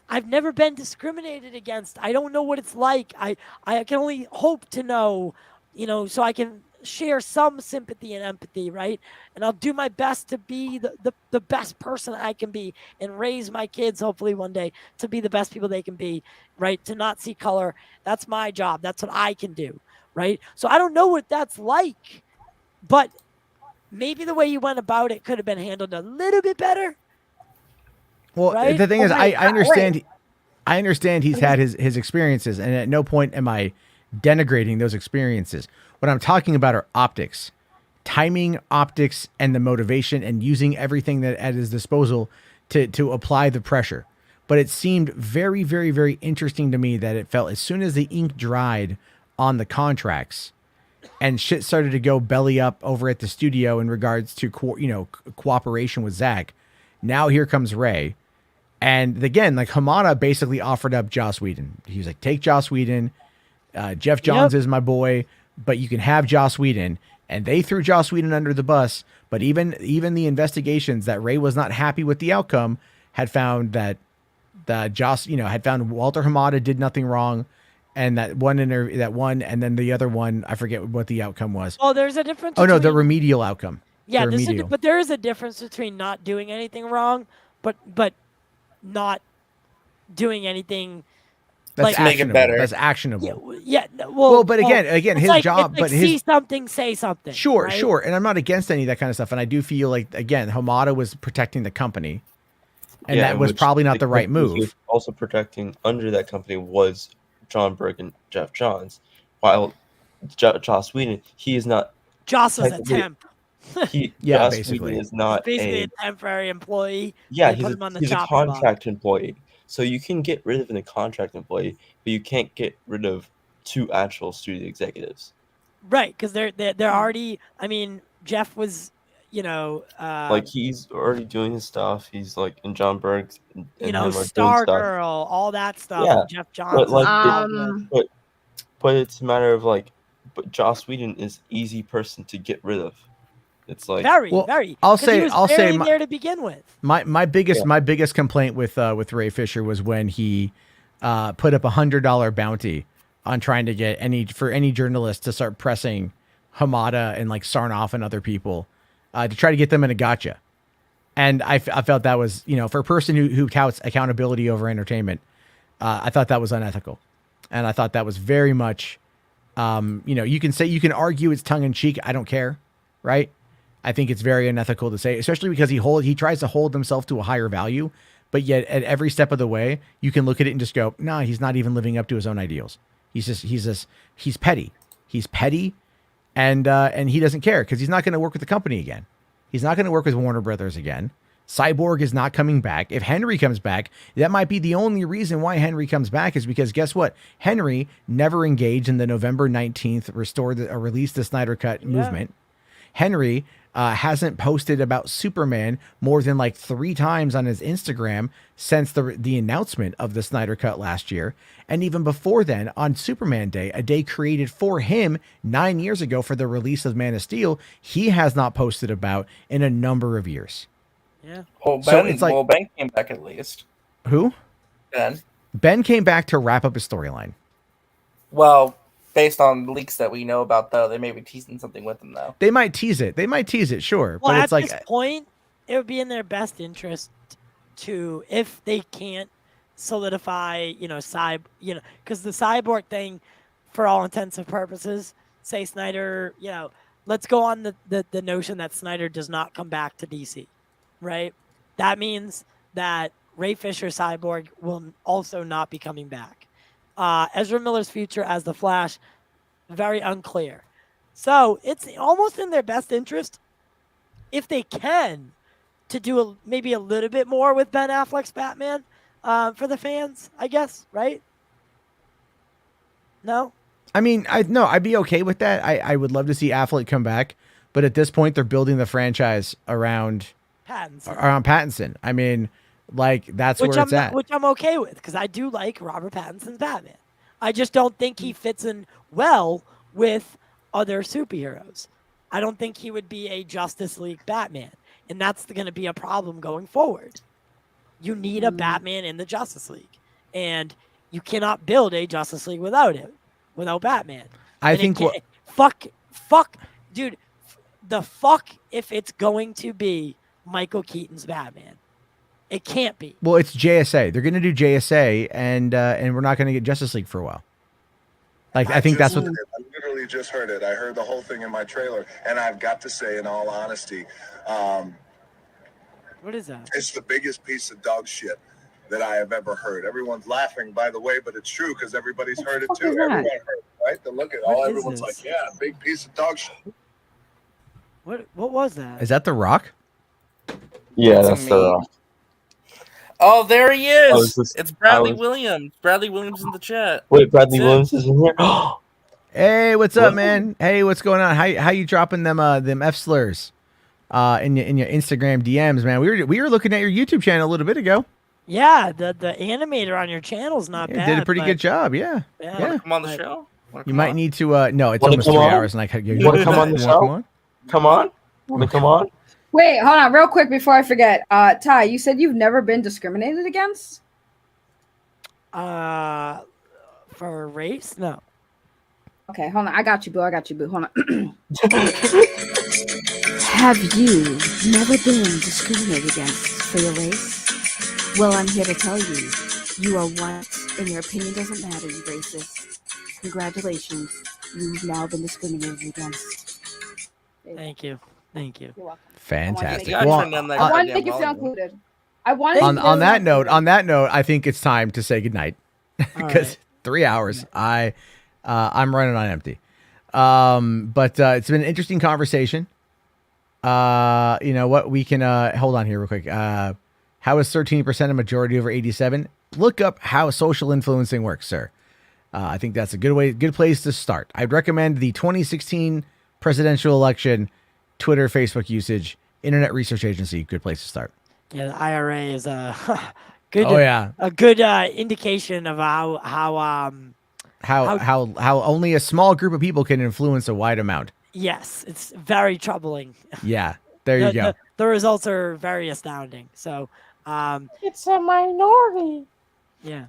Speaker 9: I've never been discriminated against. I don't know what it's like. I can only hope to know, you know, so I can share some sympathy and empathy, right? And I'll do my best to be the best person I can be and raise my kids, hopefully one day, to be the best people they can be, right? To not see color. That's my job. That's what I can do, right? So I don't know what that's like, but maybe the way you went about it could have been handled a little bit better.
Speaker 1: Well,
Speaker 9: right?
Speaker 1: the thing is, I understand. I understand he's had his experiences, and at no point am I denigrating those experiences. What I'm talking about are optics, timing, optics, and the motivation, and using everything that at his disposal to apply the pressure. But it seemed very, very, very interesting to me that it felt as soon as the ink dried on the contracts, and shit started to go belly up over at the studio in regards to cooperation with Zack. Now here comes Ray. And again, like Hamada basically offered up Joss Whedon. He was like, take Joss Whedon. Jeff Johns is my boy, but you can have Joss Whedon. And they threw Joss Whedon under the bus. But even the investigations that Ray was not happy with the outcome had found that Joss, had found Walter Hamada did nothing wrong. And that one and then the other one, I forget what the outcome was.
Speaker 9: Oh, there's a difference.
Speaker 1: Oh no, the remedial outcome.
Speaker 9: Yeah, but there is a difference between not doing anything wrong, but not doing anything.
Speaker 1: That's
Speaker 2: make it better.
Speaker 1: That's actionable.
Speaker 9: Yeah.
Speaker 1: But again, his job. But
Speaker 9: see something, say something.
Speaker 1: Sure,
Speaker 9: right?
Speaker 1: sure. And I'm not against any of that kind of stuff. And I do feel like again, Hamada was protecting the company, and that was probably not the right move.
Speaker 4: Also protecting under that company was John Berg and Jeff Johns, while Joss Whedon, he is not.
Speaker 9: Joss was a temp.
Speaker 4: Joss
Speaker 1: basically
Speaker 4: Whedon is not
Speaker 9: basically a temporary employee.
Speaker 4: Yeah,
Speaker 9: he's
Speaker 4: a contract employee. So you can get rid of a contract employee, but you can't get rid of 2 actual studio executives.
Speaker 9: Right, because they're already. I mean, Jeff was,
Speaker 4: like he's already doing his stuff. He's like in John Berg's,
Speaker 9: Star Girl, all that stuff.
Speaker 4: Yeah,
Speaker 9: Jeff Johns.
Speaker 4: But it's a matter of but Joss Whedon is easy person to get rid of. It's like
Speaker 9: very.
Speaker 1: I'll say
Speaker 9: there to begin with.
Speaker 1: My biggest complaint with Ray Fisher was when he put up $100 bounty on trying to get any journalist to start pressing Hamada and like Sarnoff and other people to try to get them in a gotcha. And I felt that was, for a person who touts accountability over entertainment, I thought that was unethical. And I thought that was very much, you can argue it's tongue in cheek. I don't care. Right. I think it's very unethical to say, especially because he tries to hold himself to a higher value, but yet at every step of the way, you can look at it and just go, nah, he's not even living up to his own ideals. He's petty. He's petty, and he doesn't care because he's not going to work with the company again. He's not going to work with Warner Brothers again. Cyborg is not coming back. If Henry comes back, that might be the only reason why Henry comes back is because guess what? Henry never engaged in the November 19th release the Snyder Cut movement. Henry hasn't posted about Superman more than like 3 times on his Instagram since the announcement of the Snyder Cut last year. And even before then, on Superman Day, a day created for him 9 years ago for the release of Man of Steel, he has not posted about in a number of years.
Speaker 7: Yeah. Well,
Speaker 1: So it's like-
Speaker 7: Ben came back at least.
Speaker 1: Who?
Speaker 7: Ben.
Speaker 1: Ben came back to wrap up his storyline.
Speaker 7: Well, based on leaks that we know about, though, they may be teasing something with him, though.
Speaker 1: They might tease it. Sure.
Speaker 9: Well,
Speaker 1: but
Speaker 9: at
Speaker 1: it's like,
Speaker 9: this point, it would be in their best interest to, if they can't solidify, because the cyborg thing, for all intents and purposes, say Snyder, let's go on the notion that Snyder does not come back to DC, right? That means that Ray Fisher Cyborg will also not be coming back. Ezra Miller's future as the Flash, very unclear. So it's almost in their best interest, if they can, to do maybe a little bit more with Ben Affleck's Batman for the fans, I guess, right? No?
Speaker 1: I mean, I'd be okay with that. I would love to see Affleck come back, but at this point, they're building the franchise around Pattinson. I mean, like that's where it's at.
Speaker 9: Which I'm okay with, because I do like Robert Pattinson's Batman. I just don't think he fits in well with other superheroes. I don't think he would be a Justice League Batman, and that's going to be a problem going forward. You need a Batman in the Justice League, and you cannot build a Justice League without Batman.
Speaker 1: I think
Speaker 9: fuck, dude, the fuck if it's going to be Michael Keaton's Batman. It can't be.
Speaker 1: Well, it's JSA. They're going to do JSA, and we're not going to get Justice League for a while. Like I think that's what.
Speaker 18: I literally just heard it. I heard the whole thing in my trailer, and I've got to say, in all honesty,
Speaker 9: what is that?
Speaker 18: it's the biggest piece of dog shit that I have ever heard. Everyone's laughing, by the way, but it's true because everybody's heard it too. Everyone heard it, right? The look at all. Everyone's like, "Yeah, big piece of dog shit."
Speaker 9: What was that?
Speaker 1: Is that The Rock?
Speaker 4: Yeah, that's the.
Speaker 7: Oh, there he is.
Speaker 4: just-
Speaker 7: It's Bradley
Speaker 4: I was-
Speaker 7: Williams. Bradley Williams in the chat.
Speaker 4: Wait, Bradley
Speaker 7: That's it.
Speaker 4: Williams is in here.
Speaker 1: Hey, what's up, man? Hey, what's going on? How you dropping them F slurs in your Instagram DMs, man? We were looking at your YouTube channel a little bit ago.
Speaker 9: Yeah, the animator on your channel's not
Speaker 1: Yeah,
Speaker 9: bad.
Speaker 1: did a pretty
Speaker 9: but-
Speaker 1: good job. Yeah.
Speaker 7: Wanna come on the show?
Speaker 1: You might need to. No, it's
Speaker 4: Wanna
Speaker 1: almost
Speaker 4: come
Speaker 1: 3
Speaker 4: on?
Speaker 1: hours, and
Speaker 4: You want to come on the show? Come on. Want to come on?
Speaker 5: Wait, hold on, real quick before I forget. Ty, you said you've never been discriminated against?
Speaker 9: For race? No.
Speaker 5: Okay, hold on. I got you, boo. Hold on. Have you never been discriminated against for your race? Well, I'm here to tell you, you are white, and your opinion doesn't matter, you racist. Congratulations, you've now been discriminated against.
Speaker 9: Thank you.
Speaker 5: You're welcome.
Speaker 1: Fantastic.
Speaker 5: I
Speaker 1: Well,
Speaker 5: want to make you feel included.
Speaker 1: on that note, I think it's time to say goodnight because 3 hours. I'm running on empty. But it's been an interesting conversation. You know what? We can hold on here real quick. How is 13% a majority over 87? Look up how social influencing works, sir. I think that's a good place to start. I'd recommend the 2016 presidential election, Twitter, Facebook usage, Internet Research Agency. Good place to start.
Speaker 9: Yeah, the IRA is a good.
Speaker 1: Oh, yeah.
Speaker 9: A good indication of how
Speaker 1: only a small group of people can influence a wide amount.
Speaker 9: Yes, it's very troubling.
Speaker 1: Yeah, there you go.
Speaker 9: The results are very astounding. So,
Speaker 7: it's a minority.
Speaker 9: Yeah.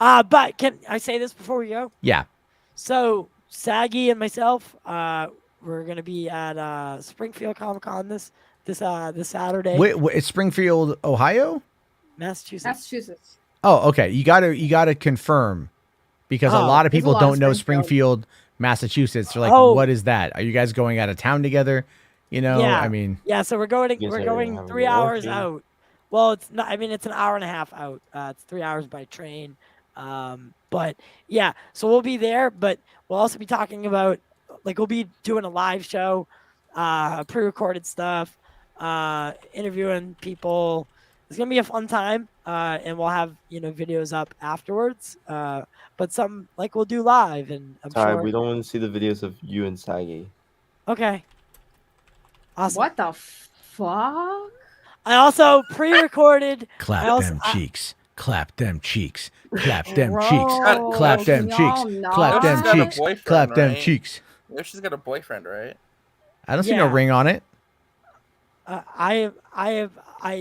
Speaker 9: But can I say this before we go?
Speaker 1: Yeah.
Speaker 9: So Saggy and myself, we're gonna be at Springfield Comic Con this Saturday.
Speaker 1: Wait, it's Springfield, Ohio?
Speaker 9: Massachusetts.
Speaker 1: Oh, okay. You gotta confirm because a lot of
Speaker 9: there's a
Speaker 1: people
Speaker 9: lot
Speaker 1: don't
Speaker 9: of
Speaker 1: know
Speaker 9: Springfield.
Speaker 1: Springfield, Massachusetts. They're like,
Speaker 9: Oh.
Speaker 1: what is that? Are you guys going out of town together? You know,
Speaker 9: Yeah.
Speaker 1: I mean,
Speaker 9: Yeah, so we're going
Speaker 1: You guys are
Speaker 9: 3
Speaker 1: having an
Speaker 9: hours
Speaker 1: orgy?
Speaker 9: out. Well, it's not. I mean, it's an hour and a half out. It's 3 hours by train. But yeah, so we'll be there, but we'll also be talking about, like, we'll be doing a live show, pre-recorded stuff, interviewing people. It's gonna be a fun time, and we'll have videos up afterwards. But some like we'll do live, and I'm
Speaker 4: Ty,
Speaker 9: sure.
Speaker 4: we don't want to see the videos of you and Saggy.
Speaker 9: Okay. Awesome.
Speaker 5: What the fuck?
Speaker 9: I also pre-recorded.
Speaker 1: Clap them cheeks. Clap them cheeks. Clap them cheeks.
Speaker 5: Bro,
Speaker 1: Clap them
Speaker 5: can
Speaker 1: cheeks.
Speaker 5: y'all
Speaker 1: Clap them
Speaker 5: not?
Speaker 1: cheeks. Clap them cheeks.
Speaker 7: She's got a boyfriend, right?
Speaker 1: I don't see no ring on it.
Speaker 9: I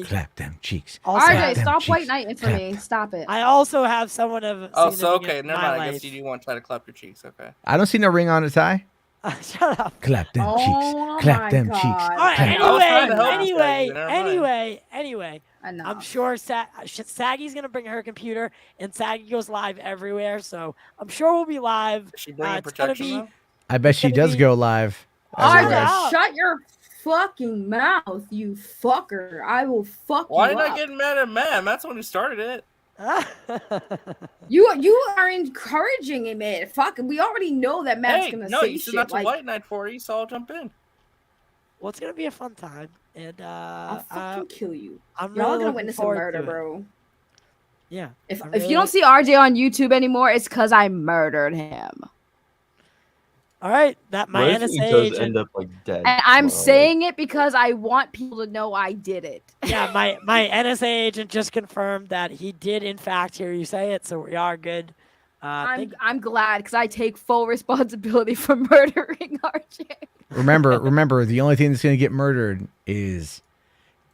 Speaker 1: Clap them cheeks.
Speaker 9: Also
Speaker 5: RJ,
Speaker 9: have-
Speaker 5: stop white knighting for me. Stop it.
Speaker 9: I also have someone of.
Speaker 7: Oh, so
Speaker 9: significant
Speaker 7: okay,
Speaker 9: in
Speaker 7: never
Speaker 9: my
Speaker 7: mind. I guess
Speaker 9: life.
Speaker 7: you do want to try to clap your cheeks. Okay.
Speaker 1: I don't see no ring on it, Ty.
Speaker 9: Shut up.
Speaker 1: Clap them
Speaker 5: Oh
Speaker 1: cheeks.
Speaker 5: my
Speaker 1: Clap them
Speaker 5: God.
Speaker 1: cheeks.
Speaker 9: All right,
Speaker 1: Clap-
Speaker 7: I was trying to help you,
Speaker 9: anyway,
Speaker 7: never mind.
Speaker 9: I'm sure Saggy's gonna bring her computer, and Saggy goes live everywhere, so I'm sure we'll be live.
Speaker 7: Is she bringing
Speaker 9: It's gonna
Speaker 7: protection,
Speaker 9: be.
Speaker 7: though?
Speaker 1: I bet she does go live.
Speaker 5: RJ, shut your fucking mouth, you fucker. I will fuck
Speaker 7: Why
Speaker 5: you
Speaker 7: not
Speaker 5: up.
Speaker 7: getting mad at Matt? Matt's the one who started it.
Speaker 5: You are encouraging it, man. Fuck, we already know that Matt's
Speaker 7: Hey,
Speaker 5: gonna
Speaker 7: no,
Speaker 5: say
Speaker 7: you said
Speaker 5: shit
Speaker 7: not to
Speaker 5: like,
Speaker 7: white knight for you, so I'll jump in.
Speaker 9: Well, it's gonna be a fun time, and
Speaker 5: I'll fucking kill you.
Speaker 9: I'm
Speaker 5: Y'all
Speaker 9: really
Speaker 5: gonna
Speaker 9: looking
Speaker 5: witness a
Speaker 9: forward
Speaker 5: murder,
Speaker 9: to it.
Speaker 5: bro.
Speaker 9: Yeah.
Speaker 5: If
Speaker 9: I'm
Speaker 5: if
Speaker 9: really
Speaker 5: you don't see RJ on YouTube anymore, it's because I murdered him.
Speaker 9: All right, that my
Speaker 4: What if he
Speaker 9: NSA
Speaker 4: does
Speaker 9: agent.
Speaker 4: end up like dead?
Speaker 5: And I'm
Speaker 4: tomorrow?
Speaker 5: saying it because I want people to know I did it.
Speaker 9: Yeah, my NSA agent just confirmed that he did in fact hear you say it, so we are good.
Speaker 5: I'm glad because I take full responsibility for murdering RJ.
Speaker 1: Remember, the only thing that's going to get murdered is